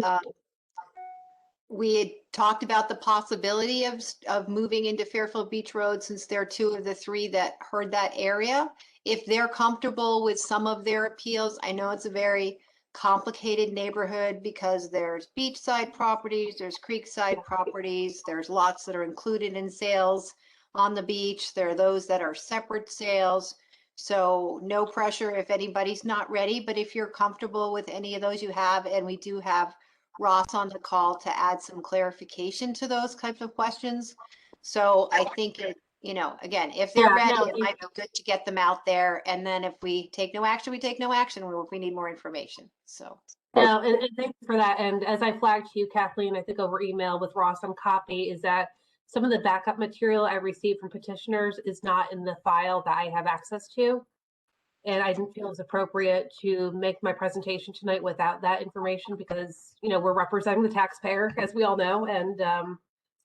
we had talked about the possibility of moving into Fairfield Beach Road since they're 2 of the 3 that heard that area. If they're comfortable with some of their appeals, I know it's a very complicated neighborhood because there's beachside properties, there's creekside properties, there's lots that are included in sales on the beach. There are those that are separate sales. So no pressure if anybody's not ready, but if you're comfortable with any of those you have, and we do have Ross on the call to add some clarification to those types of questions. So I think, again, if they're ready, it might be good to get them out there. And then if we take no action, we take no action. If we need more information. So. No, and thank you for that. And as I flagged to you, Kathleen, I think over email with Ross on copy, is that some of the backup material I received from petitioners is not in the file that I have access to. And I didn't feel it was appropriate to make my presentation tonight without that information because, we're representing the taxpayer, as we all know. And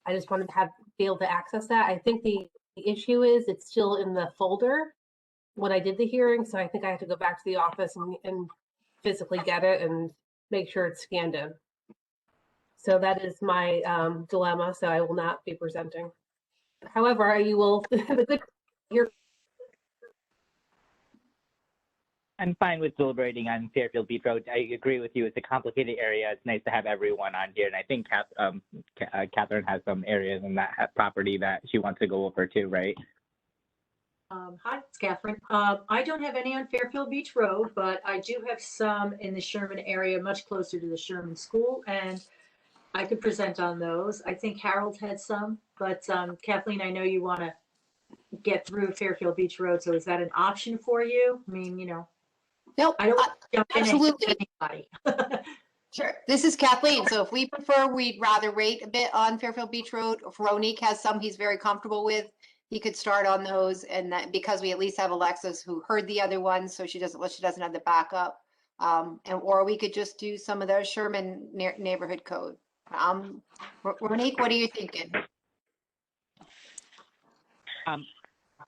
I just wanted to be able to access that. I think the issue is it's still in the folder when I did the hearing. So I think I have to go back to the office and physically get it and make sure it's scanned in. So that is my dilemma. So I will not be presenting. However, you will, the good, I'm fine with deliberating on Fairfield Beach Road. I agree with you. It's a complicated area. It's nice to have everyone on here. And I think Catherine has some areas in that property that she wants to go over too, right? Hi, it's Catherine. I don't have any on Fairfield Beach Road, but I do have some in the Sherman area, much closer to the Sherman School, and I could present on those. I think Harold had some, but Kathleen, I know you want to get through Fairfield Beach Road, so is that an option for you? I mean, Nope, I don't want to jump in and absolutely. hit anybody. Sure. This is Kathleen. So if we prefer, we'd rather wait a bit on Fairfield Beach Road. If Ronique has some he's very comfortable with, he could start on those. And that because we at least have Alexis who heard the other ones, so she doesn't have the backup. Or we could just do some of those Sherman neighborhood code. Ronique, what are you thinking?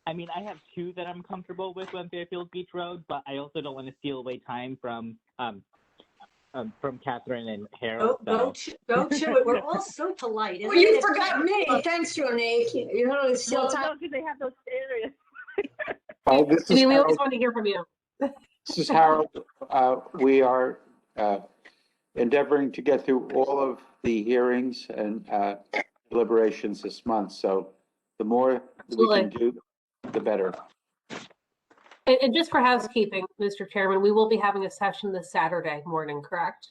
I mean, I have two that I'm comfortable with on Fairfield Beach Road, but I also don't want to steal away time from Catherine and Harold. Go to it. We're all so polite. Well, you forgot me. Thanks, Jonique. You know, still Well, time. no, because they have those areas. This I is mean, we always Harold. want to hear from you. This is Harold. We are endeavoring to get through all of the hearings and deliberations this month. So the more we can do, the better. And just for housekeeping, Mr. Chairman, we will be having a session this Saturday morning, correct?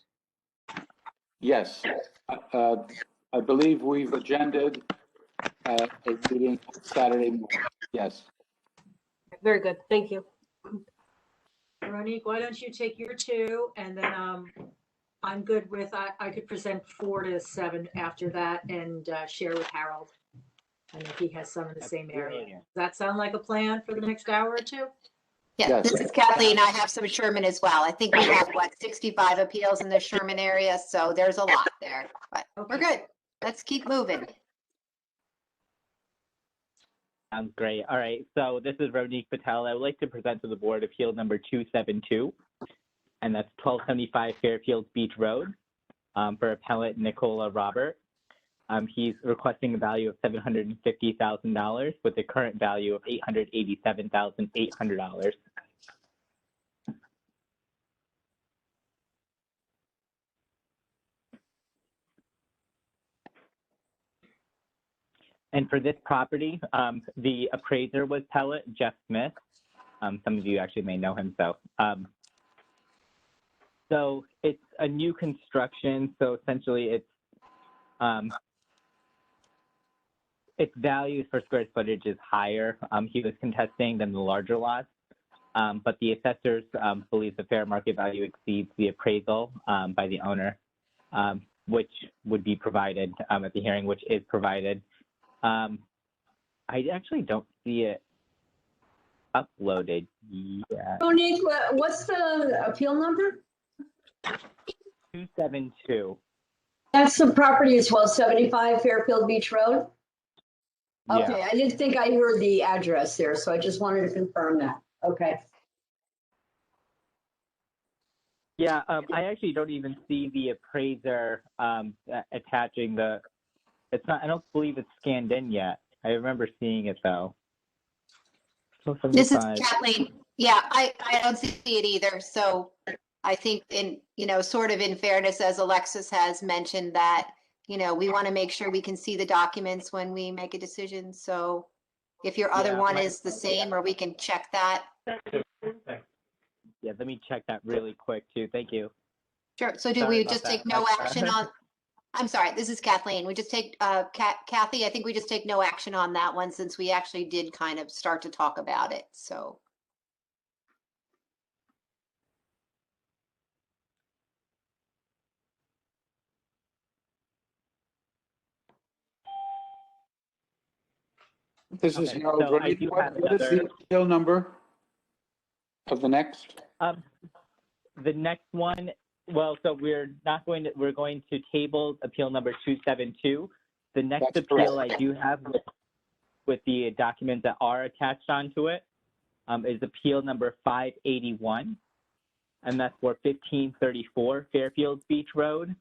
Yes. I believe we've agended a meeting Saturday morning. Yes. Very good. Thank you. Ronique, why don't you take your two, and then I'm good with, I could present 4 to 7 after that and share with Harold. And if he has some in the same area. Does that sound like a plan for the next hour or two? Yeah, Yes. this is Kathleen. I have some Sherman as well. I think we have, 65 appeals in the Sherman area, so there's a lot there, but we're good. Let's keep moving. Sounds great. All right. So this is Ronique Patel. I would like to present to the board appeal number 272, and that's 1275 Fairfield Beach Road for appellant Nicola Robert. He's requesting a value of $750,000 with a current value of $887,800. And for this property, the appraiser was Pellet, Jeff Smith. Some of you actually may know him. So it's a new construction. So essentially its value for square footage is higher. He was contesting than the larger lots, but the assessors believe the fair market value exceeds the appraisal by the owner, which would be provided at the hearing, which is provided. I actually don't see it uploaded yet. Monique, what's the appeal number? 272. That's the property is 1275 Fairfield Beach Road? Yeah. Okay, I didn't think I heard the address there, so I just wanted to confirm that. Okay. Yeah, I actually don't even see the appraiser attaching the. It's not. I don't believe it's scanned in yet. I remember seeing it though. This is Kathleen. Yeah, I don't see it either. So I think sort of in fairness, as Alexis has mentioned, that, we want to make sure we can see the documents when we make a decision. So if your other one is the same, or we can check that. Yeah, let me check that really quick too. Thank you. Sure. So do we just take no action on? I'm sorry, this is Kathleen. We just take, Kathy, I think we just take no action on that one since we actually did kind of start to talk about it, so. This is Okay, Harold. so I do have What is the appeal number of the next? The next one, well, so we're going to table appeal number 272. The next That's appeal correct. I do have with the documents that are attached onto it is appeal number 581, and that's for 1534 Fairfield Beach Road.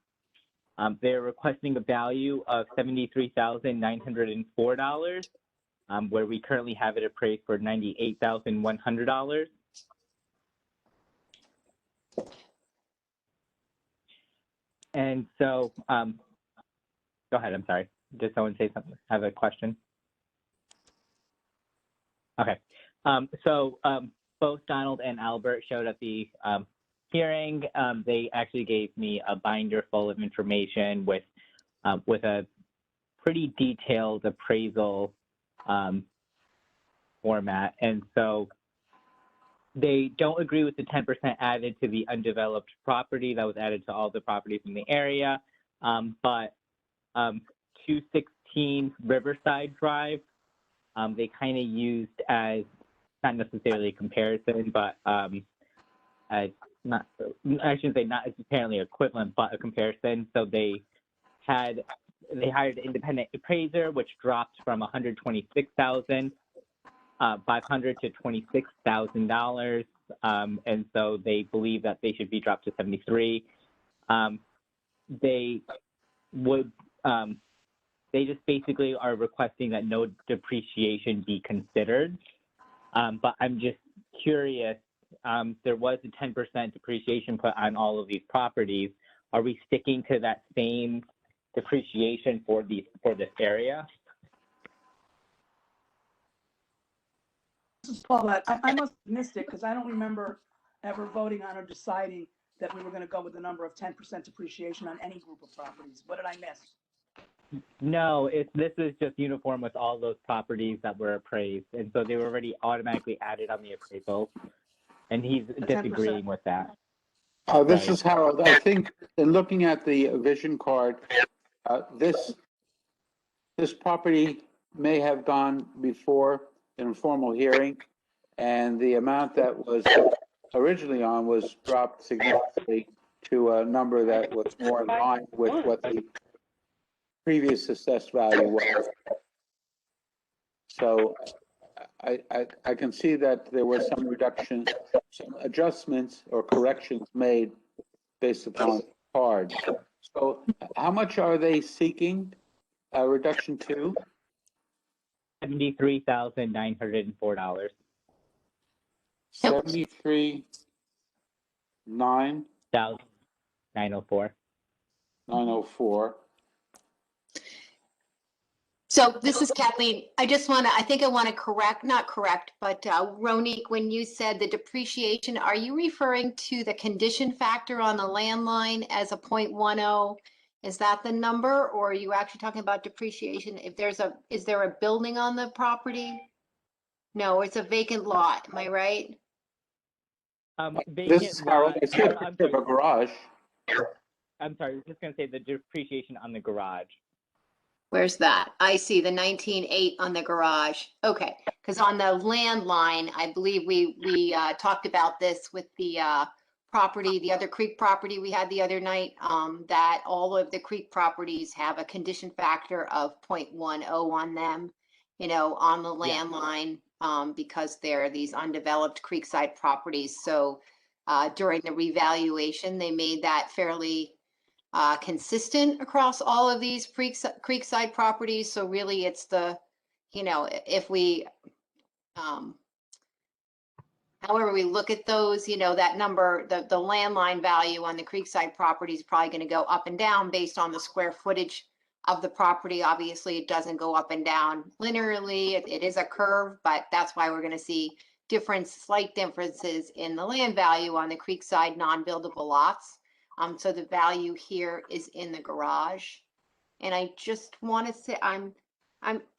They're requesting a value of $73,904, where we currently have it appraised for $98,100. And so, go ahead, I'm sorry. Did someone say something? Have a question? Okay. Both Donald and Albert showed at the hearing. They actually gave me a binder full of information with a pretty detailed appraisal format. And so they don't agree with the 10% added to the undeveloped property that was added to all the properties in the area. But 216 Riverside Drive, they kind of used as not necessarily a comparison, but I shouldn't say not apparently equivalent, but a comparison. So they hired an independent appraiser, which dropped from $126,500 to $26,000, and so they believe that they should be dropped to 73. They just basically are requesting that no depreciation be considered. But I'm just curious, there was a 10% depreciation put on all of these properties. Are we sticking to that same depreciation for this area? This is Paulette. I must have missed it because I don't remember ever voting on or deciding that we were going to go with the number of 10% depreciation on any group of properties. What did I miss? No, this is just uniform with all those properties that were appraised. And so they were already automatically added on the appraisal. And he's disagreeing with that. This is Harold. I think in looking at the vision card, this property may have gone before an informal hearing, and the amount that was originally on was dropped significantly to a number that was more in line with what the previous assessed value was. So I can see that there were some reduction, some adjustments or corrections made based upon card. So how much are they seeking a reduction to? $73,904. 73,904. 904. So this is Kathleen. I think I want to not correct, but Ronique, when you said the depreciation, are you referring to the condition factor on the landline as a 0.10? Is that the number, or are you actually talking about depreciation? Is there a building on the property? No, it's a vacant lot. Am I right? This is Harold. I see a picture of a garage. I'm sorry, I was just going to say the depreciation on the garage. Where's that? I see the 19.8 on the garage. Okay, because on the landline, I believe we talked about this with the property, the other creek property we had the other night, that all of the creek properties have a condition factor of 0.10 on them, on the landline, because they're these undeveloped creekside properties. So during the revaluation, they made that fairly consistent across all of these creekside properties. So really it's if we, however we look at those, that number, the landline value on the creekside property is probably going to go up and down based on the square footage of the property. Obviously, it doesn't go up and down linearly. It is a curve, but that's why we're going to see slight differences in the land value on the creekside non-buildable lots. So the value here is in the garage. And I just want to say, I'm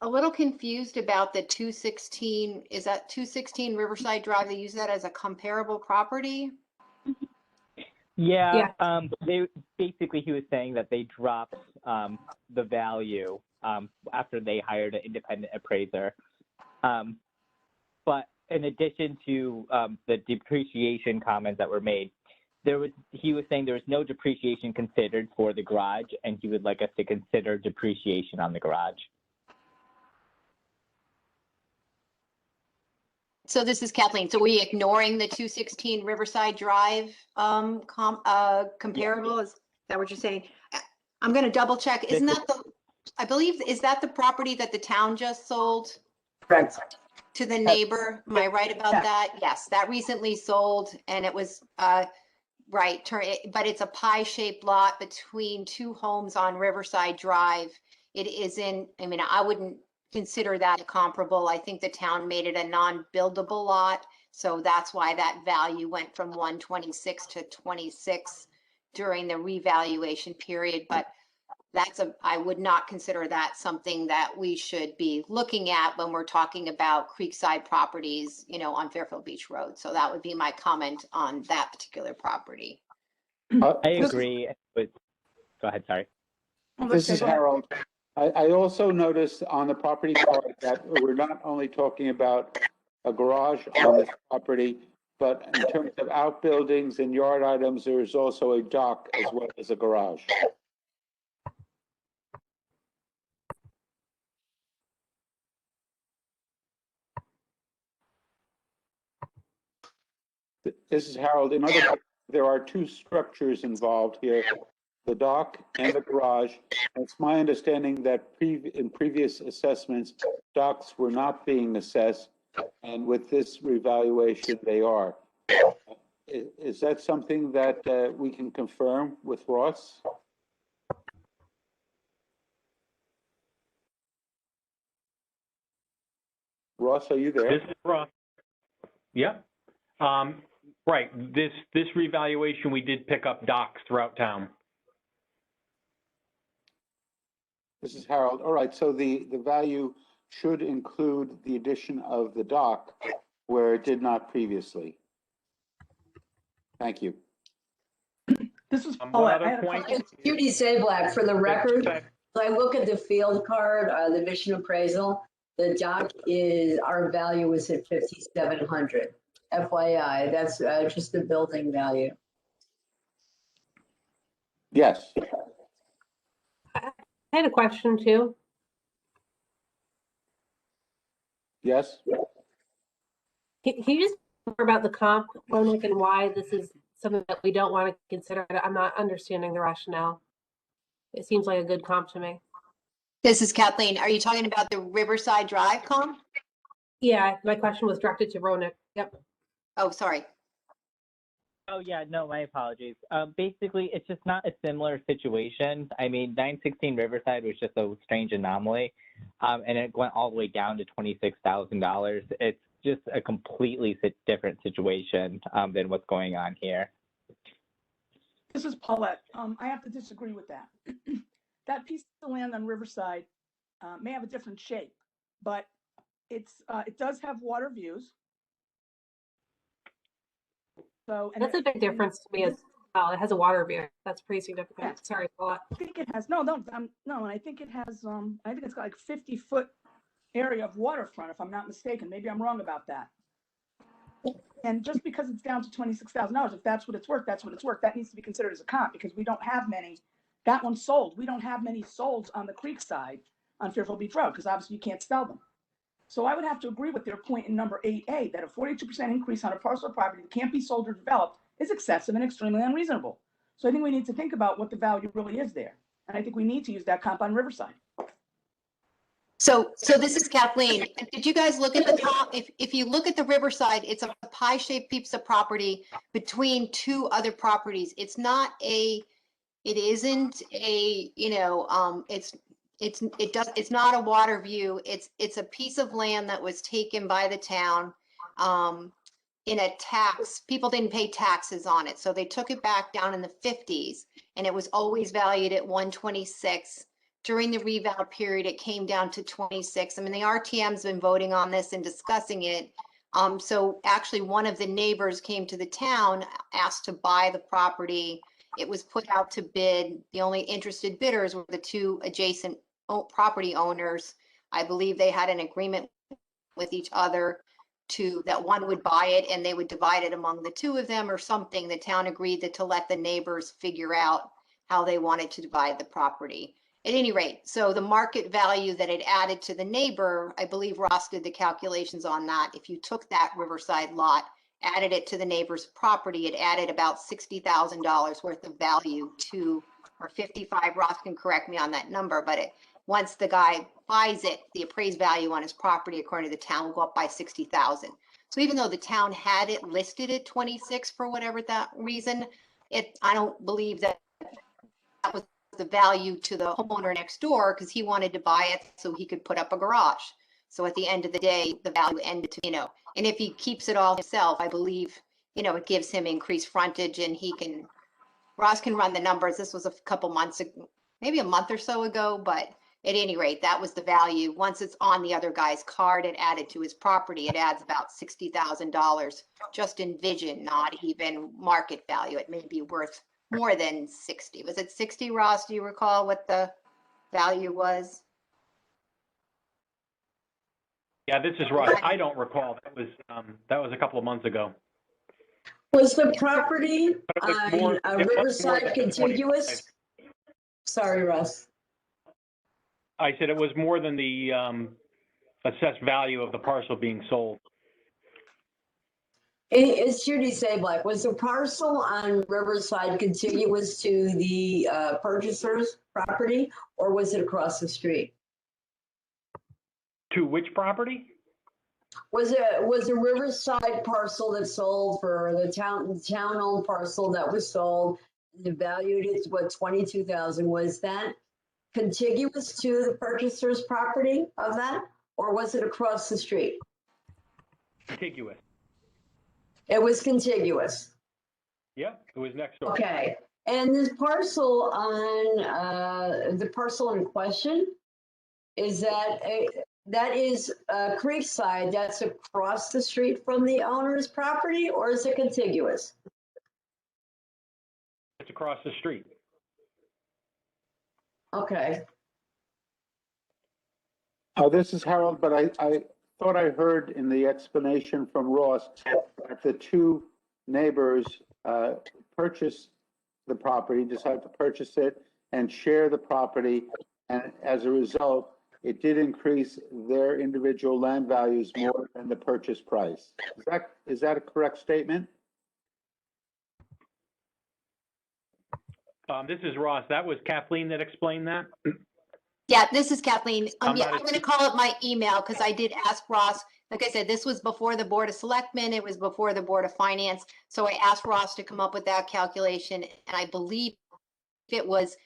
a little confused about the 216. Is that 216 Riverside Drive? They use that as a comparable property? Yeah. He was saying that they dropped the value after they hired an independent appraiser. But in addition to the depreciation comments that were made, he was saying there was no depreciation considered for the garage, and he would like us to consider depreciation on the garage. So this is Kathleen. So we ignoring the 216 Riverside Drive comparable? Is that what you're saying? I'm going to double check. Isn't that is that the property that the town just sold? Correct. To the neighbor? Am I right about that? Yes, that recently sold, and it was right, but it's a pie-shaped lot between two homes on Riverside Drive. It isn't, I mean, I wouldn't consider that comparable. I think the town made it a non-buildable lot. So that's why that value went from 126 to 26 during the revaluation period. But I would not consider that something that we should be looking at when we're talking about Creekside properties, on Fairfield Beach Road. So that would be my comment on that particular property. I agree. Go ahead, sorry. This is Harold. I also noticed on the property card that we're not only talking about a garage on this property, but in terms of outbuildings and yard items, there is also a dock as well as a garage. This is Harold. In other words, there are two structures involved here, the dock and the garage. It's my understanding that in previous assessments, docks were not being assessed, and with this revaluation, they are. Is that something that we can confirm with Ross? Ross, are you there? This is Ross. Yep. Right. This revaluation, we did pick up docks throughout town. This is Harold. All right, so the value should include the addition of the dock where it did not previously. Thank you. This is One Paulette. other point. It's Judy Zablack, for the record. I look at the field card, the mission appraisal, the dock our value is at 5,700. FYI, that's just the building value. Yes. I had a question too. Yes. Can you just talk more about the comp, Ronak, and why this is something that we don't want to consider? I'm not understanding the rationale. It seems like a good comp to me. This is Kathleen. Are you talking about the Riverside Drive comp? Yeah, my question was directed to Ronak. Yep. Oh, sorry. Oh, yeah, no, my apologies. Basically, it's just not a similar situation. I mean, 916 Riverside was just a strange anomaly, and it went all the way down to $26,000. It's just a completely different situation than what's going on here. This is Paulette. I have to disagree with that. That piece of land on Riverside may have a different shape, but it does have water views. So That's a big difference to me as well. It has a water view. That's pretty significant. Yeah. Sorry, Paulette. I think it has no, and I think it has I think it's got like 50-foot area of waterfront, if I'm not mistaken. Maybe I'm wrong about that. And just because it's down to $26,000, if that's what it's worth, that's what it's worth. That needs to be considered as a comp because we don't have many. That one's sold. We don't have many sold on the creek side on Fairfield Beach Road because obviously you can't sell them. So I would have to agree with their point in number 8A that a 42% increase on a parcel of property that can't be sold or developed is excessive and extremely unreasonable. So I think we need to think about what the value really is there. And I think we need to use that comp on Riverside. So this is Kathleen. Did you guys look at the comp? If you look at the Riverside, it's a pie-shaped piece of property between two other properties. It isn't a, it's not a water view. It's a piece of land that was taken by the town in a tax. People didn't pay taxes on it, so they took it back down in the 50s, and it was always valued at 126. During the reval period, it came down to 26. I mean, the RTM's been voting on this and discussing it. So actually, one of the neighbors came to the town, asked to buy the property. It was put out to bid. The only interested bidders were the two adjacent property owners. I believe they had an agreement with each other that one would buy it and they would divide it among the two of them or something. The town agreed to let the neighbors figure out how they wanted to divide the property. At any rate, so the market value that it added to the neighbor, I believe Ross did the calculations on that. If you took that Riverside lot, added it to the neighbor's property, it added about $60,000 worth of value to, or 55, Ross can correct me on that number, but once the guy buys it, the appraised value on his property, according to the town, will go up by 60,000. So even though the town had it listed at 26 for whatever that reason, I don't believe that that was the value to the homeowner next door because he wanted to buy it so he could put up a garage. So at the end of the day, the value ended to, and if he keeps it all himself, I believe, it gives him increased frontage and Ross can run the numbers. This was a couple months ago, maybe a month or so ago, but at any rate, that was the value. Once it's on the other guy's card and added to his property, it adds about $60,000 just in vision, not even market value. It may be worth more than 60. Was it 60, Ross? Do you recall what the value was? Yeah, this is Russ. I don't recall. That was a couple of months ago. Was the property on it was more Riverside than contiguous? Sorry, Russ. I said it was more than the assessed value of the parcel being sold. It's Judy Sablack. Was the parcel on Riverside contiguous to the purchaser's property, or was it across the street? To which property? Was a Riverside parcel that sold for the town-owned parcel that was sold, the valued it what 22,000? Was that contiguous to the purchaser's property of that, or was it across the street? Contiguous. It was contiguous. Yeah, it was next door. Okay, and this parcel on the parcel in question, is that is Creekside, that's across the street from the owner's property, or is it contiguous? It's across the street. Okay. This is Harold, but I thought I heard in the explanation from Ross that the two neighbors purchased the property, decided to purchase it and share the property. And as a result, it did increase their individual land values more than the purchase price. Is that a correct statement? This is Ross. That was Kathleen that explained that. Yeah, this is Kathleen. I'm Yeah, not I'm going to call it my email because I did ask Ross. Like I said, this was before the Board of Selectmen. It was before the Board of Finance. So I asked Ross to come up with that calculation, and I believe it was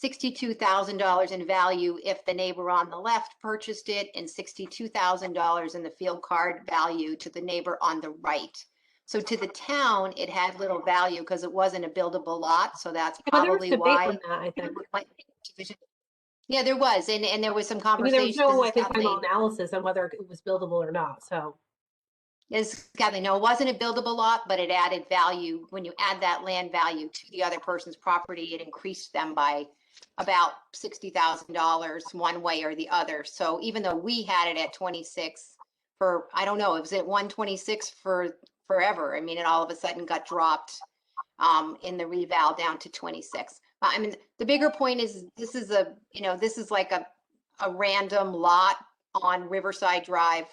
$62,000 in value if the neighbor on the left purchased it, and $62,000 in the field card value to the neighbor on the right. So to the town, it had little value because it wasn't a buildable lot. So that's But there was probably debate why. on that, I think. Yeah, there was, and there was some I mean, there was conversation. no, I think, final analysis on whether it was buildable or not, so. Yes, Kathleen, no, it wasn't a buildable lot, but it added value. When you add that land value to the other person's property, it increased them by about $60,000 one way or the other. So even though we had it at 26 for, I don't know, was it 126 for forever? I mean, it all of a sudden got dropped in the reval down to 26. I mean, the bigger point is this is this is like a random lot on Riverside Drive.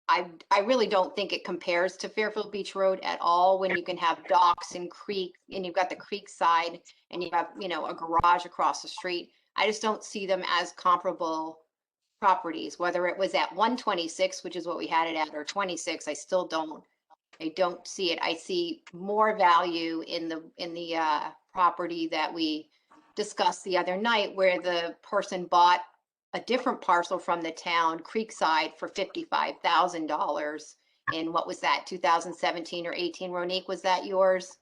I really don't think it compares to Fairfield Beach Road at all when you can have docks and creek and you've got the creek side and you have, a garage across the street. I just don't see them as comparable properties, whether it was at 126, which is what we had it at, or 26, I don't see it. I see more value in the property that we discussed the other night where the person bought a different parcel from the town, Creekside, for $55,000 in, what was that, 2017 or 18, Ronique, was that yours?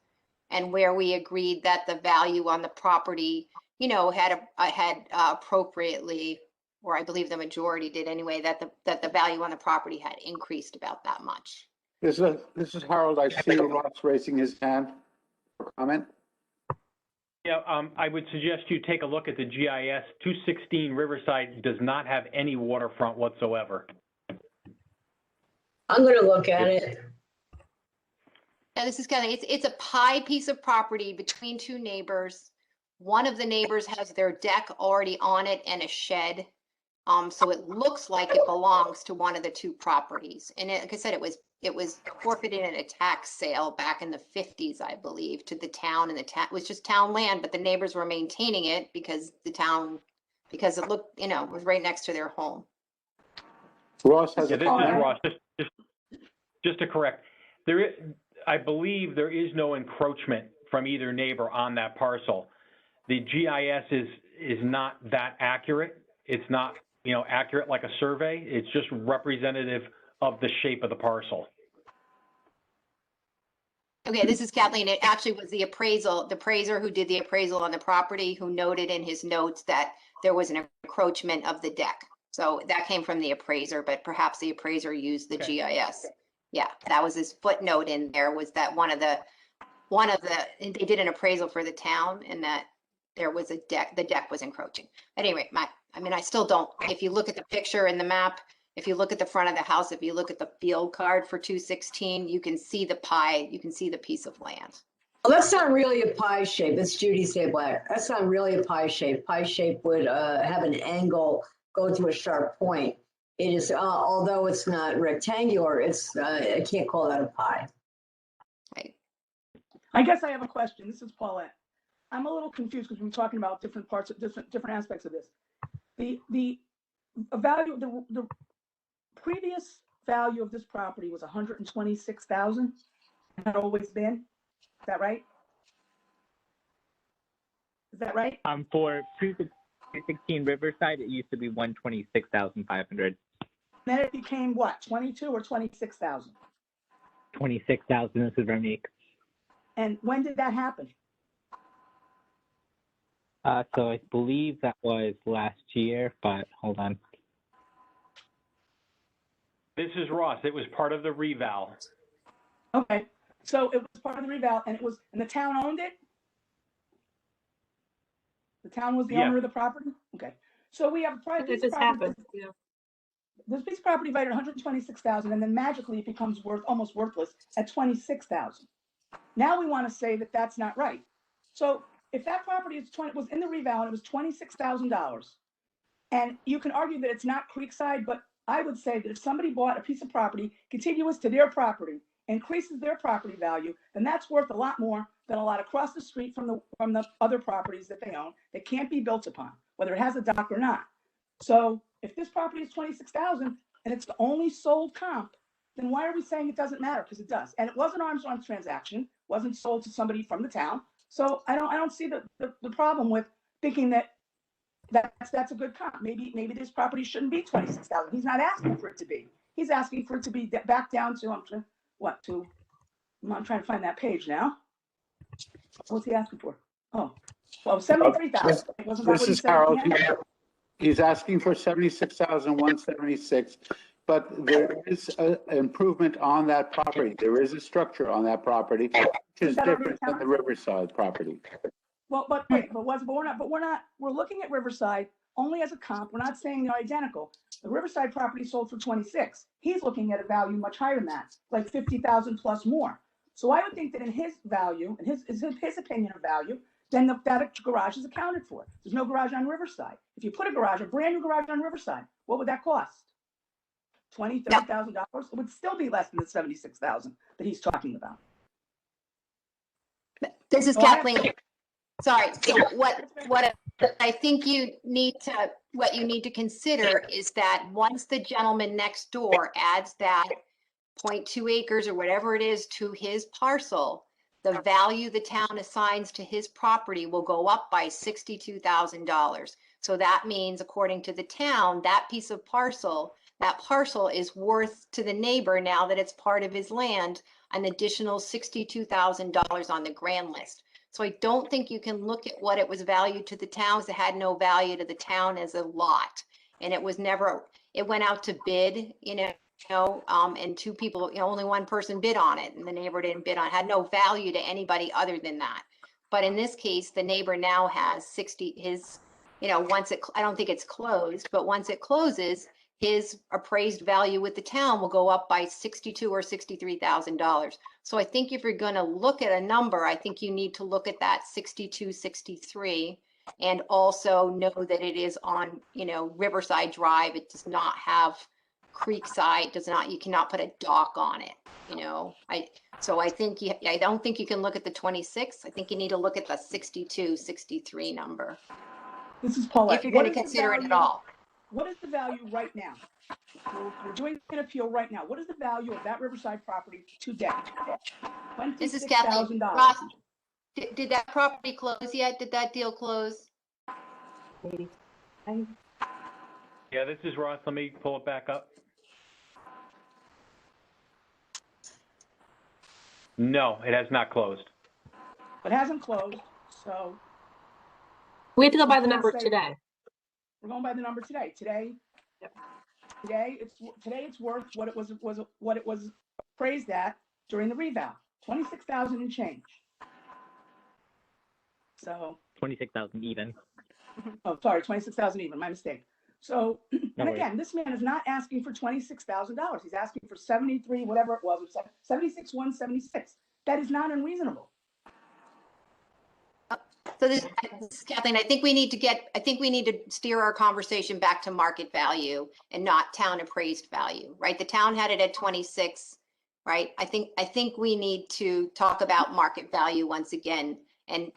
And where we agreed that the value on the property, had appropriately, or I believe the majority did anyway, that the value on the property had increased about that much. This is Harold. I see Ross raising his hand for comment. Yeah, I would suggest you take a look at the GIS. 216 Riverside does not have any waterfront whatsoever. I'm gonna look at it. Now, this is it's a pie piece of property between two neighbors. One of the neighbors has their deck already on it and a shed. So it looks like it belongs to one of the two properties. And like I said, it was forfeited in a tax sale back in the 50s, I believe, to the town, and the town was just town land, but the neighbors were maintaining it because it looked, it was right next to their home. Ross has a comment. Ross. Just to correct, I believe there is no encroachment from either neighbor on that parcel. The GIS is not that accurate. It's not, accurate like a survey. It's just representative of the shape of the parcel. Okay, this is Kathleen. It actually was the appraiser who did the appraisal on the property who noted in his notes that there was an encroachment of the deck. So that came from the appraiser, but perhaps the appraiser used the Okay. GIS. Yeah, that was his footnote in there, was that they did an appraisal for the town and that there was the deck was encroaching. Anyway, I still don't, if you look at the picture in the map, if you look at the front of the house, if you look at the field card for 216, you can see the pie, you can see the piece of land. Well, that's not really a pie shape. It's Judy Sablack. That's not really a pie shape. Pie shape would have an angle, go to a sharp point. It is, although it's not rectangular, I can't call that a pie. Right. I guess I have a question. This is Paulette. I'm a little confused because we're talking about different parts of different aspects of this. The value, the previous value of this property was 126,000. Had always been. Is that right? Is that right? For 316 Riverside, it used to be 126,500. Then it became what? 22 or 26,000? 26,000. This is Veronique. And when did that happen? So I believe that was last year, but hold on. This is Ross. It was part of the reval. Okay, so it was part of the reval, and the town owned it. The town was the owner of the property. Okay, so we have a private piece of property. Yeah. This piece of property valued 126,000, and then magically it becomes almost worthless at 26,000. Now we want to say that that's not right. So if that property was in the reval and it was $26,000, and you can argue that it's not Creekside, but I would say that if somebody bought a piece of property contiguous to their property, increases their property value, then that's worth a lot more than a lot across the street from the other properties that they own that can't be built upon, whether it has a dock or not. So if this property is 26,000 and it's the only sold comp, then why are we saying it doesn't matter? Because it does. And it was an arm's length transaction, wasn't sold to somebody from the town. So I don't see the problem with thinking that's a good comp. Maybe this property shouldn't be 26,000. He's not asking for it to be. He's asking for it to be back down to I'm trying to find that page now. What's he asking for? Oh, well, 73,000. This is Harold. He's asking for 76,176, but there is an improvement on that property. There is a structure on that property, which is different than the Riverside property. Well, but we're looking at Riverside only as a comp. We're not saying they're identical. The Riverside property sold for 26. He's looking at a value much higher than that, like 50,000 plus more. So I would think that in his value, and his opinion of value, then that garage is accounted for. There's no garage on Riverside. If you put a brand new garage on Riverside, what would that cost? $20,000, $30,000? It would still be less than the 76,000 that he's talking about. This is Kathleen. Sorry. So what I think you need to consider is that once the gentleman next door adds that 0.2 acres or whatever it is to his parcel, the value the town assigns to his property will go up by $62,000. So that means, according to the town, that parcel is worth to the neighbor, now that it's part of his land, an additional $62,000 on the grand list. So I don't think you can look at what it was valued to the towns. It had no value to the town as a lot. And it went out to bid, and two people, only one person bid on it, and the neighbor didn't bid on it. Had no value to anybody other than that. But in this case, the neighbor now has I don't think it's closed, but once it closes, his appraised value with the town will go up by $62,000 or $63,000. So I think if you're going to look at a number, I think you need to look at that 62, 63, and also know that it is on, Riverside Drive. It does not have Creekside. You cannot put a dock on it. I don't think you can look at the 26. I think you need to look at the 62, 63 number. This is Paulette. If you're going to consider it at all. What is the value right now? We're doing an appeal right now. What is the value of that Riverside property today? This is Kathleen. $26,000. Ross, did that property close yet? Did that deal close? Maybe. Yeah, this is Ross. Let me pull it back up. No, it has not closed. It hasn't closed, so We have to go by the can't numbers say- today. we're going by the number today. Today it's worth what it was appraised at during the reval, 26,000 and change. So, 26,000 even. oh, sorry, 26,000 even, my mistake. So, No and worries. again, this man is not asking for $26,000. He's asking for 73, whatever it was, or 76,176. That is not unreasonable. So this is Kathleen, I think we need to steer our conversation back to market value and not town appraised value, right? The town had it at 26, right? I think we need to talk about market value once again. And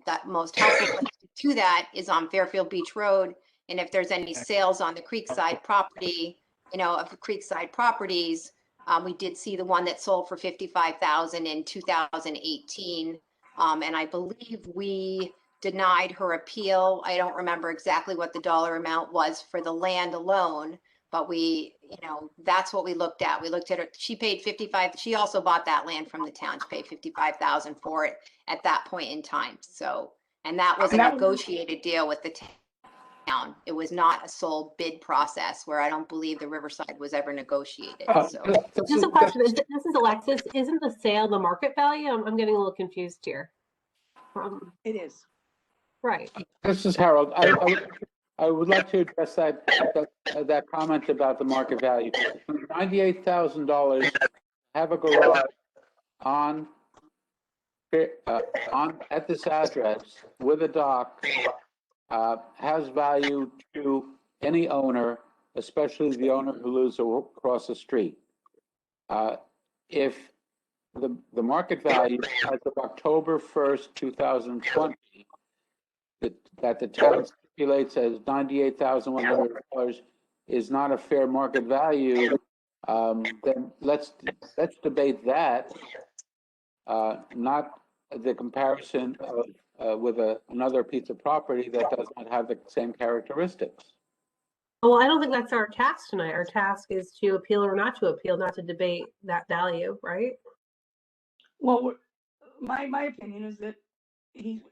that most helpful place to do that is on Fairfield Beach Road. And if there's any sales on the Creekside property, of the Creekside properties, we did see the one that sold for $55,000 in 2018. And I believe we denied her appeal. I don't remember exactly what the dollar amount was for the land alone, but that's what we looked at. We looked at her, she paid 55, she also bought that land from the town. She paid 55,000 for it at that point in time. So, and that was a negotiated deal with the town. It was not a sole bid process where I don't believe the Riverside was ever negotiated. So Just a question. This is Alexis. Isn't the sale the market value? I'm getting a little confused here. It is. Right. This is Harold. I would like to address that comment about the market value. $98,000 have a garage at this address with a dock has value to any owner, especially the owner who lives across the street. If the market value as of October 1st, 2020, that the town stipulates as $98,100 is not a fair market value, then let's debate that, not the comparison with another piece of property that does not have the same characteristics. Well, I don't think that's our task tonight. Our task is to appeal or not to appeal, not to debate that value, right? Well, my opinion is that we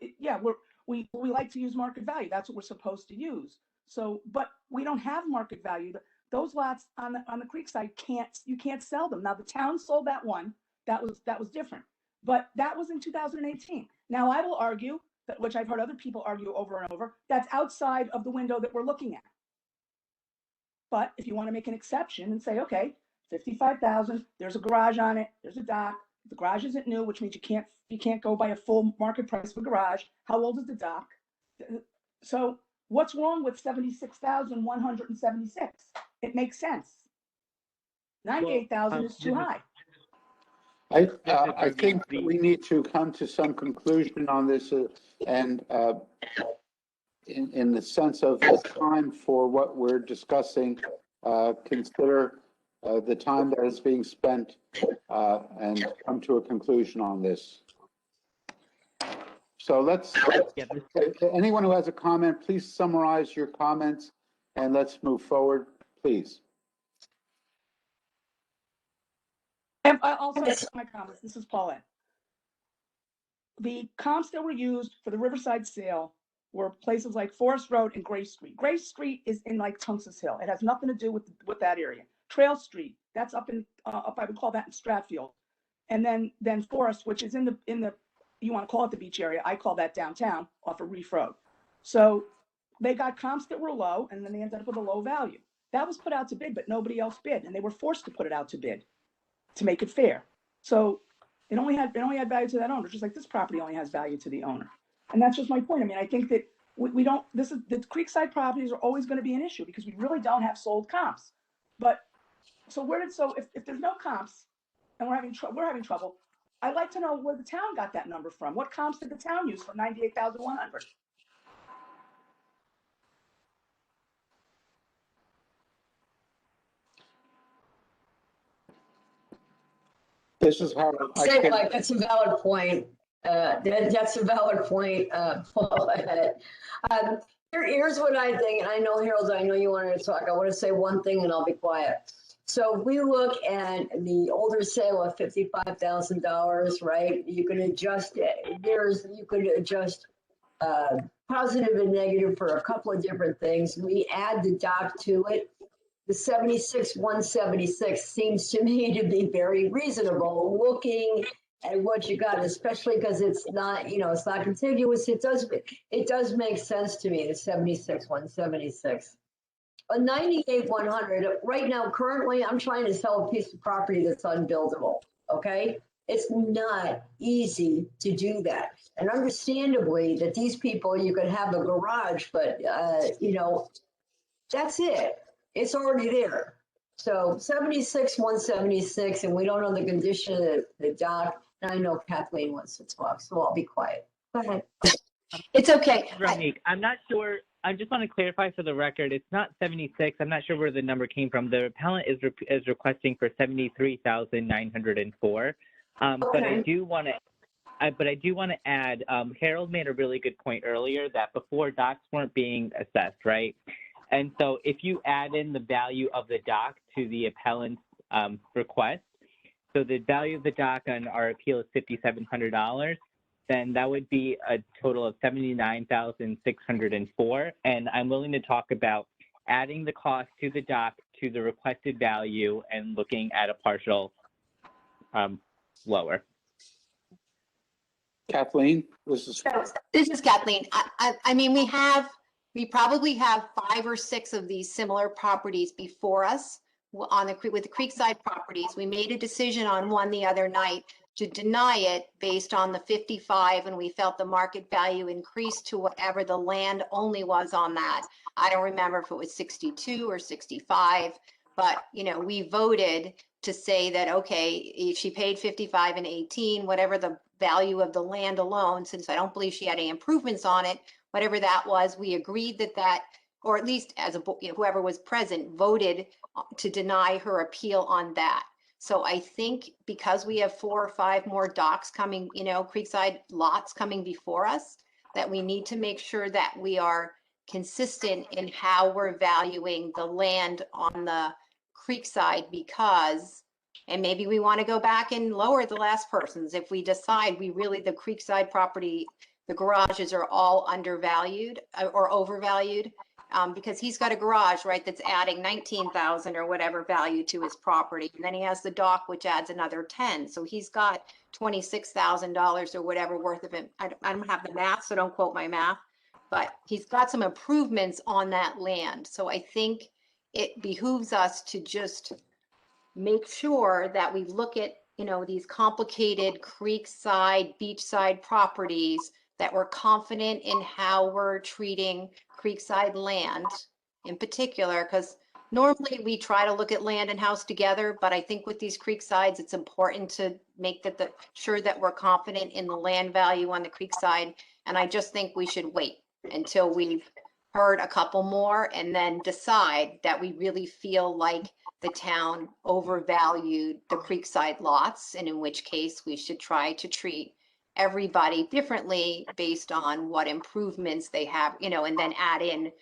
like to use market value. That's what we're supposed to use. So, but we don't have market value. Those lots on the Creekside you can't sell them. Now the town sold that one. That was different. But that was in 2018. Now I will argue that, which I've heard other people argue over and over, that's outside of the window that we're looking at. But if you want to make an exception and say, okay, 55,000, there's a garage on it, there's a dock, the garage isn't new, which means you can't go by a full market price for garage. How old is the dock? So what's wrong with 76,176? It makes sense. 98,000 is too high. I think we need to come to some conclusion on this, and in the sense of the time for what we're discussing, consider the time that is being spent and come to a conclusion on this. So anyone who has a comment, please summarize your comments and let's move forward, please. And also, my comments, this is Paulette. The comps that were used for the Riverside sale were places like Forest Road and Gray Street. Gray Street is in like Tungus Hill. It has nothing to do with that area. Trail Street, that's up I would call that in Stratfield. And then Forest, which is in the, you want to call it the beach area, I call that downtown off of Reef Road. So they got comps that were low, and then they ended up with a low value. That was put out to bid, but nobody else bid, and they were forced to put it out to bid to make it fair. So it only had value to that owner, just like this property only has value to the owner. And that's just my point. I mean, I think that we don't, the Creekside properties are always going to be an issue because we really don't have sold comps. But if there's no comps and we're having trouble, I'd like to know where the town got that number from. What comps did the town use for 98,100? This is how I Say can, like, that's a valid point. That's a valid point, Paul. Here's what I think, and I know, Harold, I know you wanted to talk. I want to say one thing and I'll be quiet. So if we look at the older sale of $55,000, right? You can adjust it. You could adjust positive and negative for a couple of different things. We add the dock to it. The 76,176 seems to me to be very reasonable looking at what you got, especially because it's not, it's not contiguous. It does make sense to me, the 76,176. A 98,100, right now, currently, I'm trying to sell a piece of property that's unbuildable, okay? It's not easy to do that. And understandably, that these people, you could have a garage, but, that's it. It's already there. So 76,176, and we don't know the condition of the dock. And I know Kathleen wants to talk, so I'll be quiet. Go ahead. It's okay. Ronique, I'm not sure. I just want to clarify for the record. It's not 76. I'm not sure where the number came from. The appellant is requesting for 73,904. But I do want to. But I do want to add. Harold made a really good point earlier that before docks weren't being assessed, right? And so if you add in the value of the dock to the appellant's request, so the value of the dock on our appeal is $5,700, then that would be a total of $79,604. And I'm willing to talk about adding the cost to the dock to the requested value and looking at a partial lower. Kathleen, this is Kathleen. I mean, we probably have 5 or 6 of these similar properties before us with the Creekside properties. We made a decision on one the other night to deny it based on the 55, and we felt the market value increased to whatever the land only was on that. I don't remember if it was 62 or 65, but we voted to say that, okay, if she paid 55 and 18, whatever the value of the land alone, since I don't believe she had any improvements on it, whatever that was, we agreed that, or at least as whoever was present voted to deny her appeal on that. So I think because we have 4 or 5 more docks coming, Creekside lots coming before us, that we need to make sure that we are consistent in how we're valuing the land on the Creekside, because, and maybe we want to go back and lower the last person's if we decide the Creekside property, the garages are all undervalued or overvalued, because he's got a garage, right, that's adding 19,000 or whatever value to his property. And then he has the dock, which adds another 10. So he's got $26,000 or whatever worth of it. I don't have the math, so don't quote my math, but he's got some improvements on that land. So I think it behooves us to just make sure that we look at, these complicated creekside, beachside properties, that we're confident in how we're treating creekside land in particular, because normally we try to look at land and house together, but I think with these creeksides, it's important to make sure that we're confident in the land value on the creekside. And I just think we should wait until we've heard a couple more and then decide that we really feel like the town overvalued the creekside lots, and in which case we should try to treat everybody differently based on what improvements they have, and then add in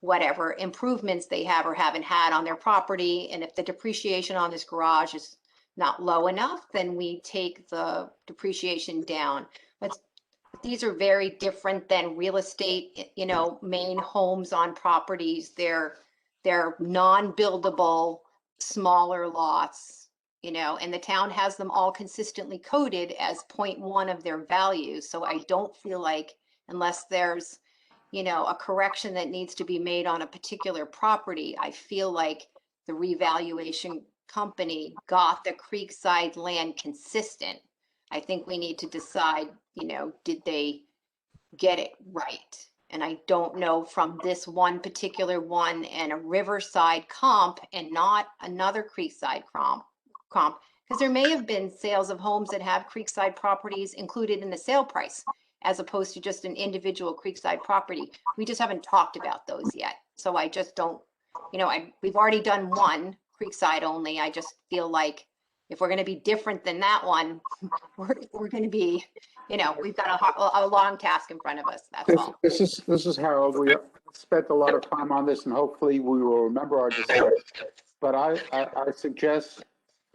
whatever improvements they have or haven't had on their property. And if the depreciation on this garage is not low enough, then we take the depreciation down. But these are very different than real estate, main homes on properties. They're non-buildable, smaller lots, and the town has them all consistently coded as 0.1 of their value. So I don't feel like, unless there's, a correction that needs to be made on a particular property, I feel like the revaluation company got the creekside land consistent. I think we need to decide, did they get it right? And I don't know from this one particular one and a riverside comp and not another creekside comp, because there may have been sales of homes that have creekside properties included in the sale price, as opposed to just an individual creekside property. We just haven't talked about those yet. So I just don't, we've already done one creekside only. I just feel like If we're going to be different than that one, we're going to be, we've got a long task in front of us. That's all. This is Harold. We spent a lot of time on this, and hopefully we will remember our discussion. But I suggest,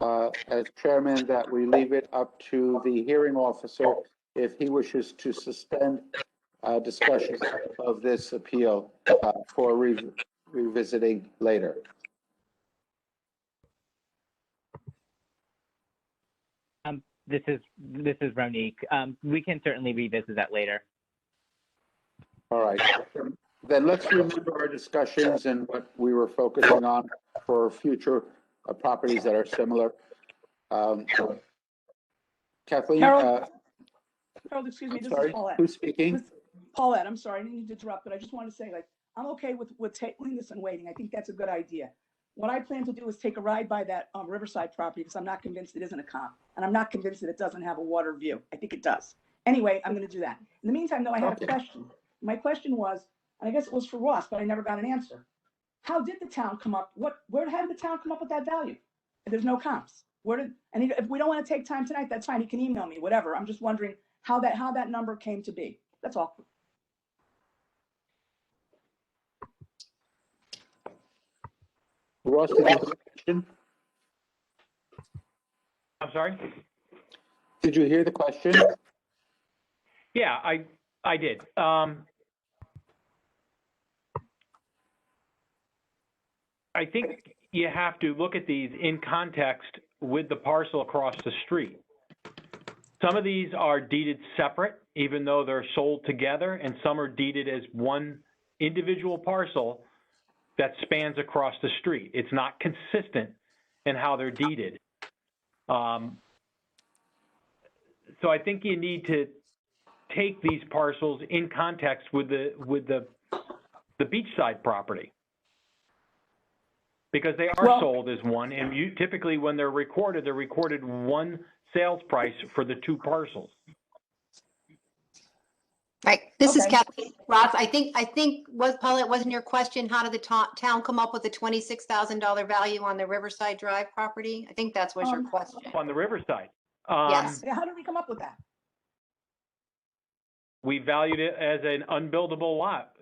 as chairman, that we leave it up to the hearing officer if he wishes to suspend discussion of this appeal for revisiting later. This is Ronique. We can certainly revisit that later. All right. Then let's remember our discussions and what we were focusing on for future properties that are similar. Kathleen, Harold, excuse me, I'm this sorry, is Paulette. who's speaking? Paulette, I'm sorry, I didn't mean to interrupt, but I just want to say, I'm okay with tabling this and waiting. I think that's a good idea. What I plan to do is take a ride by that Riverside property because I'm not convinced it isn't a comp, and I'm not convinced that it doesn't have a water view. I think it does. Anyway, I'm going to do that. In the meantime, though, I had a question. My question was, and I guess it was for Ross, but I never got an answer. How did the town come up? How did the town come up with that value? There's no comps. And if we don't want to take time tonight, that's fine. He can email me, whatever. I'm just wondering how that number came to be. That's all. Ross, did you have a question? I'm sorry? Did you hear the question? Yeah, I did. I think you have to look at these in context with the parcel across the street. Some of these are deeded separate, even though they're sold together, and some are deeded as one individual parcel that spans across the street. It's not consistent in how they're deeded. So I think you need to take these parcels in context with the beachside property, because they are sold as one, and you typically, when they're recorded one sales price for the two parcels. Right. This is Kathleen. Ross, I think Paulette, wasn't your question, how did the town come up with the $26,000 value on the Riverside Drive property? I think that's was your question. On the Riverside. Yes. How did we come up with that? We valued it as an unbuildable lot,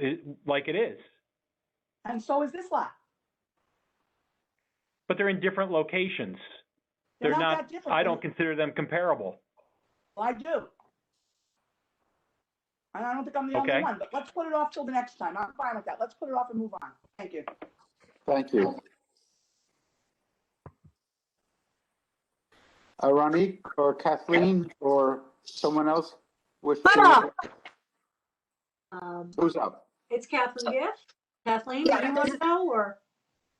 like it is. And so is this lot. But they're in different locations. They're not not that different. I don't consider them comparable. Well, I do. And I don't think I'm the only one, but let's put it off till the next time. I'm fine with that. Let's put it off and move on. Thank you. Thank you. Ronique or Kathleen or someone else wish to? Who's up? It's Kathleen Gift. Kathleen, Yeah. do you want to know, or?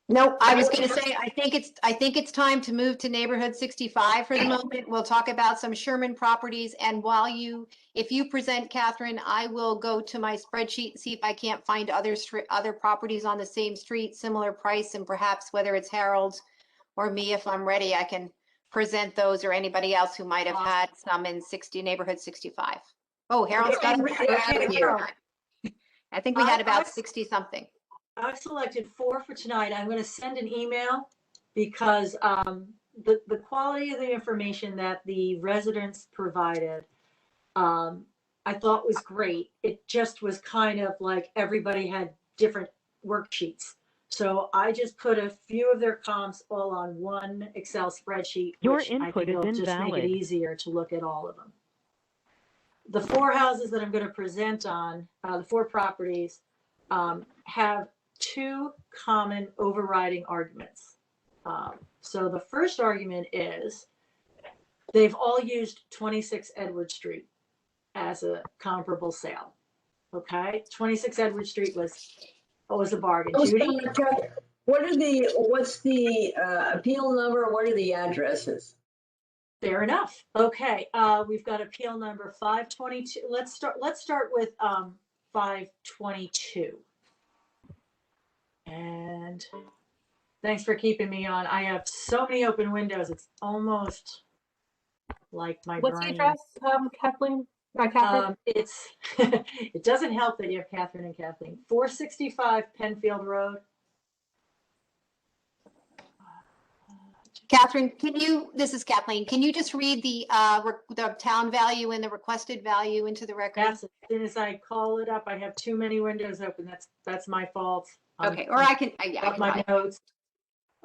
No, I was going to say, I think it's time to move to neighborhood 65 for the moment. We'll talk about some Sherman properties. And if you present, Catherine, I will go to my spreadsheet and see if I can't find other properties on the same street, similar price, and perhaps whether it's Harold or me, if I'm ready, I can present those, or anybody else who might have had some in neighborhood 65. Oh, Harold's got it here. I think we had about 60 something. I've selected 4 for tonight. I'm going to send an email because the quality of the information that the residents provided, I thought was great. It just was kind of like everybody had different worksheets. So I just put a few of their comps all on one Excel spreadsheet. Your which input I think is will just make it invalid. easier to look at all of them. The 4 houses that I'm going to present on, the 4 properties, have 2 common overriding arguments. So the first argument is they've all used 26 Edward Street as a comparable sale. Okay, 26 Edward Street was a bargain. Judy? What's the appeal number? What are the addresses? Fair enough. Okay, we've got appeal number 522. Let's start with 522. And thanks for keeping me on. I have so many open windows. It's almost like my What's brain. the address, Kathleen? Catherine? It's it doesn't help that you have Catherine and Kathleen. 465 Penfield Road. Catherine, this is Kathleen, can you just read the town value and the requested value into the record? Yes, as soon as I call it up, I have too many windows open. That's my fault. Okay, or I can, yeah, I Got can my try. notes.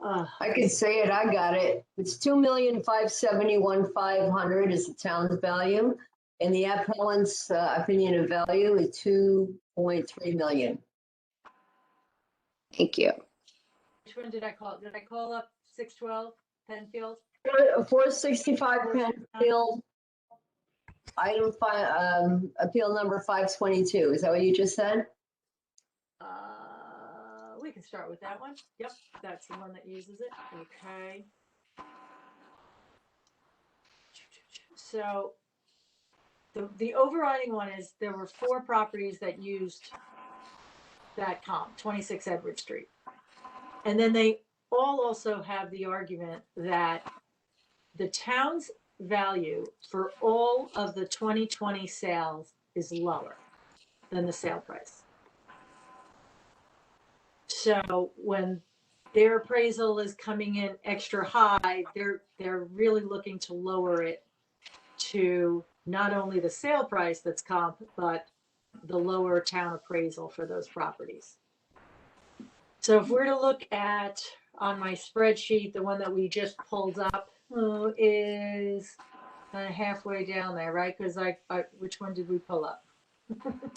I can say it, I got it. It's 2,571,500 is the town's value, and the appellant's opinion of value is 2.3 million. Thank you. Which one did I call? Did I call up 612 Penfield? 465 Penfield, item appeal number 522. Is that what you just said? We can start with that one. Yep, that's the one that uses it. Okay. So the overriding one is there were 4 properties that used that comp, 26 Edward Street. And then they all also have the argument that the town's value for all of the 2020 sales is lower than the sale price. So when their appraisal is coming in extra high, they're really looking to lower it to not only the sale price that's comp, but the lower town appraisal for those properties. So if we're to look at, on my spreadsheet, the one that we just pulled up is kind of halfway down there, right? Because which one did we pull up?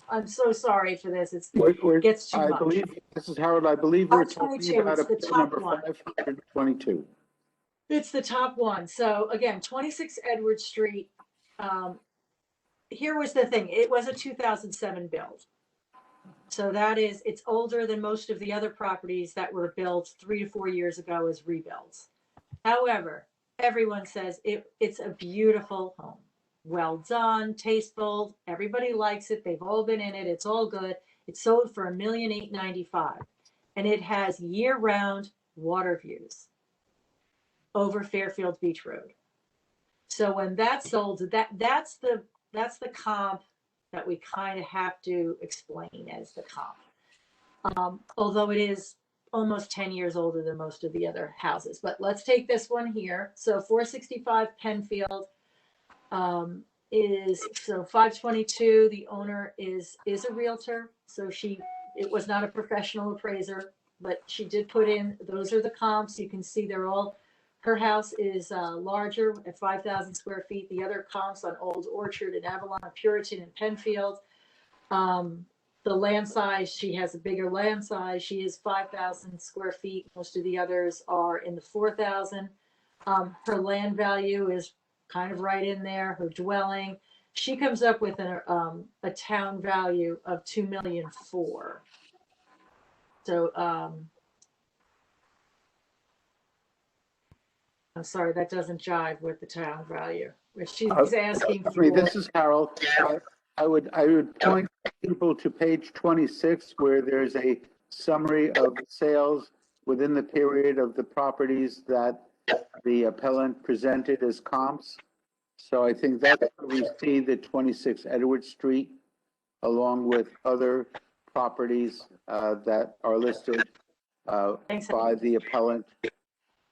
I'm so sorry for this. It gets too much. Believe, this is Harold, I believe we're talking 522, about it's the appeal top number one. 522. It's the top one. So again, 26 Edward Street. Here was the thing. It was a 2007 build. So it's older than most of the other properties that were built 3 to 4 years ago as rebuilds. However, everyone says it's a beautiful home. Well done, tasteful. Everybody likes it. They've all been in it. It's all good. It sold for $1,895,000, and it has year-round water views over Fairfield Beach Road. So when that sold, that's the comp that we kind of have to explain as the comp. Although it is almost 10 years older than most of the other houses. But let's take this one here. So 465 Penfield is, so 522, the owner is a realtor. So it was not a professional appraiser, but she did put in, those are the comps. You can see they're all, her house is larger at 5,000 square feet. The other comps on Old Orchard and Avalon, Puritan and Penfield. The land size, she has a bigger land size. She is 5,000 square feet. Most of the others are in the 4,000. Her land value is kind of right in there. Her dwelling, she comes up with a town value of $2,000,004. So I'm sorry, that doesn't jive with the town value. Which she's asking for. This is Harold. I would point people to page 26, where there's a summary of sales within the period of the properties that the appellant presented as comps. So I think that's where we see the 26 Edward Street, along with other properties that are listed by the appellant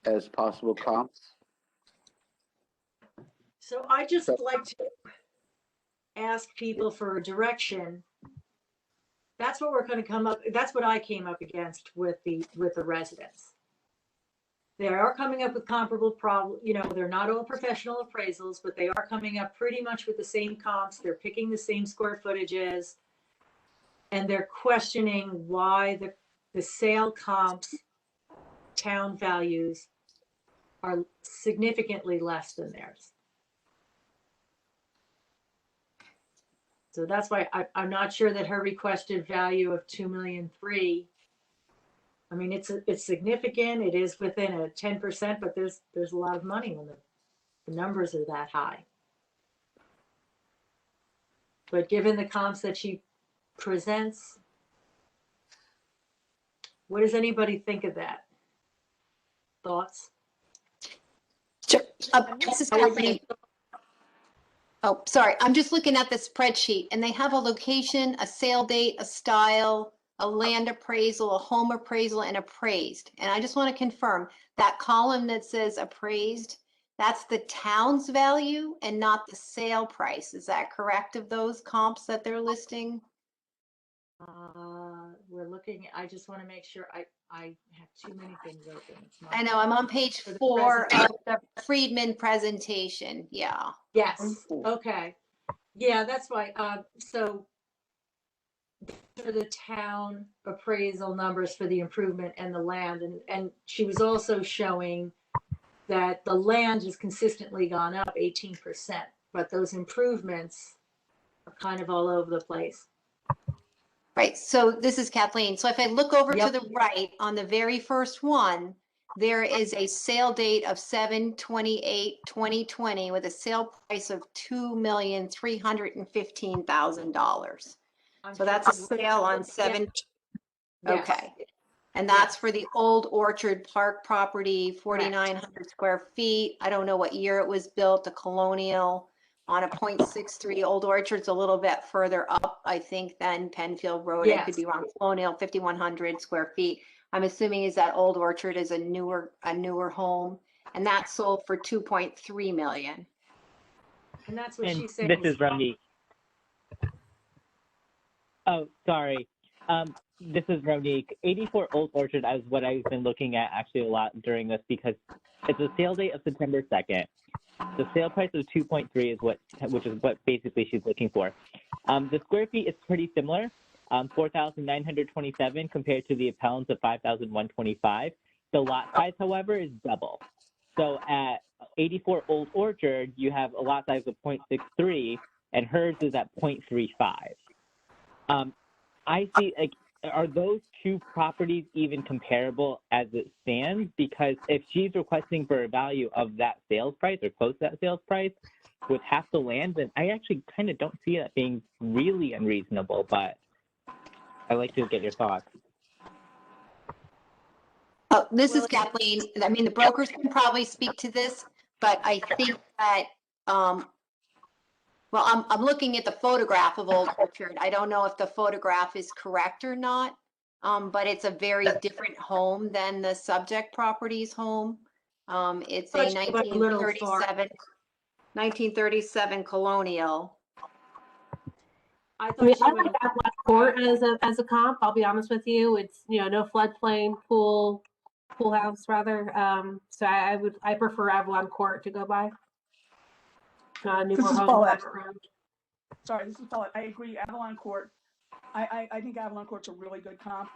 as possible comps. So I just like to ask people for a direction. That's what we're going to come up. That's what I came up against with the residents. They are coming up with comparable problems. You know, they're not all professional appraisals, but they are coming up pretty much with the same comps. They're picking the same square footages, and they're questioning why the sale comps town values are significantly less than theirs. So that's why I'm not sure that her requested value of $2,000,003. I mean, it's significant. It is within a 10%, but there's a lot of money when the numbers are that high. But given the comps that she presents, what does anybody think of that? Thoughts? Sure. This is Kathleen. Oh, sorry. I'm just looking at the spreadsheet, and they have a location, a sale date, a style, a land appraisal, a home appraisal, and appraised. And I just want to confirm that column that says appraised, that's the town's value and not the sale price. Is that correct of those comps that they're listing? We're looking, I just want to make sure I have too many things open. It's not- I know, I'm on page For the 4 of presentation. the Friedman presentation. Yeah. Yes, okay. Yeah, that's right. So for the town appraisal numbers for the improvement and the land, and she was also showing that the land has consistently gone up 18%, but those improvements are kind of all over the place. Right, so this is Kathleen. So if I look over to Yep. the right on the very first one, there is a sale date of 7/28/2020 with a sale price of $2,315,000. So that's a sale on 7. Yes. Okay. And that's for the old Orchard Park property, 4,900 square feet. I don't know what year it was built, a colonial on a .63. Old Orchard's a little bit further up, I think, than Penfield Road. It could be Yes. wrong. Colonial, 5,100 square feet. I'm assuming is that Old Orchard is a newer home, and that sold for 2.3 million. And that's what And she's saying. this is Ramneek. Oh, sorry. This is Ramneek. 84 Old Orchard is what I've been looking at actually a lot during this because it's a sale date of September 2nd. The sale price of 2.3 is which is what basically she's looking for. The square feet is pretty similar, 4,927 compared to the appellant's of 5,125. The lot size, however, is double. So at 84 Old Orchard, you have a lot size of 0.63, and hers is at 0.35. I see, like, are those two properties even comparable as it stands? Because if she's requesting for a value of that sales price or close to that sales price with half the land, then I actually kind of don't see that being really unreasonable, but I'd like to get your thoughts. Oh, this is Kathleen. I mean, the brokers can probably speak to this, but I think that, well, I'm looking at the photograph of Old Orchard. I don't know if the photograph is correct or not, but it's a very different home than the subject property's home. It's a Let's go back a little far. 1937 colonial. I I mean, thought I she like would. Appellant Court as a comp. I'll be honest with you. It's, you know, no floodplain, pool house rather. So I prefer Avalon Court to go by. Not a newer This is home. Paulette. private road. Sorry, this is Paulette. I agree, Avalon Court. I think Avalon Court's a really good comp,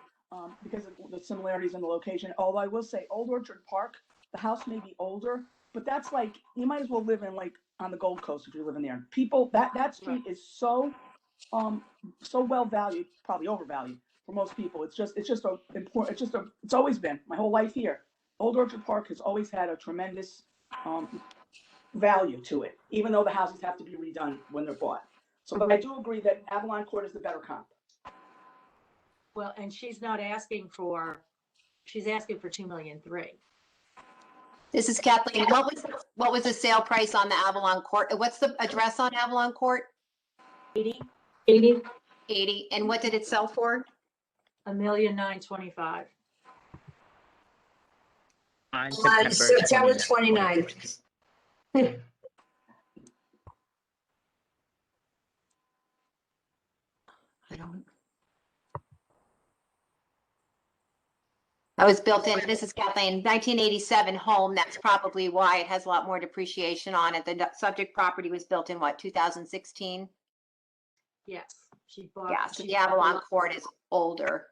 because of the similarities in the location. Although I will say, Old Orchard Park, the house may be older, but that's like, you might as well live in, like, on the Gold Coast if you're living there. People, that street is so well valued, probably overvalued for most people. It's always been my whole life here. Old Orchard Park has always had a tremendous value to it, even though the houses have to be redone when they're bought. So I do agree that Avalon Court is the better comp. Well, and she's not asking for, she's asking for 2.3 million. This is Kathleen. What was the sale price on the Avalon Court? What's the address on Avalon Court? 80. 80. And what did it sell for? $1,925,000. On September 29th. That was built in, this is Kathleen, 1987 home. That's probably why it has a lot more depreciation on it. The subject property was built in what, 2016? Yes, she bought. Yeah, so she the bought Avalon lot- Court is older.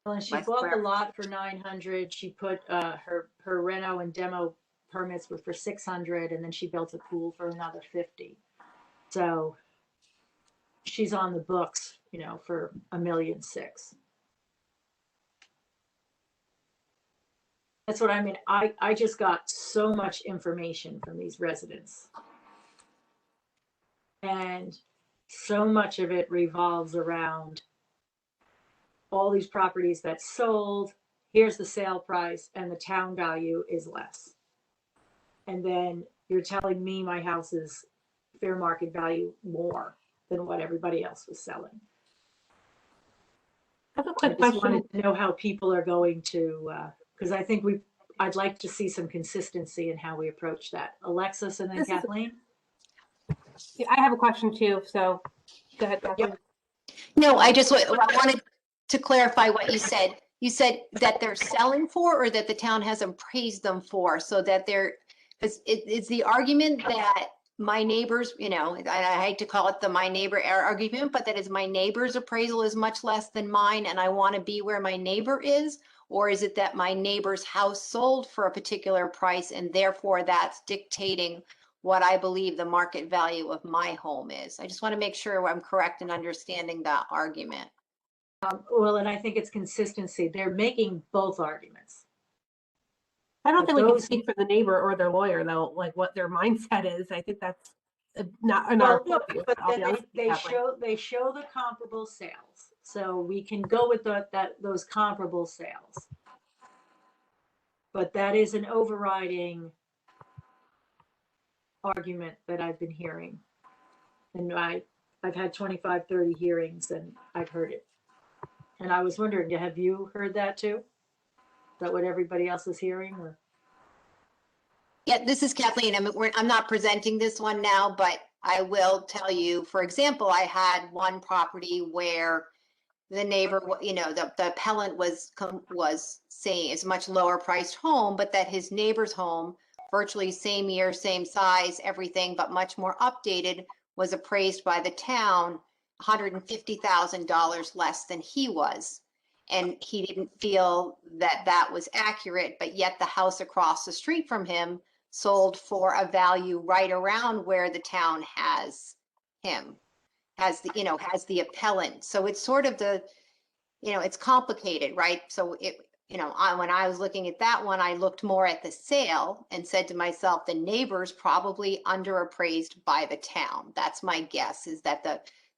Well, and she less bought the square. lot for 900. She put her reno and demo permits were for 600, and then she built a pool for another 50. So she's on the books, you know, for $1.6 million. That's what I mean. I just got so much information from these residents. And so much of it revolves around all these properties that sold. Here's the sale price, and the town value is less. And then you're telling me my house is fair market value more than what everybody else was selling. I have a I quick just question. wanted to know how people are going to, because I think I'd like to see some consistency in how we approach that. Alexis and then This is- Kathleen? I have a question too, so go ahead, Kathleen. No, I wanted to clarify what you said. You said that they're selling for, or that the town has appraised them for, so that it's the argument that my neighbors, I hate to call it the my neighbor argument, but that is my neighbor's appraisal is much less than mine and I want to be where my neighbor is? Or is it that my neighbor's house sold for a particular price and therefore that's dictating what I believe the market value of my home is? I just want to make sure I'm correct in understanding that argument. Well, and I think it's consistency. They're making both arguments. I don't But think we can those- speak for the neighbor or their lawyer though, like what their mindset is. I think that's not in our Well, no, purview, but I'll be then honest with you, Kathleen. they show the comparable sales. So we can go with those comparable sales. But that is an overriding argument that I've been hearing. And I've had 25, 30 hearings and I've heard it. And I was wondering, have you heard that too? Is that what everybody else is hearing? Or? Yeah, this is Kathleen. I'm not presenting this one now, but I will tell you, for example, I had one property where the neighbor, the appellant was saying it's a much lower priced home, but that his neighbor's home, virtually same year, same size, everything, but much more updated, was appraised by the town $150,000 less than he was. And he didn't feel that that was accurate, but yet the house across the street from him sold for a value right around where the town has him, has the appellant. So it's sort of it's complicated, right? So when I was looking at that one, I looked more at the sale and said to myself, the neighbor's probably underappraised by the town. That's my guess, is that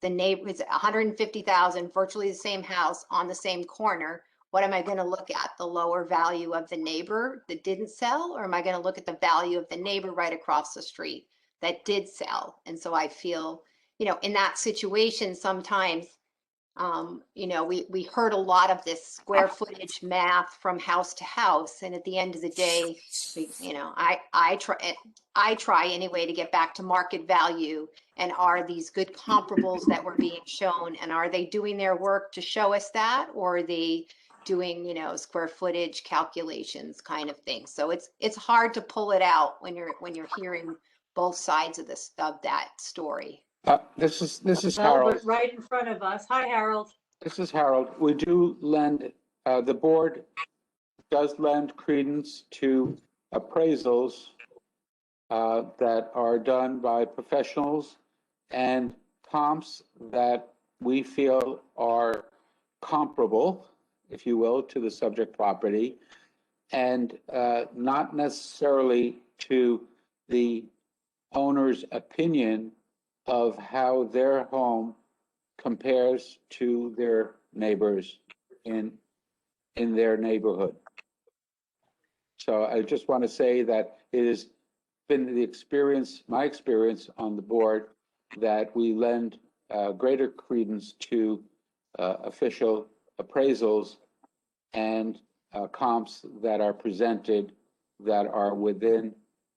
the neighbor is 150,000, virtually the same house on the same corner. What am I going to look at? The lower value of the neighbor that didn't sell? Or am I going to look at the value of the neighbor right across the street that did sell? And so I feel, in that situation, sometimes, we heard a lot of this square footage math from house to house. And at the end of the day, I try anyway to get back to market value. And are these good comparables that were being shown? And are they doing their work to show us that? Or are they doing, square footage calculations kind of thing? So it's hard to pull it out when you're hearing both sides of that story. This is Well, Harold. but right in front of us. Hi, Harold. This is Harold. We do lend, the board does lend credence to appraisals that are done by professionals and comps that we feel are comparable, if you will, to the subject property, and not necessarily to the owner's opinion of how their home compares to their neighbors in their neighborhood. So I just want to say that it has been my experience on the board, that we lend greater credence to official appraisals and comps that are presented that are within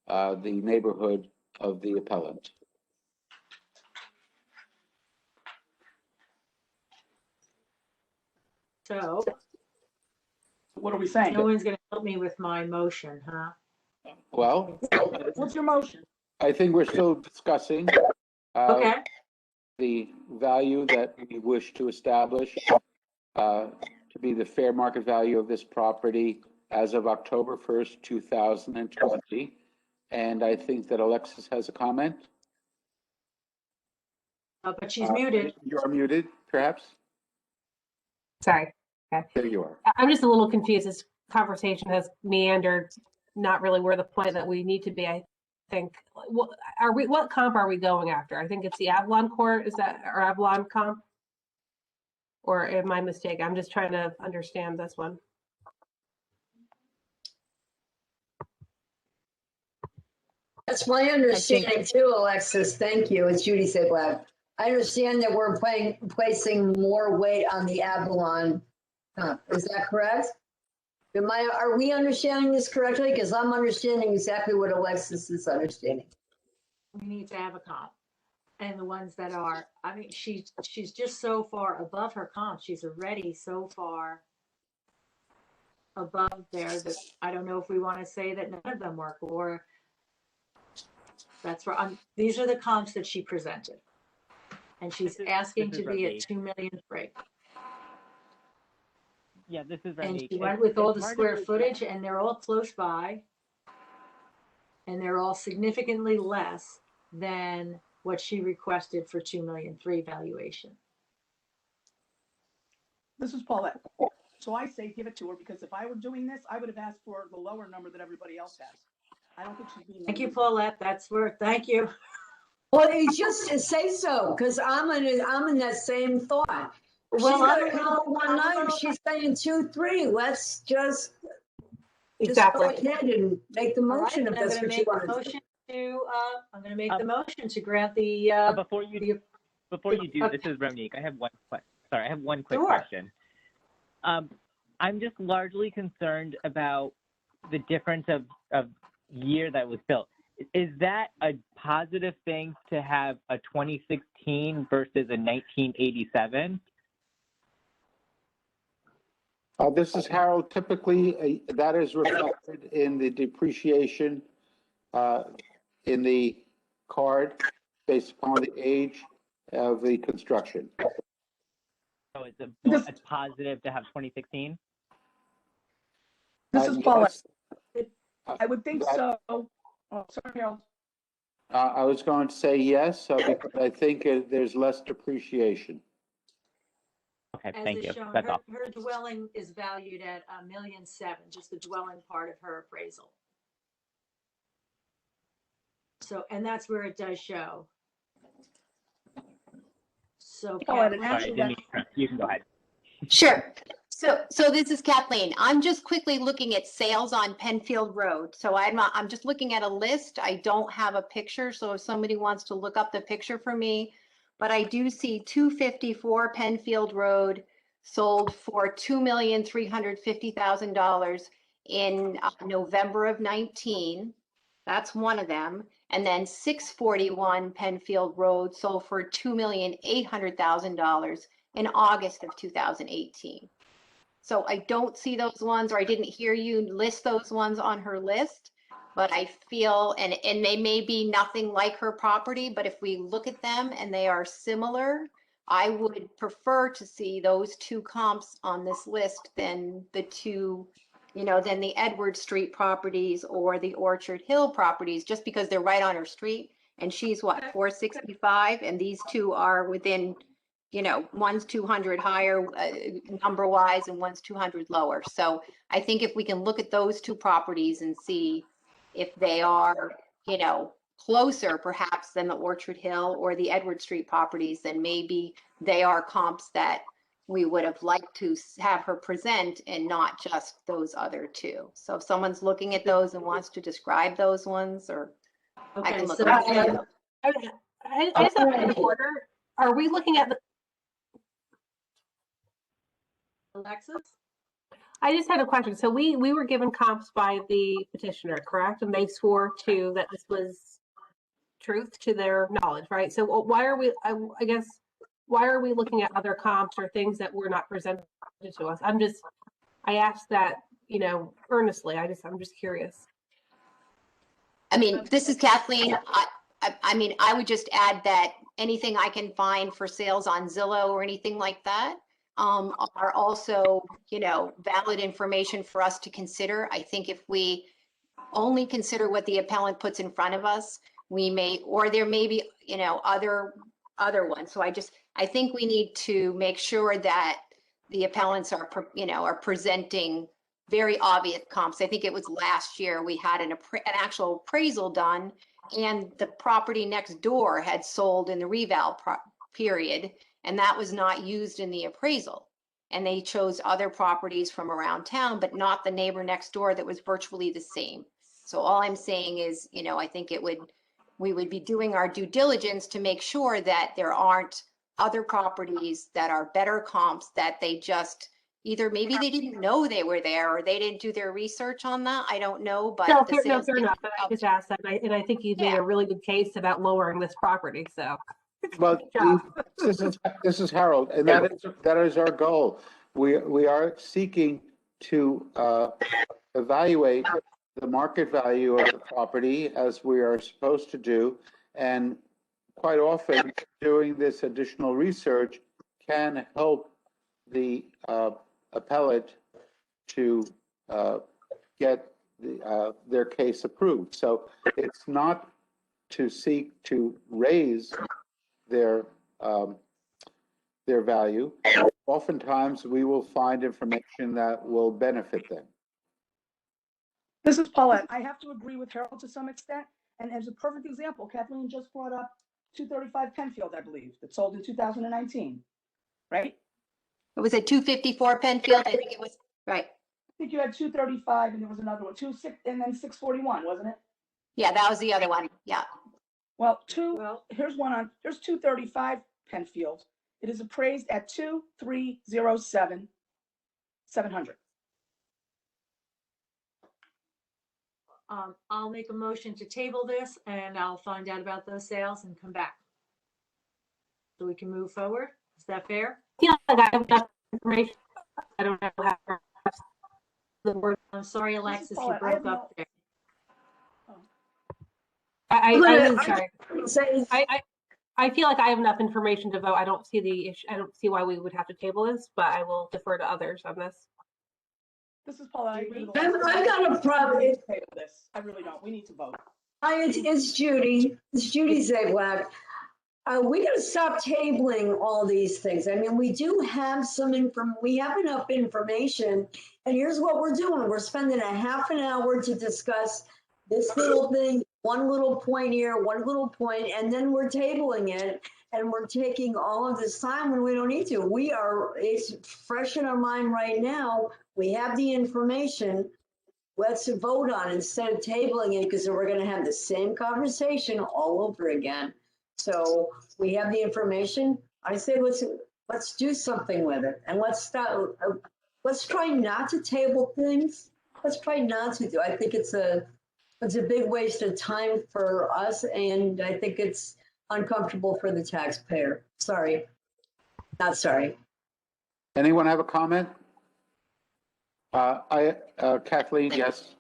the neighborhood of the appellant. So What are we saying? no one's going to help me with my motion, huh? Well, What's your motion? I think we're still discussing Okay. the value that we wish to establish to be the fair market value of this property as of October 1st, 2020. And I think that Alexis has a comment. But she's muted. You're muted, perhaps? Sorry. Okay. There you are. I'm just a little confused. This conversation has meandered, not really where the point that we need to be. I think, what comp are we going after? I think it's the Avalon Court. Is that our Avalon comp? Or am I mistaken? I'm just trying to understand this one. That's my understanding too, Alexis. Thank you. It's Judy Sablack. I understand that we're placing more weight on the Avalon Is that correct? Are we understanding this correctly? Because I'm understanding exactly what Alexis is understanding. We need to have a comp. And the ones that are, I mean, she's just so far above her comp. She's already so far above there that I don't know if we want to say that none of them work, or that's where these are the comps that she presented. And she's asking to be at 2,000,003. Yeah, this is And Remy. she went with all the It's hard square to- footage, and they're all close by. And they're all significantly less than what she requested for 2,000,003 valuation. This is Paulette. So I say give it to her, because if I were doing this, I would have asked for the lower number that everybody else has. I don't think she's being. Thank you, Paulette. That's where, thank you. Well, it's just say so, because I'm in that same thought. She's Well, got I a don't couple know. one night, she's saying 2-3. Let's just go Exactly. ahead and make the All right, motion then if I'm that's going what to you make want the to do. motion to, I'm going to make the motion to grant the, Before you do, this is Remnique. I have one quick Sure. question. I'm just largely concerned about the difference of year that was built. Is that a positive thing to have a 2016 versus a 1987? This is Harold. Typically, that is reflected in the depreciation in the card based upon the age of the construction. So it's positive to have 2016? This is Paulette. Yes. I would think so. Oh, sorry, Harold. I was going to say yes, because I think there's less depreciation. Okay, as thank is you. shown, That's all. her dwelling is valued at $1,000,007, just the dwelling part of her appraisal. So, and that's where it does show. So, Paulette, and Sorry, actually, Denise, you can go ahead. Sure. So this is Kathleen. I'm just quickly looking at sales on Penfield Road. So I'm just looking at a list. I don't have a picture. So if somebody wants to look up the picture for me, but I do see 254 Penfield Road sold for $2,350,000 in November of 19. That's one of them. And then 641 Penfield Road sold for $2,800,000 in August of 2018. So I don't see those ones, or I didn't hear you list those ones on her list, but I feel, and they may be nothing like her property, but if we look at them and they are similar, I would prefer to see those two comps on this list than the two, than the Edward Street properties or the Orchard Hill properties, just because they're right on her street. And she's what, 465, and these two are within, one's 200 higher number wise and one's 200 lower. So I think if we can look at those two properties and see if they are, closer perhaps than the Orchard Hill or the Edward Street properties, then maybe they are comps that we would have liked to have her present and not just those other two. So if someone's looking at those and wants to describe those ones, or I okay, can look so at them. I just have an order. Are we looking at the, Alexis? I just had a question. So we were given comps by the petitioner, correct? And they swore to that this was truth to their knowledge, right? So why are we, I guess, why are we looking at other comps or things that were not presented to us? I asked that, earnestly. I'm just curious. I mean, this is Kathleen. I mean, I would just add that anything I can find for sales on Zillow or anything like that are also, valid information for us to consider. I think if we only consider what the appellant puts in front of us, we may, or there may be, other ones. So I think we need to make sure that the appellants are presenting very obvious comps. I think it was last year we had an actual appraisal done, and the property next door had sold in the reval period, and that was not used in the appraisal. And they chose other properties from around town, but not the neighbor next door that was virtually the same. So all I'm saying is, I think we would be doing our due diligence to make sure that there aren't other properties that are better comps that they just either maybe they didn't know they were there or they didn't do their research on that. I don't know, but No, the fair, no, sales fair did enough. But I up just to- asked that, and I think you made Yeah. a really good case about lowering this property, so. Well, Good job. this is Harold, and that is our goal. We are seeking to evaluate the market value of the property as we are supposed to do. And quite often, doing this additional research can help the appellate to get their case approved. So it's not to seek to raise their value. Oftentimes, we will find information that will benefit them. This is Paulette. I have to agree with Harold to some extent. And as a perfect example, Kathleen just brought up 235 Penfield, I believe, that sold in 2019, right? It was at 254 Penfield, I think it was, right. I think you had 235 and there was another one, 26, and then 641, wasn't it? Yeah, that was the other one, yeah. Well, here's 235 Penfield. It is appraised at 2,307,700. I'll make a motion to table this and I'll find out about those sales and come back. So we can move forward. Is that fair? Yeah, like I have enough information. I don't know how the word. I'm sorry, Alexis, you Paulette. broke up there. I But was sorry. Say, I feel like I have enough information to vote. I don't see the issue. I don't see why we would have to table this, but I will defer to others on this. This is Paulette. I agree with I've got a problem. this. I really don't. We need to vote. Hi, it's Judy. It's Judy Zablak. We got to stop tabling all these things. I mean, we do have we have enough information, and here's what we're doing. We're spending a half an hour to discuss this little thing, one little point here, one little point, and then we're tabling it, and we're taking all of this time when we don't need to. It's fresh in our mind right now. We have the information. Let's vote on it instead of tabling it, because we're going to have the same conversation all over again. So we have the information. I say let's do something with it, and let's start. Let's try not to table things. Let's try not to do. I think it's a big waste of time for us, and I think it's uncomfortable for the taxpayer. Sorry, not sorry. Anyone have a comment? Kathleen, yes.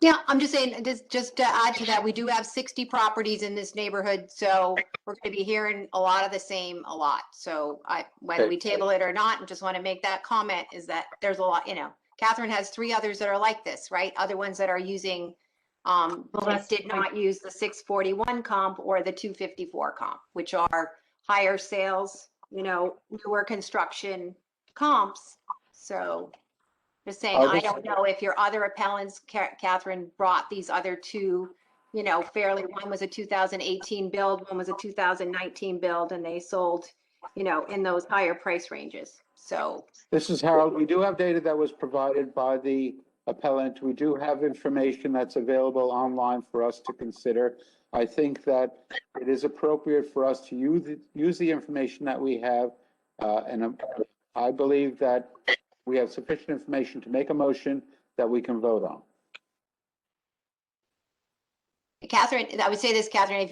Yeah, I'm just saying, just to add to that, we do have 60 properties in this neighborhood, so we're going to be hearing a lot of the same a lot. So whether we table it or not, I just want to make that comment is that there's a lot, Catherine has 3 others that are like this, right? Other ones that are using, did not use the 641 comp or the 254 comp, which are higher sales, newer construction comps. So just saying, I don't know if your other appellants, Catherine, brought these other 2, fairly, one was a 2018 build, one was a 2019 build, and they sold, in those higher price ranges. So This is Harold. We do have data that was provided by the appellant. We do have information that's available online for us to consider. I think that it is appropriate for us to use the information that we have, and I believe that we have sufficient information to make a motion that we can vote on. Catherine, I would say this, Catherine,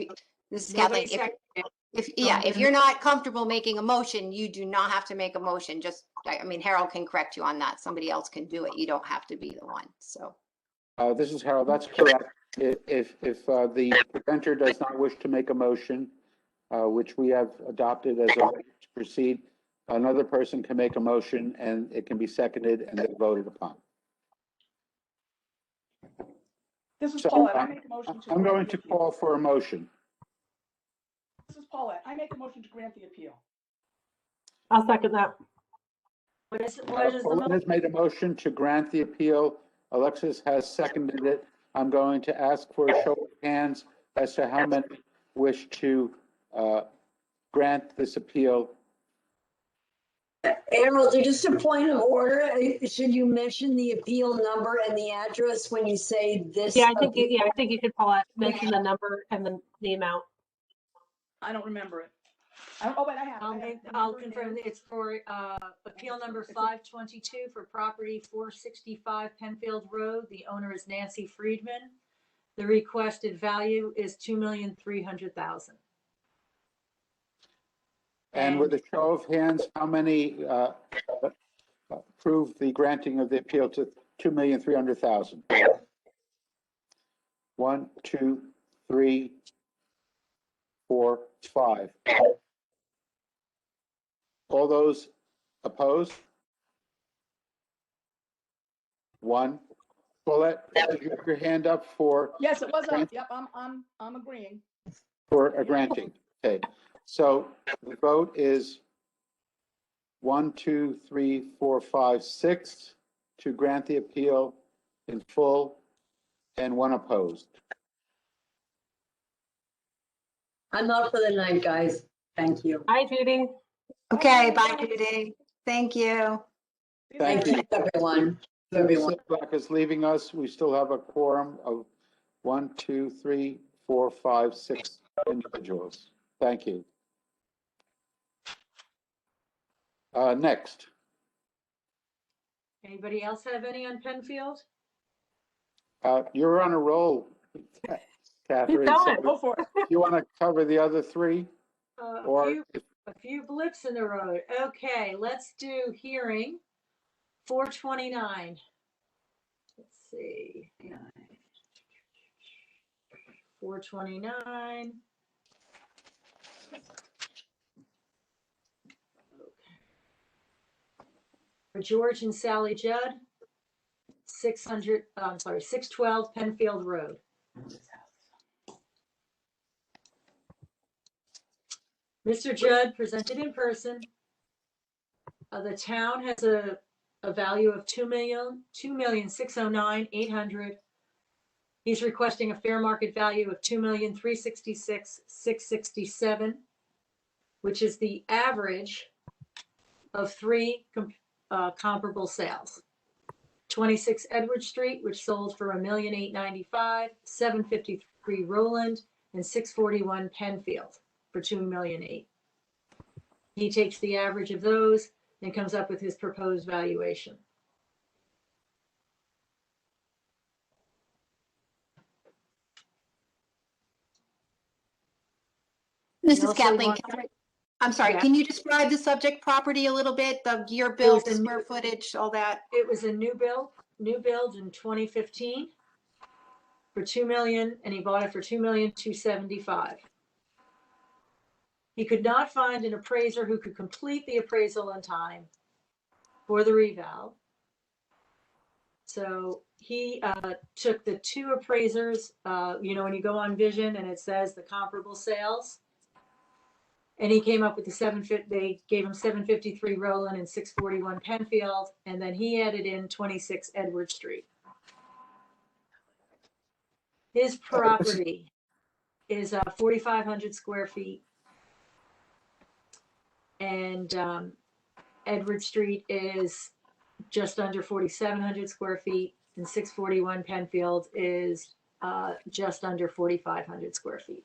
Kathleen, if you're not comfortable making a motion, you do not have to make a motion. Harold can correct you on that. Somebody else can do it. You don't have to be the one, so. This is Harold. That's correct. If the presenter does not wish to make a motion, which we have adopted as a way to proceed, another person can make a motion and it can be seconded and then voted upon. This is So Paulette. I make a motion to. I'm going to call for a motion. This is Paulette. I make a motion to grant the appeal. I'll second that. What is the Paulette has made a motion to grant the appeal. Alexis has seconded it. I'm going to ask for a show of hands as to how many wish to grant this appeal. Harold, just a point of order. Should you mention the appeal number and the address when you say this? Yeah, I think you should mention the number and the amount. I don't remember it. Oh, wait, I have. I'll confirm it's for appeal number 522 for property 465 Penfield Road. The owner is Nancy Friedman. The requested value is $2,300,000. And with a show of hands, how many approve the granting of the appeal to $2,300,000? 1, 2, 3, 4, 5. All those opposed? 1. Paulette, did you have your hand up for? Yes, it was up. Yep, I'm agreeing. For a granting. Okay, so the vote is 1, 2, 3, 4, 5, 6 to grant the appeal in full, and 1 opposed. I'm out for the night, guys. Thank you. Hi, Judy. Okay, bye, Judy. Thank you. Thank you. Everyone. Sid Black is leaving us. We still have a quorum of 1, 2, 3, 4, 5, 6 individuals. Thank you. Next. Anybody else have any on Penfield? You're on a roll, Catherine. going. Go for it. You want to cover the other 3? A few blips in the road. Okay, let's do hearing 429. Let's see. 429. For George and Sally Judd, 612 Penfield Road. Mr. Judd presented in person. The town has a value of $2,609,800. He's requesting a fair market value of $2,366,667, which is the average of 3 comparable sales. 26 Edward Street, which sold for $1,895,000, 753 Roland, and 641 Penfield for $2,008,000. He takes the average of those and comes up with his proposed valuation. This You is also Kathleen. want- I'm sorry, Yeah. can you describe the subject property a little bit? The year built, square footage, all that? It was a new build in 2015 for $2 million, and he bought it for $2,275,000. He could not find an appraiser who could complete the appraisal in time for the reval. So he took the 2 appraisers, when you go on Vision and it says the comparable sales, and he came up with they gave him 753 Roland and 641 Penfield, and then he added in 26 Edward Street. His property is 4,500 square feet, and Edward Street is just under 4,700 square feet, and 641 Penfield is just under 4,500 square feet.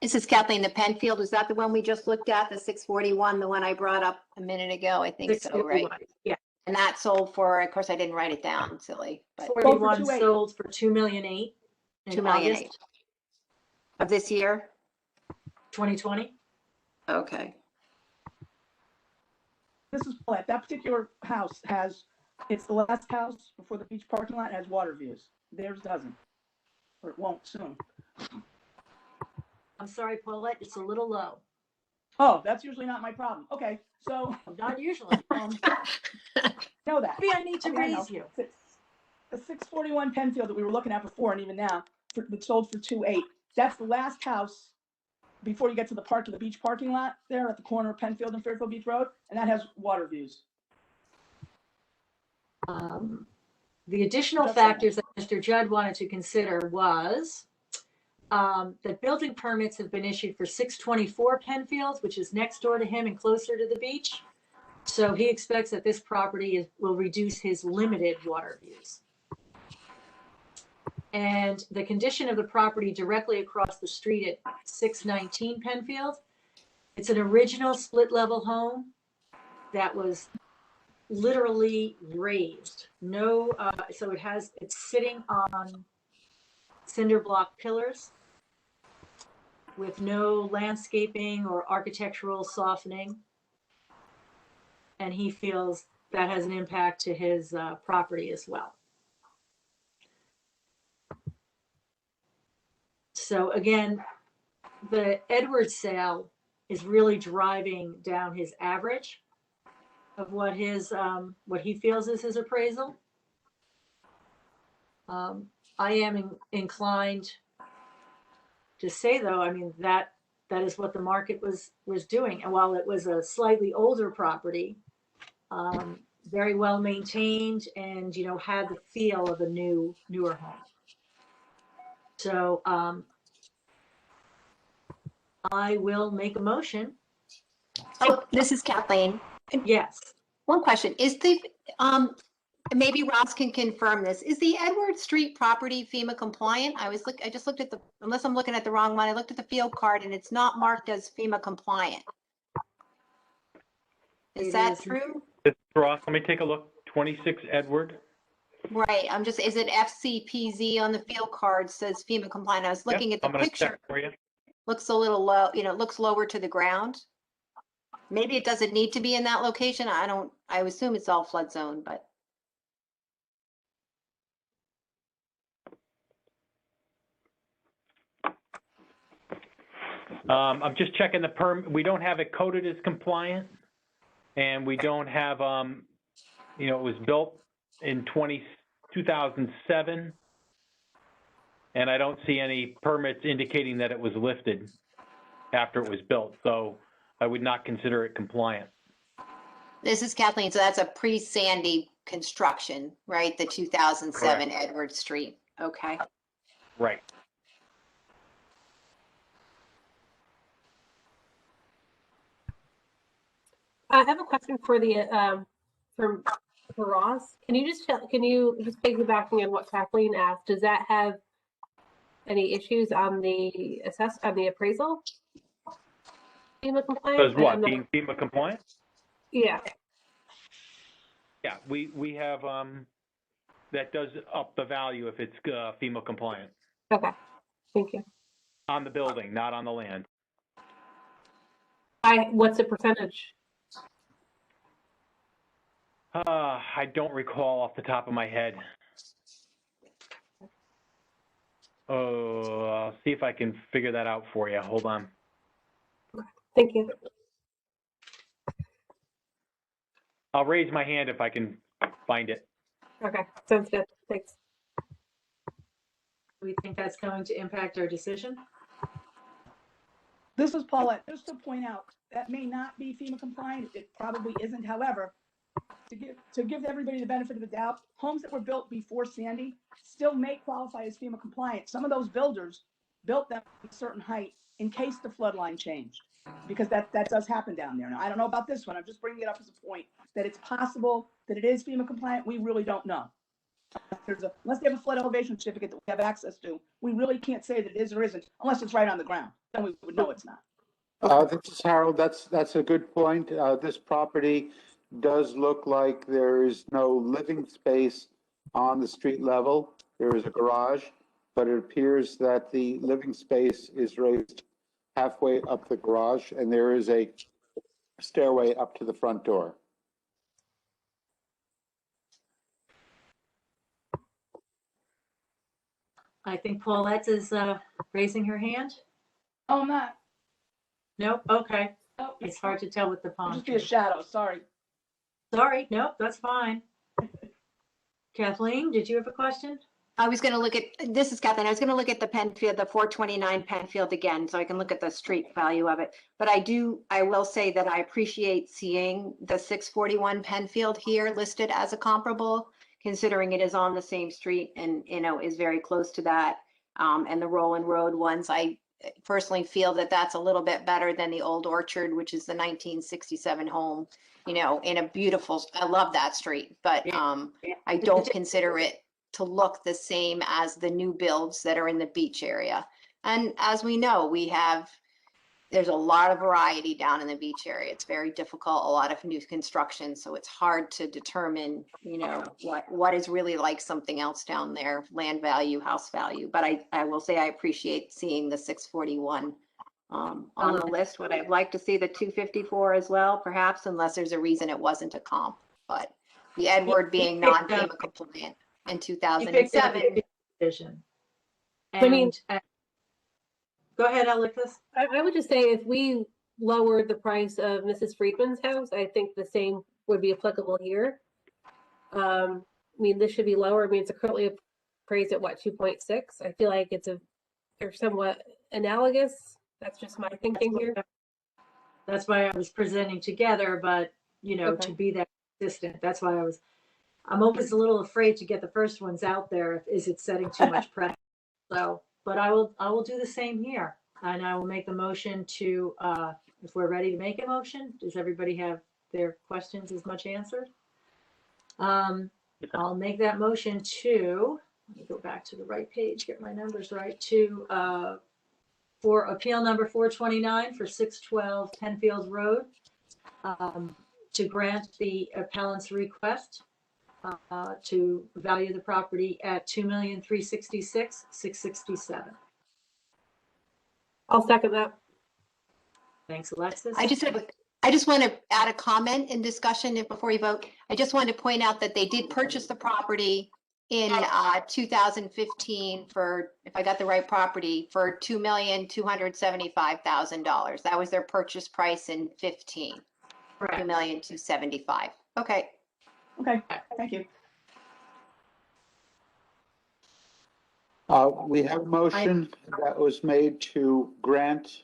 This is Kathleen. The Penfield, is that the one we just looked at, the 641, the one I brought up a minute ago? I think so, right? Yeah. And that sold for, of course, I didn't write it down, silly, but 41 sold for $2,008,000 in $2,008,000 August of this year? 2020. Okay. This is Paulette. That particular house it's the last house before the beach parking lot, has water views. Theirs doesn't, or it won't soon. I'm sorry, Paulette, it's a little low. Oh, that's usually not my problem. Okay, so Not usually. know that. Maybe I need to Okay, I know. raise you. The 641 Penfield that we were looking at before, and even now, that sold for $2,800. That's the last house before you get to the beach parking lot there at the corner of Penfield and Fairfield Beach Road, and that has water views. The additional factors that Mr. Judd wanted to consider was that building permits have been issued for 624 Penfield, which is next door to him and closer to the beach. So he expects that this property will reduce his limited water views. And the condition of the property directly across the street at 619 Penfield, it's an original split level home that was literally raised. No, so it's sitting on cinder block pillars with no landscaping or architectural softening. And he feels that has an impact to his property as well. So again, the Edwards sale is really driving down his average of what what he feels is his appraisal. I am inclined to say, though, I mean, that is what the market was doing. And while it was a slightly older property, very well maintained and, you know, had the feel of a newer home. So I will make a motion. Oh, this is Kathleen. Yes. One question, is the, maybe Ross can confirm this, is the Edward Street property FEMA compliant? I just looked at unless I'm looking at the wrong one, I looked at the field card and it's not marked as FEMA compliant. Is that true? It's Ross, let me take a look. 26 Edward. Right, is it FCPZ on the field card says FEMA compliant? I was looking at the I'm gonna picture. check for you. Looks a little low, you know, it looks lower to the ground. Maybe it doesn't need to be in that location. I assume it's all flood zone, but. I'm just checking the we don't have it coded as compliant, and we don't have, you know, it was built in 2007, and I don't see any permits indicating that it was lifted after it was built, so I would not consider it compliant. This is Kathleen, so that's a pre-Sandy construction, right? The 2007 Correct. Edward Street, okay. Right. I have a question for the for Ross. Can you just piggybacking on what Kathleen asked? Does that have any issues on the appraisal? FEMA compliant? Does what? Being FEMA compliant? Yeah. Yeah, we have that does up the value if it's FEMA compliant. Okay. Thank you. On the building, not on the land. What's the percentage? I don't recall off the top of my head. Oh, I'll see if I can figure that out for you. Hold on. Thank you. I'll raise my hand if I can find it. Okay, sounds good. Thanks. Do we think that's going to impact our decision? This is Paulette. Just to point out, that may not be FEMA compliant. It probably isn't. However, to give everybody the benefit of the doubt, homes that were built before Sandy still may qualify as FEMA compliant. Some of those builders built them at a certain height in case the flood line changed, because that does happen down there. Now, I don't know about this one. I'm just bringing it up as a point that it's possible that it is FEMA compliant. We really don't know. Unless they have a flood elevation certificate that we have access to, we really can't say that it is or isn't unless it's right on the ground. Then we would know it's not. This is Harold. That's a good point. This property does look like there is no living space on the street level. There is a garage, but it appears that the living space is raised halfway up the garage, and there is a stairway up to the front door. I think Paulette is raising her hand. Oh, I'm not. Nope. Okay. Oh, It's hard to tell with the palm just be a tree. shadow. Sorry. Sorry. Nope. That's fine. Kathleen, did you have a question? I was going to look at, this is Kathleen, I was going to look at the Penfield, the 429 Penfield again, so I can look at the street value of it. But I will say that I appreciate seeing the 641 Penfield here listed as a comparable, considering it is on the same street and, you know, is very close to that. And the Roland Road ones, I personally feel that that's a little bit better than the Old Orchard, which is the 1967 home, you know, in a beautiful, I love that street, but I don't consider it to look the same as the new builds that are in the beach area. And as we know, there's a lot of variety down in the beach area. It's very difficult, a lot of new construction, so it's hard to determine, what is really like something else down there, land value, house value. But I will say I appreciate seeing the 641 on the list. Would I like to see the 254 as well, perhaps, unless there's a reason it wasn't a comp. But the Edward being non-FEMA compliant in 2007. Decision. I mean, Go ahead, Alexis. I would just say if we lowered the price of Mrs. Friedman's house, I think the same would be applicable here. I mean, this should be lower. I mean, it's currently appraised at what, 2.6? I feel like they're somewhat analogous. That's just my thinking here. That's why I was presenting together, but Okay. to be that consistent, that's why I'm always a little afraid to get the first ones out there. Is it setting too much pressure? So, but I will do the same here, and I will make the motion to, if we're ready to make a motion, does everybody have their questions as much answered? I'll make that motion to, let me go back to the right page, get my numbers right, for appeal number 429 for 612 Penfield Road, to grant the appellant's request to value the property at $2,366,667. I'll second that. Thanks, Alexis. I just want to add a comment in discussion before you vote. I just wanted to point out that they did purchase the property in 2015 for, if I got the right property, for $2,275,000. That was their purchase price in 15. Correct. $2,275,000. Okay. Okay, thank you. We have a motion that was made to grant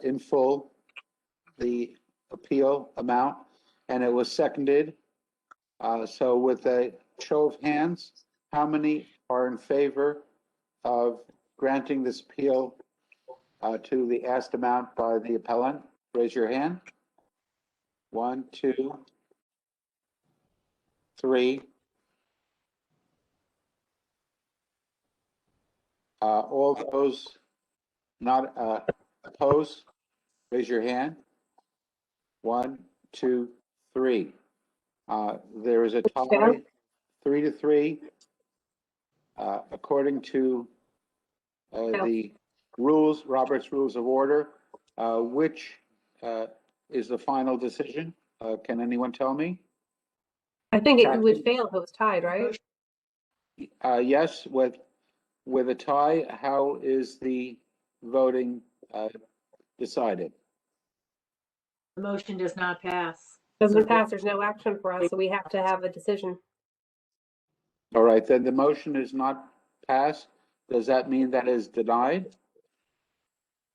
in full the appeal amount, and it was seconded. So with a show of hands, how many are in favor of granting this appeal to the asked amount by the appellant? Raise your hand. 1, 2, 3. All those not opposed, raise your hand. 1, 2, 3. There is a tie, 3-3. According to the rules, Robert's Rules of Order, which is the final decision? Can anyone tell me? I think it would fail if it was tied, right? Yes, with a tie, how is the voting decided? The motion does not pass. Doesn't pass, there's no action for us, so we have to have a decision. All right, then the motion is not passed. Does that mean that is denied?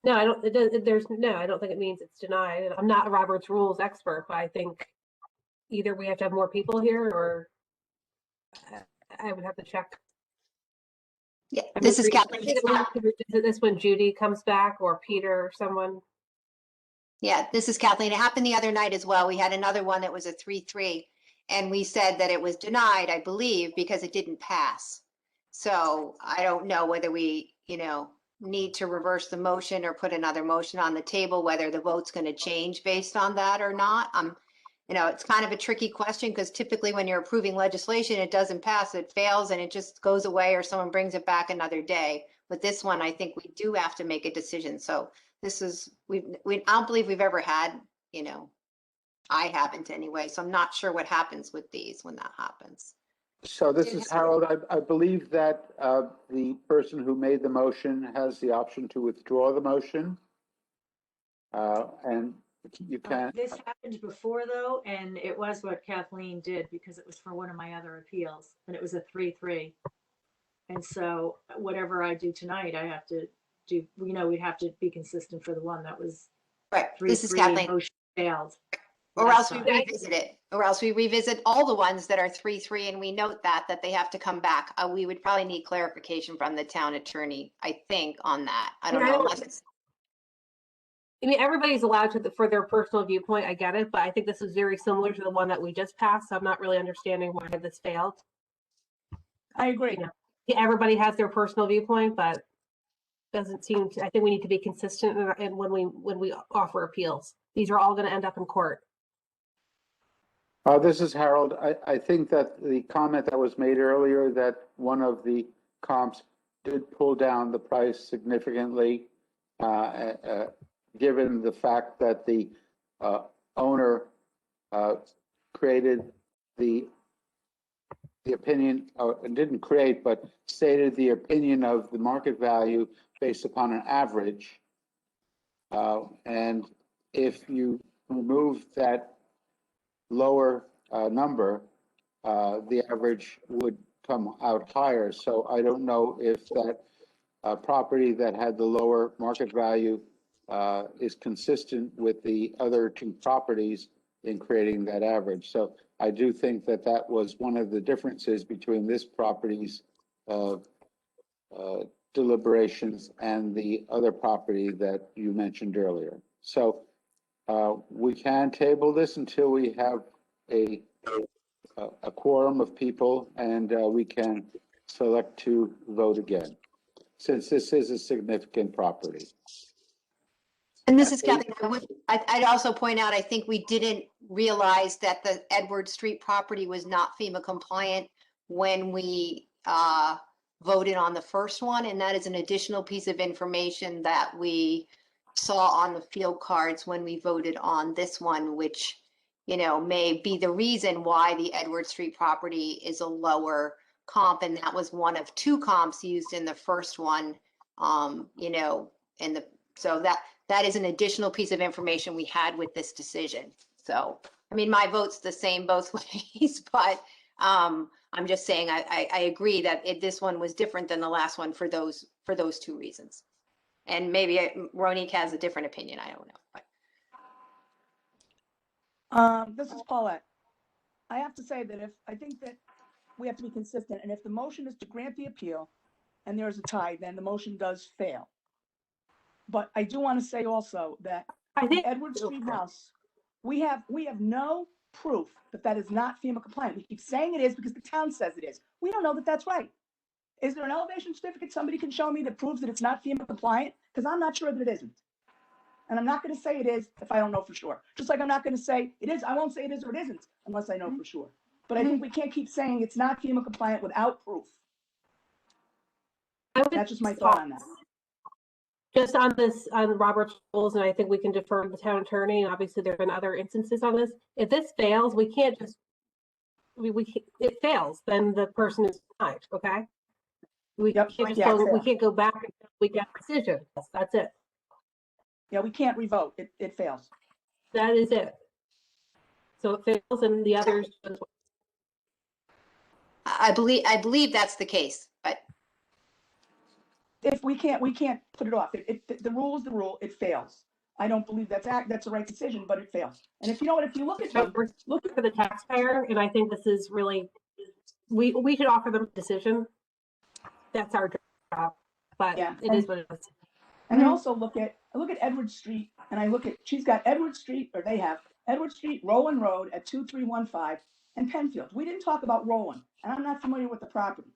No, I don't, I don't think it means it's denied. I'm not a Robert's Rules expert, but I think either we have to have more people here or I would have to check. Yeah, this is Kathleen. Is it this when Judy comes back or Peter or someone? Yeah, this is Kathleen. It happened the other night as well. We had another one that was a 3-3, and we said that it was denied, I believe, because it didn't pass. So I don't know whether we, need to reverse the motion or put another motion on the table, whether the vote's going to change based on that or not. It's kind of a tricky question because typically when you're approving legislation, it doesn't pass, it fails, and it just goes away or someone brings it back another day. But this one, I think we do have to make a decision. So this is, I don't believe we've ever had, I haven't anyway. So I'm not sure what happens with these when that happens. So this is Harold. I believe that the person who made the motion has the option to withdraw the motion. And you can. This happened before though, and it was what Kathleen did because it was for one of my other appeals, and it was a 3-3. And so whatever I do tonight, I have to do, we'd have to be consistent for the one that was Right. 3-3. This is Kathleen. Motion failed. Or That's else we fine. revisit it, or else we revisit all the ones that are 3-3 and we note that they have to come back. We would probably need clarification from the town attorney, I think, on that. I don't know. Unless it's, Everybody's allowed for their personal viewpoint. I get it, but I think this is very similar to the one that we just passed. So I'm not really understanding why this failed. I agree. You know, everybody has their personal viewpoint, but doesn't seem to, I think we need to be consistent in when we offer appeals. These are all going to end up in court. This is Harold. I think that the comment that was made earlier that one of the comps did pull down the price significantly, given the fact that the owner created the opinion, didn't create, but stated the opinion of the market value based upon an average. And if you remove that lower number, the average would come out higher. So I don't know if that property that had the lower market value is consistent with the other two properties in creating that average. So I do think that that was one of the differences between this property's deliberations and the other property that you mentioned earlier. So we can table this until we have a quorum of people, and we can select to vote again, since this is a significant property. And this is Kathy. I'd also point out, I think we didn't realize that the Edward Street property was not FEMA compliant when we voted on the first one. And that is an additional piece of information that we saw on the field cards when we voted on this one, which, you know, may be the reason why the Edward Street property is a lower comp. And that was one of two comps used in the first one, you know, so that is an additional piece of information we had with this decision. So, I mean, my vote's the same both ways, but I'm just saying I agree that this one was different than the last one for those two reasons. And maybe Ronique has a different opinion. I don't know. But. This is Paulette. I have to say that I think that we have to be consistent, and if the motion is to grant the appeal and there's a tie, then the motion does fail. But I do want to say also that the Edward Street house, we have no proof that is not FEMA compliant. We keep saying it is because the town says it is. We don't know that that's right. Is there an elevation certificate somebody can show me that proves that it's not FEMA compliant? Because I'm not sure that it isn't. And I'm not going to say it is if I don't know for sure. Just like I'm not going to say it is, I won't say it is or it isn't unless I know for sure. But I think we can't keep saying it's not FEMA compliant without proof. That's just my thought on that. Just on this, on Robert's rules, and I think we can defer to the town attorney, and obviously there have been other instances on this. If this fails, we can't just, it fails, then the person is denied, okay? We can't go back until we get a decision. That's it. Yeah, we can't revote. It fails. That is it. So it fails and the others. I believe that's the case, but. If we can't put it off. The rule is the rule. It fails. I don't believe that's the right decision, but it fails. And if you know what, if you look at for the taxpayer, and I think this is really, we should offer them a decision. That's our job, but yeah, it is what it is. And I also look at Edward Street, and she's got Edward Street, or they have Edward Street, Rowan Road at 2315 and Penfield. We didn't talk about Rowan, and I'm not familiar with the property.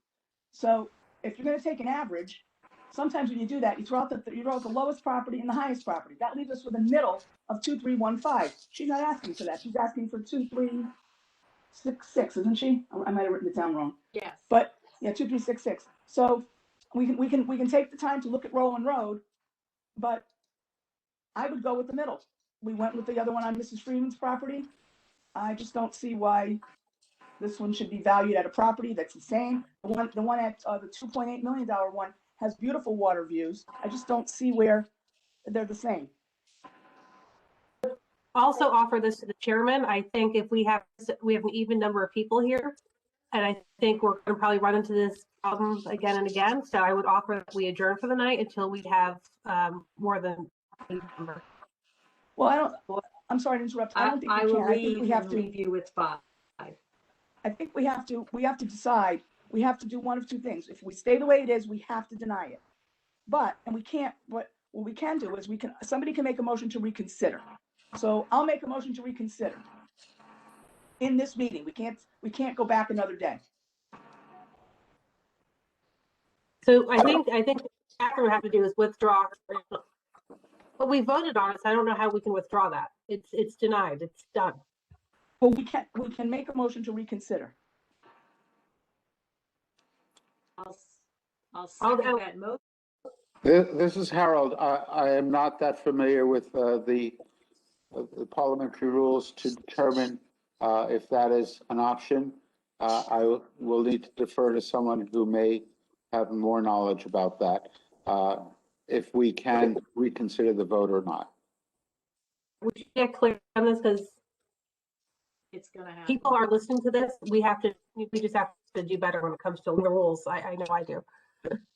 So if you're going to take an average, sometimes when you do that, you throw out the lowest property and the highest property. That leaves us with a middle of 2315. She's not asking for that. She's asking for 2366, isn't she? I might have written it down wrong. Yes. But yeah, 2366. So we can take the time to look at Rowan Road, but I would go with the middle. We went with the other one on Mrs. Freeman's property. I just don't see why this one should be valued at a property that's the same. The one at the $2.8 million one has beautiful water views. I just don't see where they're the same. Also offer this to the chairman. I think if we have an even number of people here, and I think we're going to probably run into this problem again and again. So I would offer that we adjourn for the night until we have more than a number. Well, I'm sorry to interrupt. I don't think we can. I think we have to leave you with 5. I think we have to decide. We have to do one of two things. If we stay the way it is, we have to deny it. But we can't. What we can do is somebody can make a motion to reconsider. So I'll make a motion to reconsider in this meeting. We can't go back another day. So I think what Catherine would have to do is withdraw. But we voted on it, so I don't know how we can withdraw that. It's denied. It's done. Well, we can make a motion to reconsider. I'll second I'll- that motion. This is Harold. I am not that familiar with the parliamentary rules to determine if that is an option. I will need to defer to someone who may have more knowledge about that, if we can reconsider the vote or not. We should get clear on this because It's gonna happen. people are listening to this. We just have to do better when it comes to the rules. I know I do.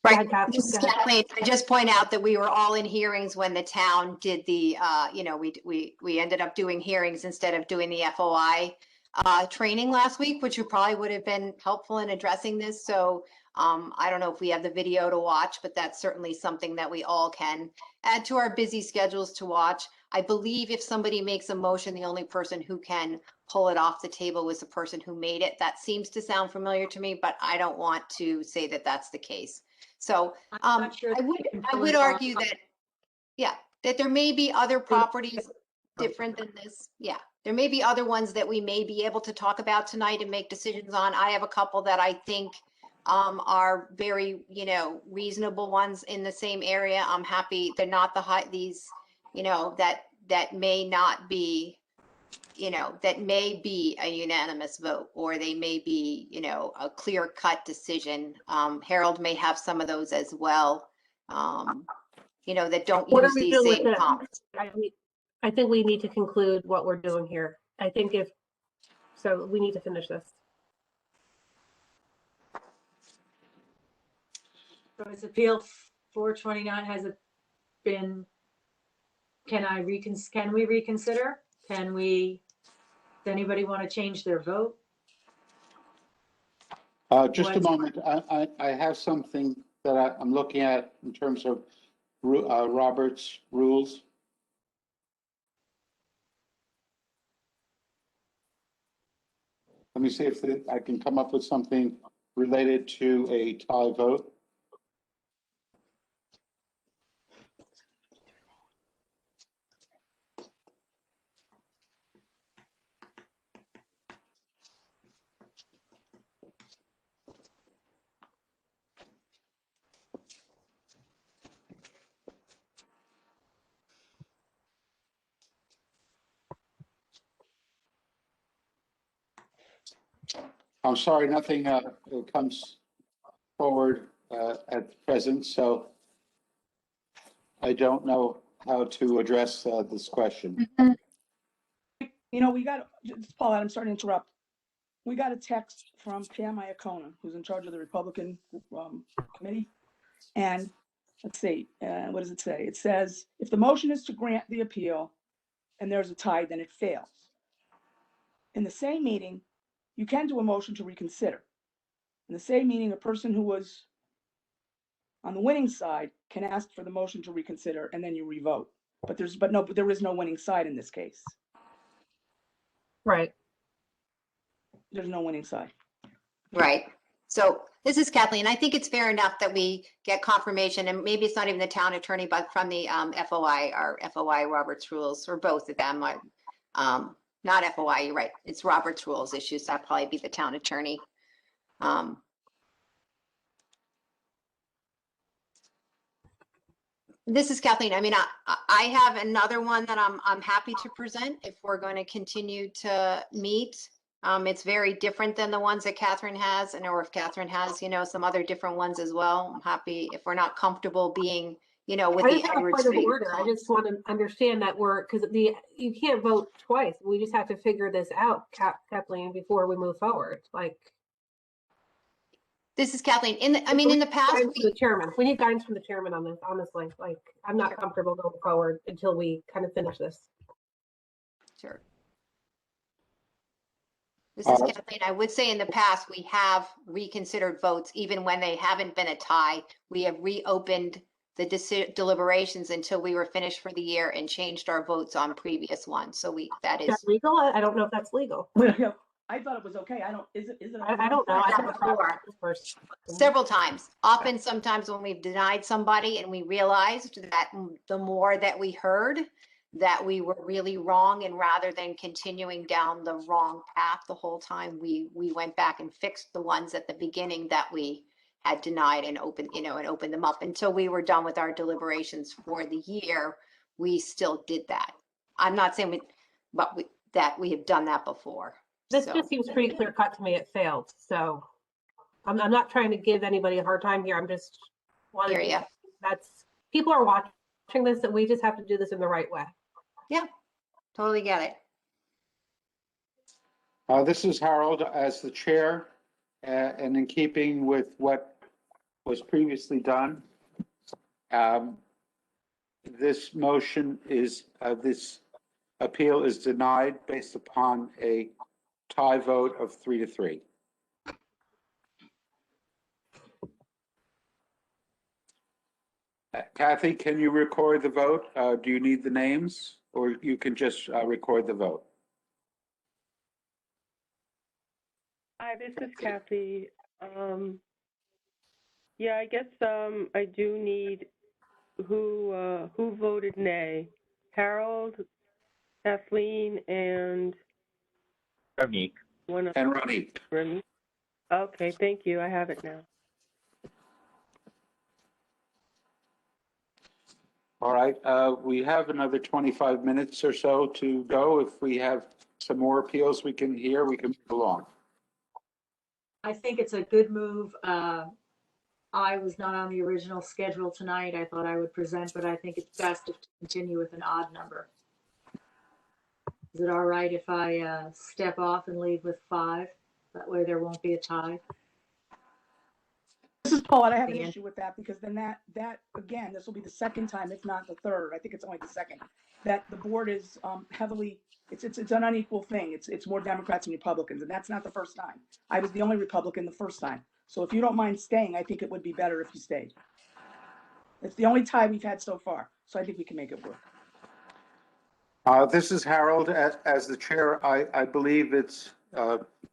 Right. ahead, Kath. This is Go ahead. Kathleen. I just point out that we were all in hearings when the town did the, we ended up doing hearings instead of doing the FOI training last week, which probably would have been helpful in addressing this. So I don't know if we have the video to watch, but that's certainly something that we all can add to our busy schedules to watch. I believe if somebody makes a motion, the only person who can pull it off the table was the person who made it. That seems to sound familiar to me, but I don't want to say that that's the case. So I'm not sure I that you can pull would it off. argue that, yeah, that there may be other properties different than this. Yeah, there may be other ones that we may be able to talk about tonight and make decisions on. I have a couple that I think are very, reasonable ones in the same area. I'm happy they're not these, that may not be, that may be a unanimous vote, or they may be, a clear cut decision. Harold may have some of those as well, that don't What are use we these doing with same this? comps. I think we need to conclude what we're doing here. I think so we need to finish this. So it's appeal 429, has it been, can we reconsider? Does anybody want to change their vote? Just a moment. I have something that I'm looking at in terms of Robert's rules. Let me see if I can come up with something related to a tie vote. I'm sorry, nothing comes forward at present, so I don't know how to address this question. We got, Paul, I'm sorry to interrupt. We got a text from Pam Iacona, who's in charge of the Republican committee. And let's see, what does it say? It says, if the motion is to grant the appeal and there's a tie, then it fails. In the same meeting, you can do a motion to reconsider. In the same meeting, a person who was on the winning side can ask for the motion to reconsider and then you revote. But there is no winning side in this case. Right. There's no winning side. Right. So this is Kathleen. I think it's fair enough that we get confirmation, and maybe it's not even the town attorney, but from the FOI or FOI Robert's rules, or both of them. Not FOI, you're right. It's Robert's rules issues. That'd probably be the town attorney. This is Kathleen. I mean, I have another one that I'm happy to present if we're going to continue to meet. It's very different than the ones that Catherine has, or if Catherine has, some other different ones as well. I'm happy if we're not comfortable being, with I the just have a Edward point of Street. order. I just want to understand that because you can't vote twice. We just have to figure this out, Kathleen, before we move forward. This is Kathleen. In the past, Guidance from the chairman. We need guidance from the chairman on this, honestly. I'm not comfortable going forward until we kind of finish this. Sure. This is Kathleen. I would say in the past, we have reconsidered votes, even when they haven't been a tie. We have reopened the deliberations until we were finished for the year and changed our votes on previous ones. So that Is that legal? I don't know if that's legal. I thought it was okay. Is it? I don't know. I haven't Before. tried it first. Several times. Often, sometimes when we've denied somebody and we realized that the more that we heard, that we were really wrong, and rather than continuing down the wrong path the whole time, we went back and fixed the ones at the beginning that we had denied and opened, and opened them up until we were done with our deliberations for the year. We still did that. I'm not saying that we have done that before. This So, just seems pretty clear cut to me. It failed. So I'm not trying to give anybody a hard time here. I'm just wanting hear ya. that's people are watching this, and we just have to do this in the right way. Yeah, totally get it. This is Harold as the chair, and in keeping with what was previously done, this motion is, this appeal is denied based upon a tie vote of 3-3. Kathy, can you record the vote? Do you need the names, or you can just record the vote? Hi, this is Kathy. Yeah, I guess I do need who voted nay. Harold, Kathleen, and Ronique. one of And Ronnie? Remy. Okay, thank you. I have it now. All right, we have another 25 minutes or so to go. If we have some more appeals we can hear, we can move along. I think it's a good move. I was not on the original schedule tonight. I thought I would present, but I think it's best to continue with an odd number. Is it all right if I step off and leave with 5? That way there won't be a tie. This is Paulette. I have an Again. issue with that because then that again, this will be the second time, if not the third. I think it's only the second that the board is heavily. It's an unequal thing. It's more Democrats and Republicans, and that's not the first time. I was the only Republican the first time. So if you don't mind staying, I think it would be better if you stayed. It's the only tie we've had so far, so I think we can make it work. This is Harold. As the chair, I believe it's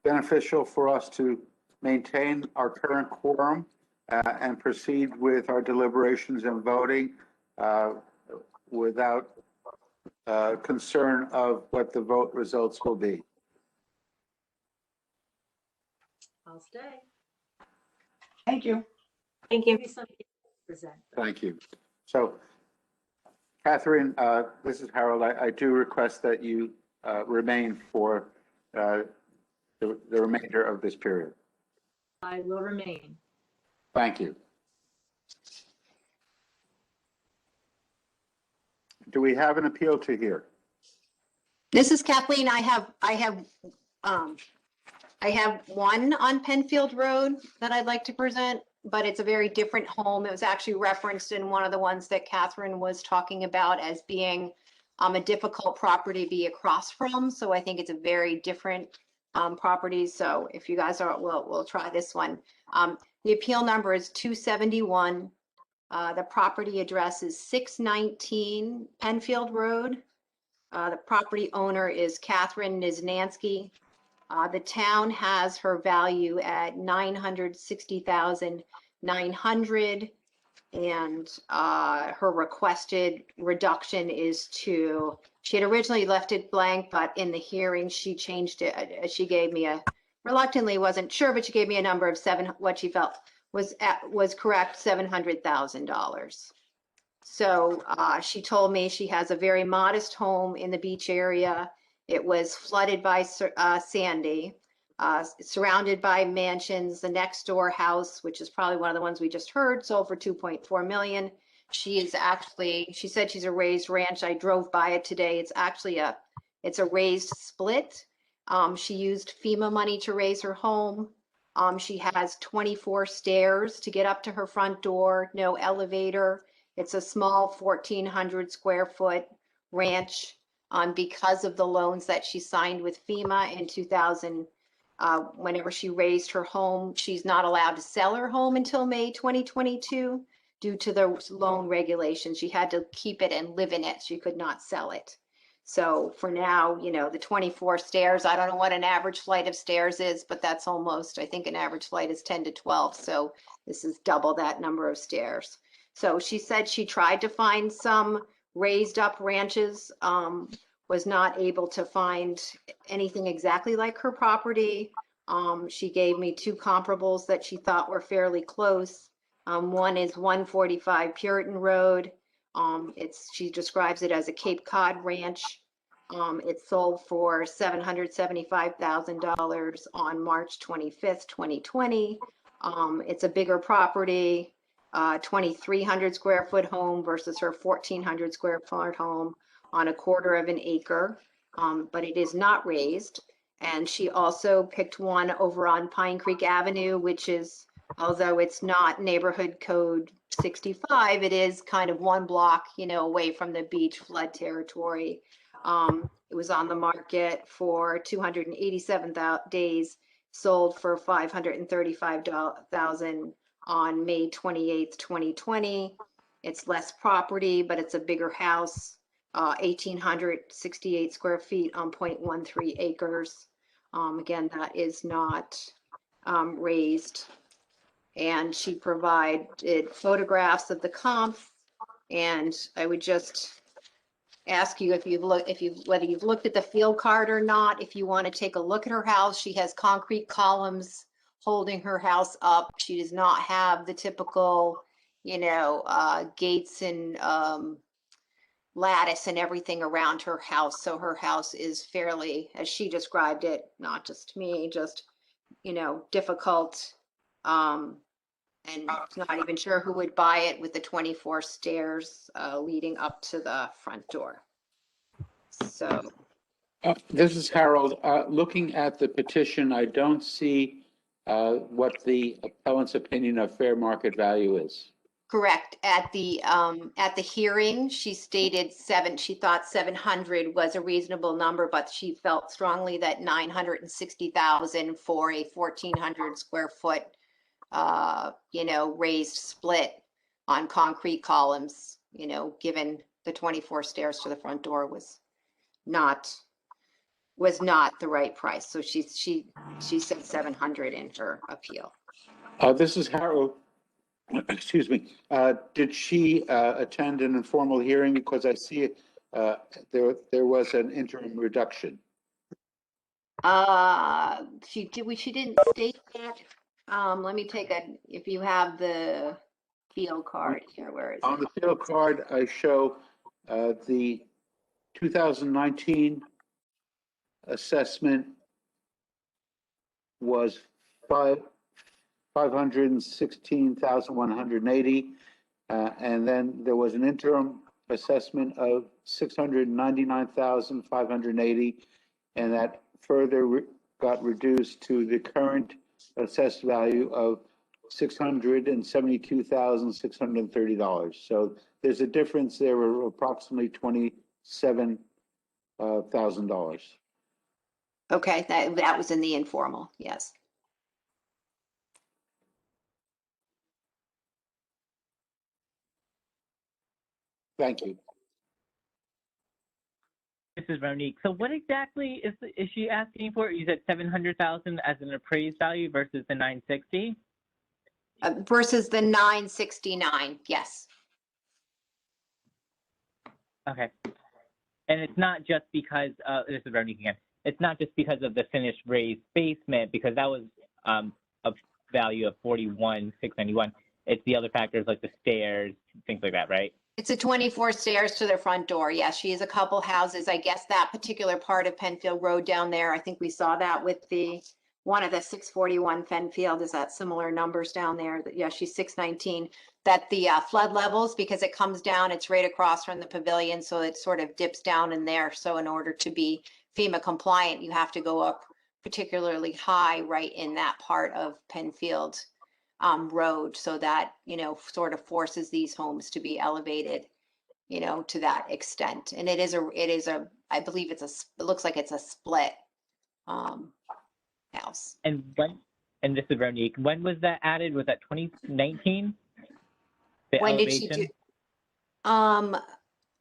beneficial for us to maintain our current quorum and proceed with our deliberations and voting without concern of what the vote results will be. I'll stay. Thank you. Thank you. Maybe something to present. Thank you. So, Catherine, this is Harold. I do request that you remain for the remainder of this period. I will remain. Thank you. Do we have an appeal to hear? This is Kathleen. I have one on Penfield Road that I'd like to present, but it's a very different home. It was actually referenced in one of the ones that Catherine was talking about as being a difficult property to be across from. So I think it's a very different property. So if you guys are, we'll try this one. The appeal number is 271. The property address is 619 Penfield Road. The property owner is Catherine Niznansky. The town has her value at $960,900, and her requested reduction is to. She had originally left it blank, but in the hearing she changed it. She gave me a reluctantly, wasn't sure, but she gave me a number of what she felt was correct, $700,000. So she told me she has a very modest home in the beach area. It was flooded by Sandy, surrounded by mansions. The next door house, which is probably one of the ones we just heard, sold for $2.4 million. She said she's a raised ranch. I drove by it today. It's actually it's a raised split. She used FEMA money to raise her home. She has 24 stairs to get up to her front door, no elevator. It's a small 1,400 square foot ranch. Because of the loans that she signed with FEMA in 2000, whenever she raised her home, she's not allowed to sell her home until May 2022 due to the loan regulations. She had to keep it and live in it. She could not sell it. So for now, the 24 stairs, I don't know what an average flight of stairs is, but that's almost, I think an average flight is 10 to 12. So this is double that number of stairs. So she said she tried to find some raised up ranches, was not able to find anything exactly like her property. She gave me two comparables that she thought were fairly close. One is 145 Puritan Road. She describes it as a Cape Cod ranch. It sold for $775,000 on March 25th, 2020. It's a bigger property, 2,300 square foot home versus her 1,400 square foot home on a quarter of an acre, but it is not raised. And she also picked one over on Pine Creek Avenue, which is, although it's not neighborhood code 65, it is kind of one block, away from the beach flood territory. It was on the market for 287 days, sold for $535,000 on May 28th, 2020. It's less property, but it's a bigger house, 1,868 square feet on 0.13 acres. Again, that is not raised. And she provided photographs of the comp. And I would just ask you whether you've looked at the field card or not. If you want to take a look at her house, she has concrete columns holding her house up. She does not have the typical, gates and lattice and everything around her house. So her house is fairly, as she described it, not just me, just, difficult. And not even sure who would buy it with the 24 stairs leading up to the front door. So. This is Harold. Looking at the petition, I don't see what the appellant's opinion of fair market value is. Correct. At the hearing, she stated she thought 700 was a reasonable number, but she felt strongly that 960,000 for a 1,400 square foot raised split on concrete columns, given the 24 stairs to the front door was not the right price. So she said 700 in her appeal. This is Harold. Excuse me. Did she attend an informal hearing? Because I see there was an interim reduction. She didn't state that. Let me if you have the field card here, where is it? On the field card, I show the 2019 assessment was 516,180, and then there was an interim assessment of 699,580, and that further got reduced to the current assessed value of $672,630. So there's a difference there of approximately $27,000. Okay, that was in the informal, yes. Thank you. This is Ronique. So what exactly is she asking for? You said 700,000 as an appraised value versus the 960? Versus the 969, yes. Okay. And it's not just because, this is Ronique again, it's not just because of the finished raised basement, because that was a value of 41,691. It's the other factors like the stairs, things like that, right? It's a 24 stairs to the front door. Yes, she has a couple houses. I guess that particular part of Penfield Road down there, I think we saw that with one of the 641 Penfield. Is that similar numbers down there? Yeah, she's 619. That the flood levels, because it comes down, it's right across from the pavilion, so it sort of dips down in there. So in order to be FEMA compliant, you have to go up particularly high right in that part of Penfield road, so that, sort of forces these homes to be elevated, to that extent. And it is I believe it looks like it's a split house. And this is Ronique, when was that added? Was that 2019? When did she do?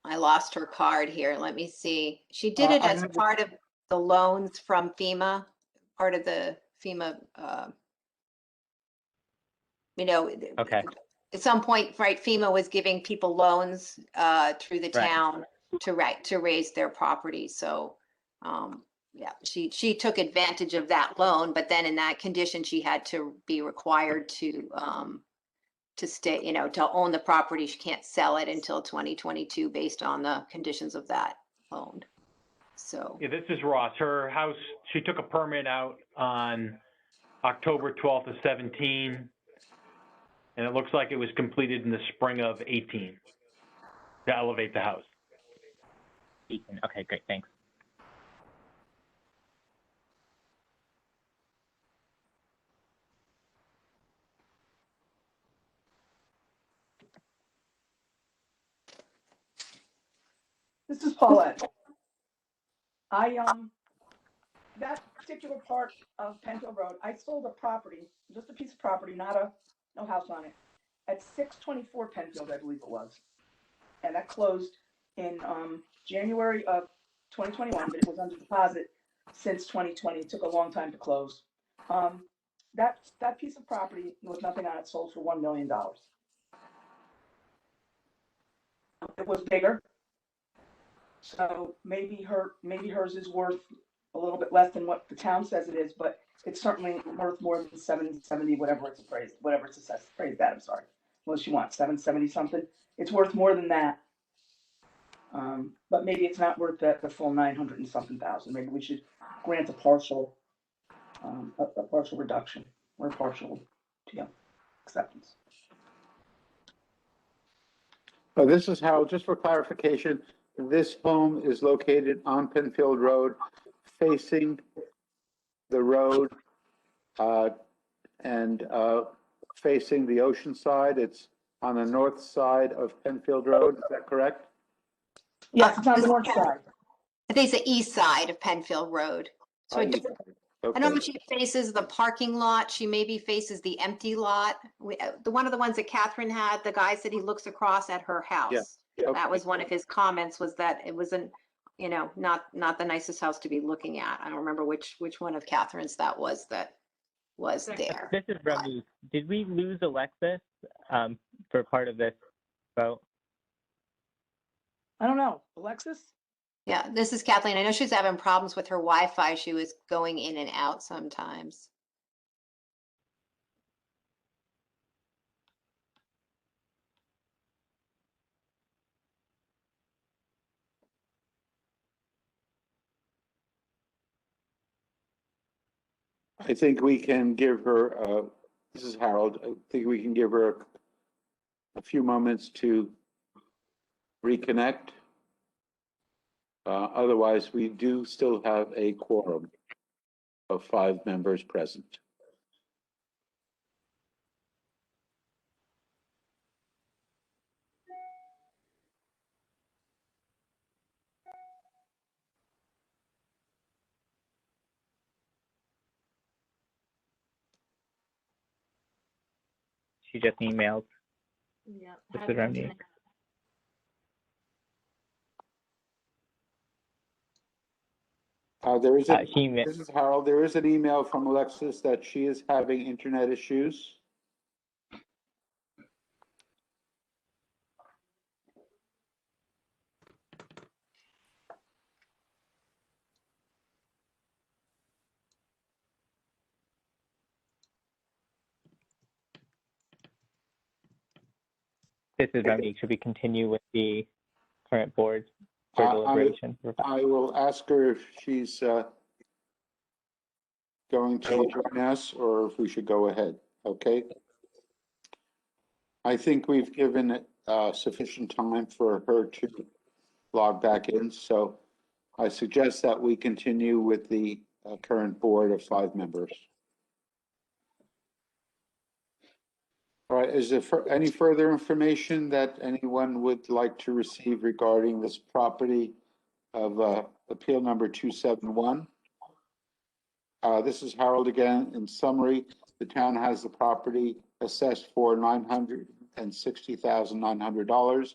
I lost her card here. Let me see. She did it I as have it. part of the loans from FEMA, part of the FEMA, you know, Okay. at some point, right, FEMA was giving people loans through the Right. town to raise their property. So, yeah, she took advantage of that loan, but then in that condition, she had to be required to stay, you know, to own the property. She can't sell it until 2022 based on the conditions of that loan. So, Yeah, this is Ross. Her house, she took a permit out on October 12th of 17, and it looks like it was completed in the spring of 18 to elevate the house. Okay, great, thanks. This is Paulette. That particular part of Penfield Road, I sold a property, just a piece of property, no house on it, at 624 Penfield, I believe it was. And that closed in January of 2021, but it was under deposit since 2020. It took a long time to close. That piece of property with nothing on it sold for $1 million. It was bigger, so maybe hers is worth a little bit less than what the town says it is, but it's certainly worth more than 770, whatever it's assessed, appraised at, I'm sorry. What does she want, 770 something? It's worth more than that. But maybe it's not worth the full 900 and something thousand. Maybe we should grant a partial reduction or a partial, acceptance. This is Harold. Just for clarification, this home is located on Penfield Road, facing the road and facing the ocean side. It's on the north side of Penfield Road. Is that correct? Yes, it's on the north side. I think it's the east side of Penfield Road. So East side. I don't know Okay. if she faces the parking lot. She maybe faces the empty lot. One of the ones that Catherine had, the guy said he looks across at her house. Okay. That was one of his comments, was that it wasn't, you know, not the nicest house to be looking at. I don't remember which one of Catherine's that was there. This is Remy. Did we lose Alexis for part of this vote? I don't know. Alexis? Yeah, this is Kathleen. I know she's having problems with her Wi-Fi. She was going in and out sometimes. I think we can give her, this is Harold, I think we can give her a few moments to reconnect. Otherwise, we do still have a quorum of 5 members present. She just emailed. Yeah. This have is Remy. internet. This is Harold. There is an email from Alexis that she is having internet issues. This is Remy. Should we continue with the current board for deliberation? I will ask her if she's going to join us or if we should go ahead, okay? I think we've given it sufficient time for her to log back in, so I suggest that we continue with the current board of 5 members. All right, is there any further information that anyone would like to receive regarding this property of appeal number 271? This is Harold again. In summary, the town has the property assessed for $960,900.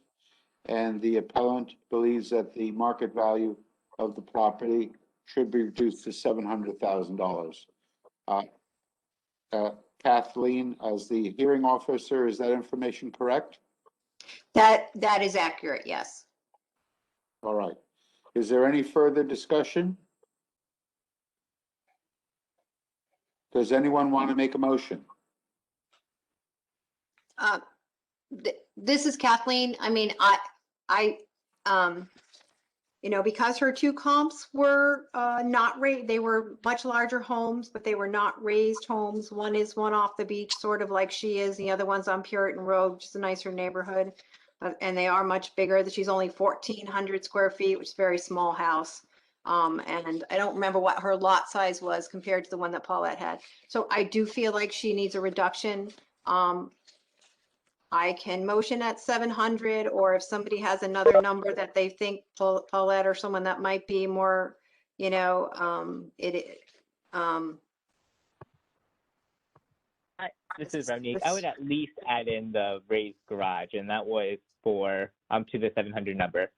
and the appellant believes that the market value of the property should be reduced to $700,000. Kathleen, as the hearing officer, is that information correct? That is accurate, yes. All right. Is there any further discussion? Does anyone want to make a motion? This is Kathleen. I mean, because her two comps were not raised, they were much larger homes, but they were not raised homes. One is one off the beach, sort of like she is. The other one's on Puritan Road, which is a nicer neighborhood. And they are much bigger. She's only 1,400 square feet, which is a very small house. And I don't remember what her lot size was compared to the one that Paulette had. So I do feel like she needs a reduction. I can motion at 700, or if somebody has another number that they think Paulette or someone that might be more, This is Ramneek. I would at least add in the raised garage, and that was for to the 700 number.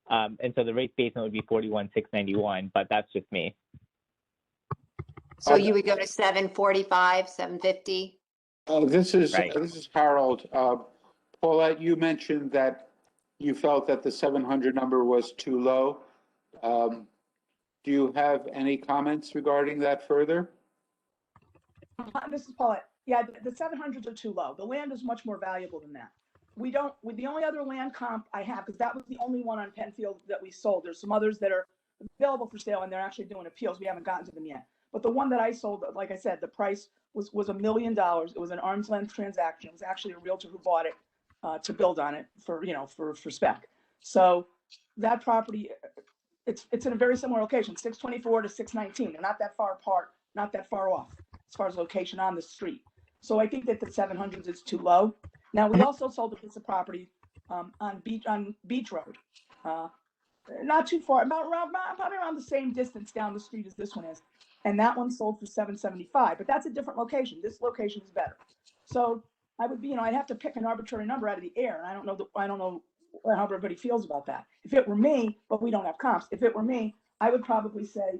And so the raised basement would be 41,691, but that's just me. so you would go to 745, 750. This is Right. this is Harold. Paulette, you mentioned that you felt that the 700 number was too low. Do you have any comments regarding that further? This is Paulette. Yeah, the 700s are too low. The land is much more valuable than that. The only other land comp I have, because that was the only one on Penfield that we sold. There's some others that are available for sale and they're actually doing appeals. We haven't gotten to them yet. But the one that I sold, like I said, the price was $1 million. It was an arm's length transaction. It was actually a realtor who bought it to build on it for spec. So that property, it's in a very similar location, 624 to 619. They're not that far apart, not that far off as far as location on the street. So I think that the 700s is too low. Now, we also sold a piece of property on Beach Road, not too far, probably around the same distance down the street as this one is. And that one sold for 775, but that's a different location. This location is better. So I would be, I'd have to pick an arbitrary number out of the air. And I don't know how everybody feels about that. If it were me, but we don't have comps. If it were me, I would probably say,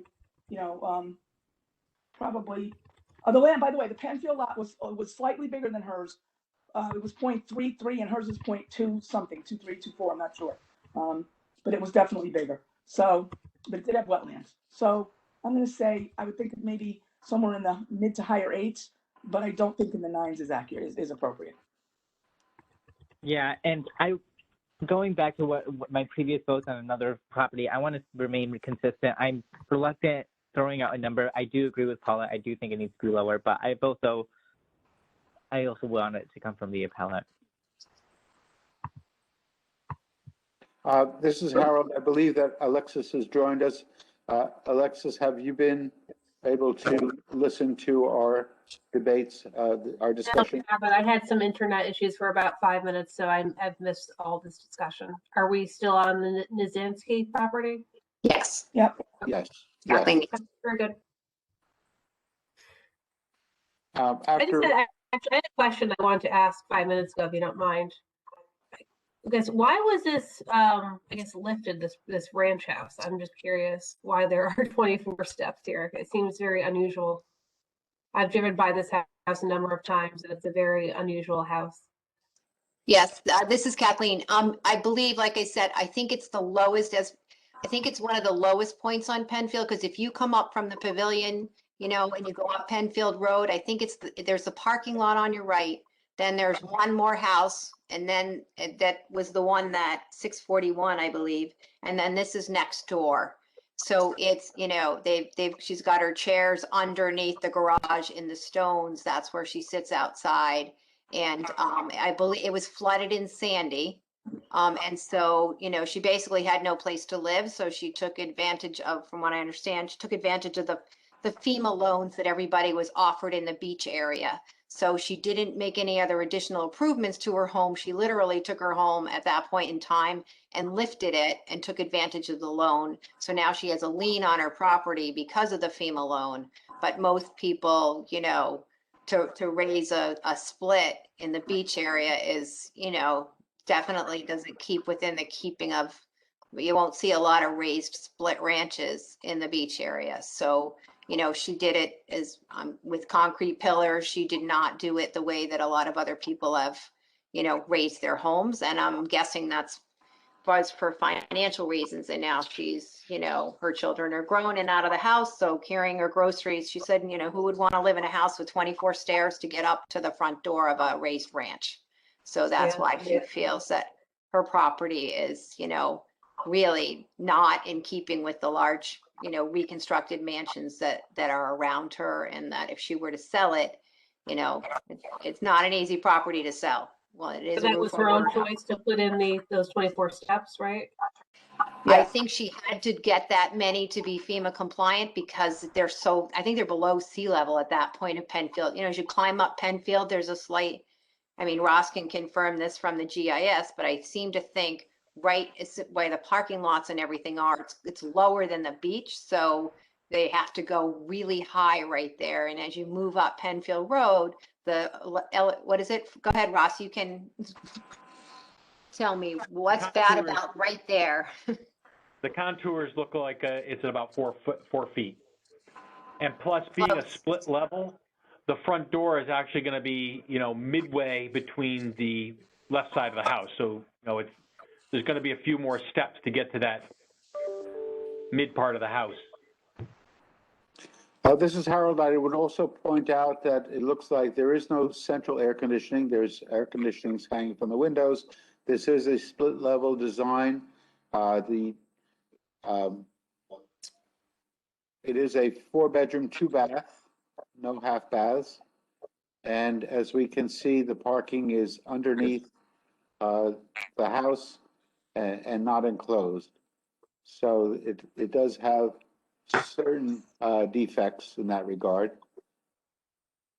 probably the land, by the way, the Penfield lot was slightly bigger than hers. It was 0.33 and hers is 0.2 something, 23, 24, I'm not sure. But it was definitely bigger. So, but it did have wetlands. So I'm going to say, I would think maybe somewhere in the mid to higher 8s, but I don't think in the 9s is accurate, is appropriate. Yeah, and going back to what my previous votes on another property, I want to remain consistent. I'm reluctant throwing out a number. I do agree with Paula. I do think it needs to be lower, but I also want it to come from the appellant. This is Harold. I believe that Alexis has joined us. Alexis, have you been able to listen to our debates, our discussion? Yeah, but I had some internet issues for about 5 minutes, so I've missed all this discussion. Are we still on the Nizinski property? Yes. Yep. Yes. Kathleen. Yes. Very good. I After had a question I wanted to ask 5 minutes ago, if you don't mind. Because why was this, lifted, this ranch house? I'm just curious why there are 24 steps here. It seems very unusual. I've driven by this house a number of times, and it's a very unusual house. Yes, this is Kathleen. I believe, like I said, I think it's one of the lowest points on Penfield, because if you come up from the pavilion, and you go up Penfield Road, I think there's a parking lot on your right. Then there's one more house, and then that was the one that 641, I believe. And then this is next door. So it's, she's got her chairs underneath the garage in the stones. That's where she sits outside. And I believe it was flooded in Sandy. And so, she basically had no place to live. So she took advantage of, from what I understand, she took advantage of the FEMA loans that everybody was offered in the beach area. So she didn't make any other additional improvements to her home. She literally took her home at that point in time and lifted it and took advantage of the loan. So now she has a lien on her property because of the FEMA loan. But most people, to raise a split in the beach area is, definitely doesn't keep within the keeping of, you won't see a lot of raised split ranches in the beach area. So, you know, she did it as with concrete pillars. She did not do it the way that a lot of other people have, you know, raised their homes. And I'm guessing that's was for financial reasons. And now she's, you know, her children are grown and out of the house. So carrying her groceries, she said, you know, who would want to live in a house with 24 stairs to get up to the front door of a raised ranch? So that's Yeah. why she feels that her property is, you know, really not in keeping with the large, you know, reconstructed mansions that are around her, and that if she were to sell it, you know, it's not an easy property to sell. Well, it is So a that roof was her own over. choice to put in those 24 steps, right? I Yeah. think she had to get that many to be FEMA compliant because they're so, I think they're below sea level at that point of Penfield. You know, as you climb up Penfield, there's a slight, I mean, Ross can confirm this from the GIS, but I seem to think right where the parking lots and everything are, it's lower than the beach. So they have to go really high right there. And as you move up Penfield Road, what is it? Go ahead, Ross, you can tell me what's bad Contours. about right there. The contours look like it's at about 4 feet. And plus, being a split level, the front door is actually going to be, you know, midway between the left side of the house. So, you know, there's going to be a few more steps to get to that mid part of the house. This is Harold. I would also point out that it looks like there is no central air conditioning. There's air conditioning hanging from the windows. This is a split level design. It is a 4-bedroom, 2-bath, no half baths. And as we can see, the parking is underneath the house and not enclosed. So it does have certain defects in that regard.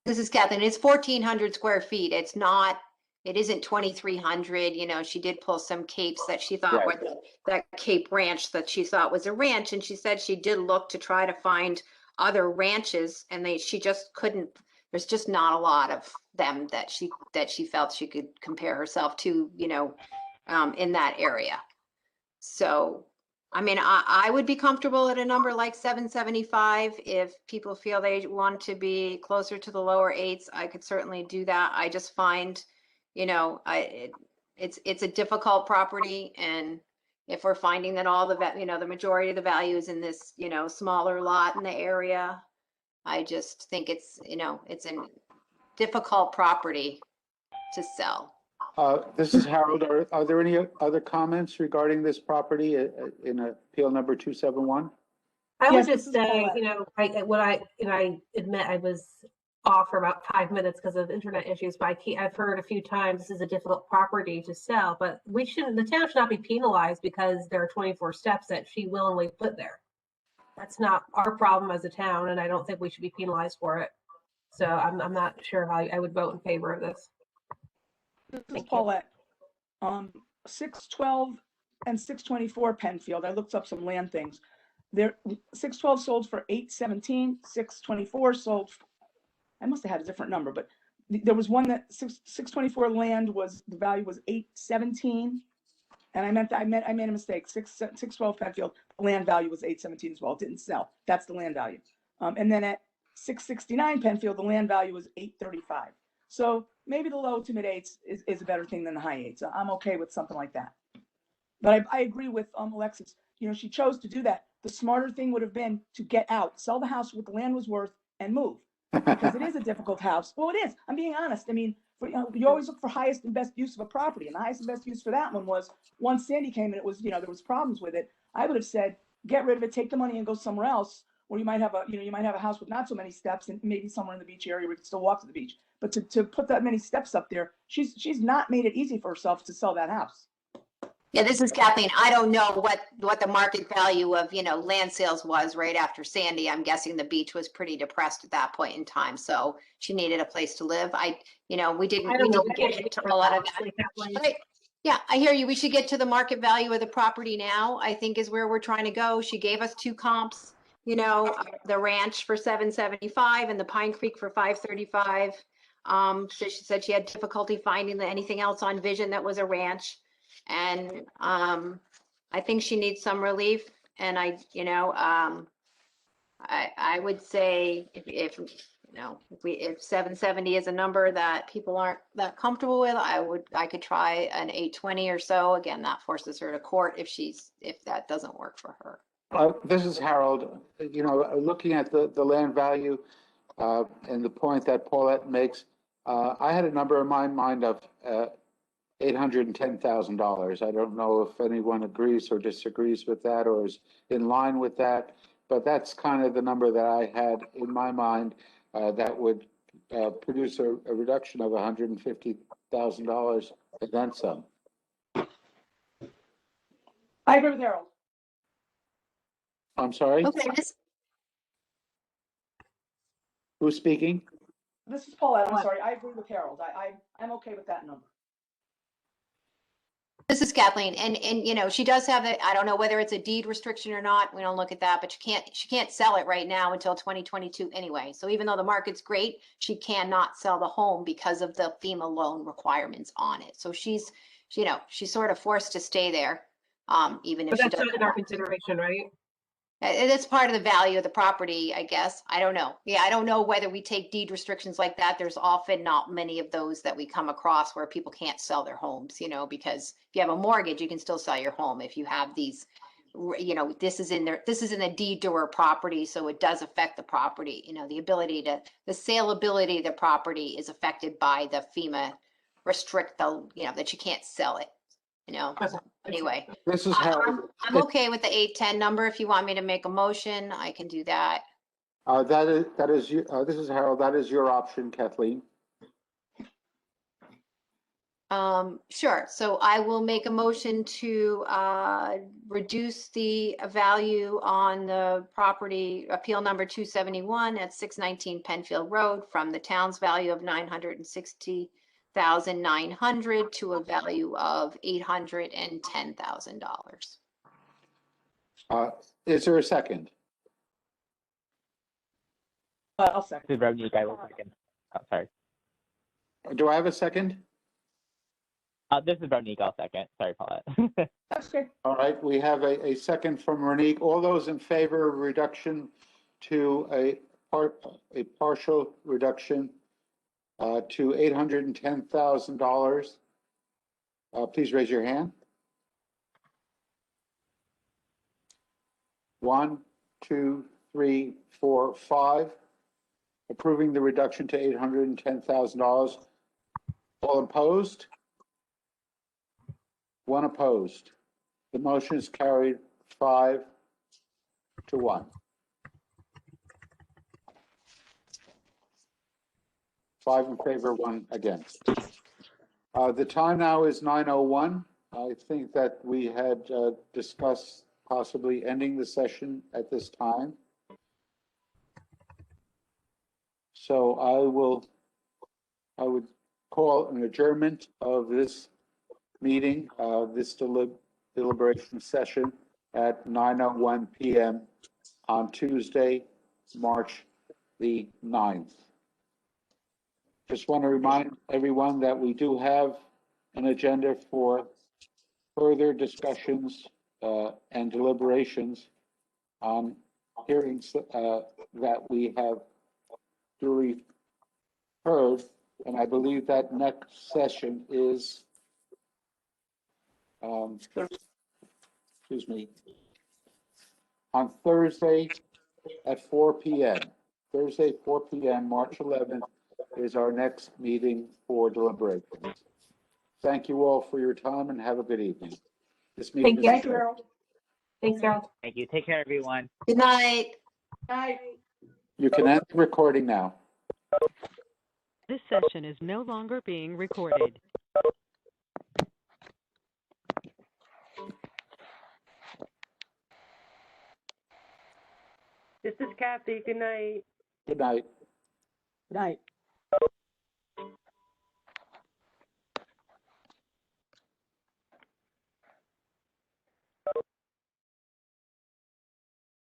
This is Kathleen. It's 1,400 square feet. It's not, it isn't 2,300. You know, she did pull some capes that she thought Right. were that Cape Ranch that she thought was a ranch. And she said she did look to try to find other ranches, and she just couldn't, there's just not a lot of them that she felt she could compare herself to, you know, in that area. So, I mean, I would be comfortable at a number like 775. If people feel they want to be closer to the lower 8s, I could certainly do that. I just find, you know, it's a difficult property, and if we're finding that all the, you know, the majority of the value is in this, you know, smaller lot in the area, I just think it's, you know, it's a difficult property to sell. This is Harold. Are there any other comments regarding this property in appeal number 271? I Yes, would this just is say, Paulette. you know, I admit I was off for about 5 minutes because of internet issues, but I've heard a few times this is a difficult property to sell, but the town should not be penalized because there are 24 steps that she willingly put there. That's not our problem as a town, and I don't think we should be penalized for it. So I'm not sure how I would vote in favor of this. This is Thank you. Paulette. 612 and 624 Penfield. I looked up some land things. There, 612 sold for 817. 624 sold. I must have had a different number, but there was one that 624 land was, the value was 817, and I made a mistake. 612 Penfield, the land value was 817 as well. It didn't sell. That's the land value. And then at 669 Penfield, the land value was 835. So maybe the low to mid 8s is a better thing than the high 8s. I'm okay with something like that. But I agree with Alexis. You know, she chose to do that. The smarter thing would have been to get out, sell the house what the land was worth, and move, because it is a difficult house. Well, it is. I'm being honest. I mean, you always look for highest and best use of a property, and the highest and best use for that one was once Sandy came and it was, you know, there was problems with it. I would have said, get rid of it, take the money, and go somewhere else. Or you might have a house with not so many steps, and maybe somewhere in the beach area where you can still walk to the beach. But to put that many steps up there, she's not made it easy for herself to sell that house. Yeah, this is Kathleen. I don't know what the market value of, you know, land sales was right after Sandy. I'm guessing the beach was pretty depressed at that point in time, so she needed a place to live. You know, we didn't get into a lot of that. Yeah, I hear you. We should get to the market value of the property now, I think is where we're trying to go. She gave us 2 comps, you know, the ranch for 775 and the Pine Creek for 535. So she said she had difficulty finding anything else on Vision that was a ranch. And I think she needs some relief. And I would say if 770 is a number that people aren't that comfortable with, I could try an 820 or so. Again, that forces her to court if that doesn't work for her. This is Harold. Looking at the land value and the point that Paulette makes, I had a number in my mind of $810,000. I don't know if anyone agrees or disagrees with that or is in line with that, but that's kind of the number that I had in my mind that would produce a reduction of $150,000 and then some. I agree with Harold. I'm sorry, Okay, who's speaking? This is Paulette. I'm sorry. I agree with Harold. I'm okay with that number. this is Kathleen, and she does have it. I don't know whether it's a deed restriction or not. We don't look at that, but she can't sell it right now until 2022 anyway. So even though the market's great, she cannot sell the home because of the FEMA loan requirements on it. So she's sort of forced to stay there, even if But she that's doesn't. not in our consideration, right? It's part of the value of the property, I guess. I don't know. Yeah, I don't know whether we take deed restrictions like that. There's often not many of those that we come across where people can't sell their homes, because if you have a mortgage, you can still sell your home. If you have these, this is in the deed to her property, so it does affect the property. The saleability of the property is affected by the FEMA that you can't sell it. Anyway, This is Harold. I'm okay with the 810 number. If you want me to make a motion, I can do that. This is Harold. That is your option, Kathleen. Sure. So I will make a motion to reduce the value on the property, appeal number 271 at 619 Penfield Road, from the town's value of $960,900 to a value of $810,000. Is there a second? I'll second. This is Ravneek. I will second. Oh, sorry. Do I have a second? This is Ravneek. I'll second. Sorry, Paulette. That's okay. All right, we have a second from Ronique. All those in favor of reduction to a partial reduction to $810,000, please raise your hand. 1, 2, 3, 4, 5. Approving the reduction to $810,000. All opposed? 1 opposed. The motion is carried 5-1. 5 in favor, 1 against. The time now is 9:01. I think that we had discussed possibly ending the session at this time. So I would call an adjournment of this meeting, this deliberation session at 9:01 p.m. on Tuesday, March the 9th. Just want to remind everyone that we do have an agenda for further discussions and deliberations on hearings that we have duly heard, and I believe that next session is, excuse me, on Thursday at 4 p.m. Thursday, 4 p.m., March 11th, is our next meeting for deliberations. Thank you all for your time and have a good evening. This meeting is Thank you, Harold. Thanks, Harold. Thank you. Take care, everyone. Good night. Bye. You can end the recording now. This session is no longer being recorded. This is Kathy. Good night. Good night. Good night.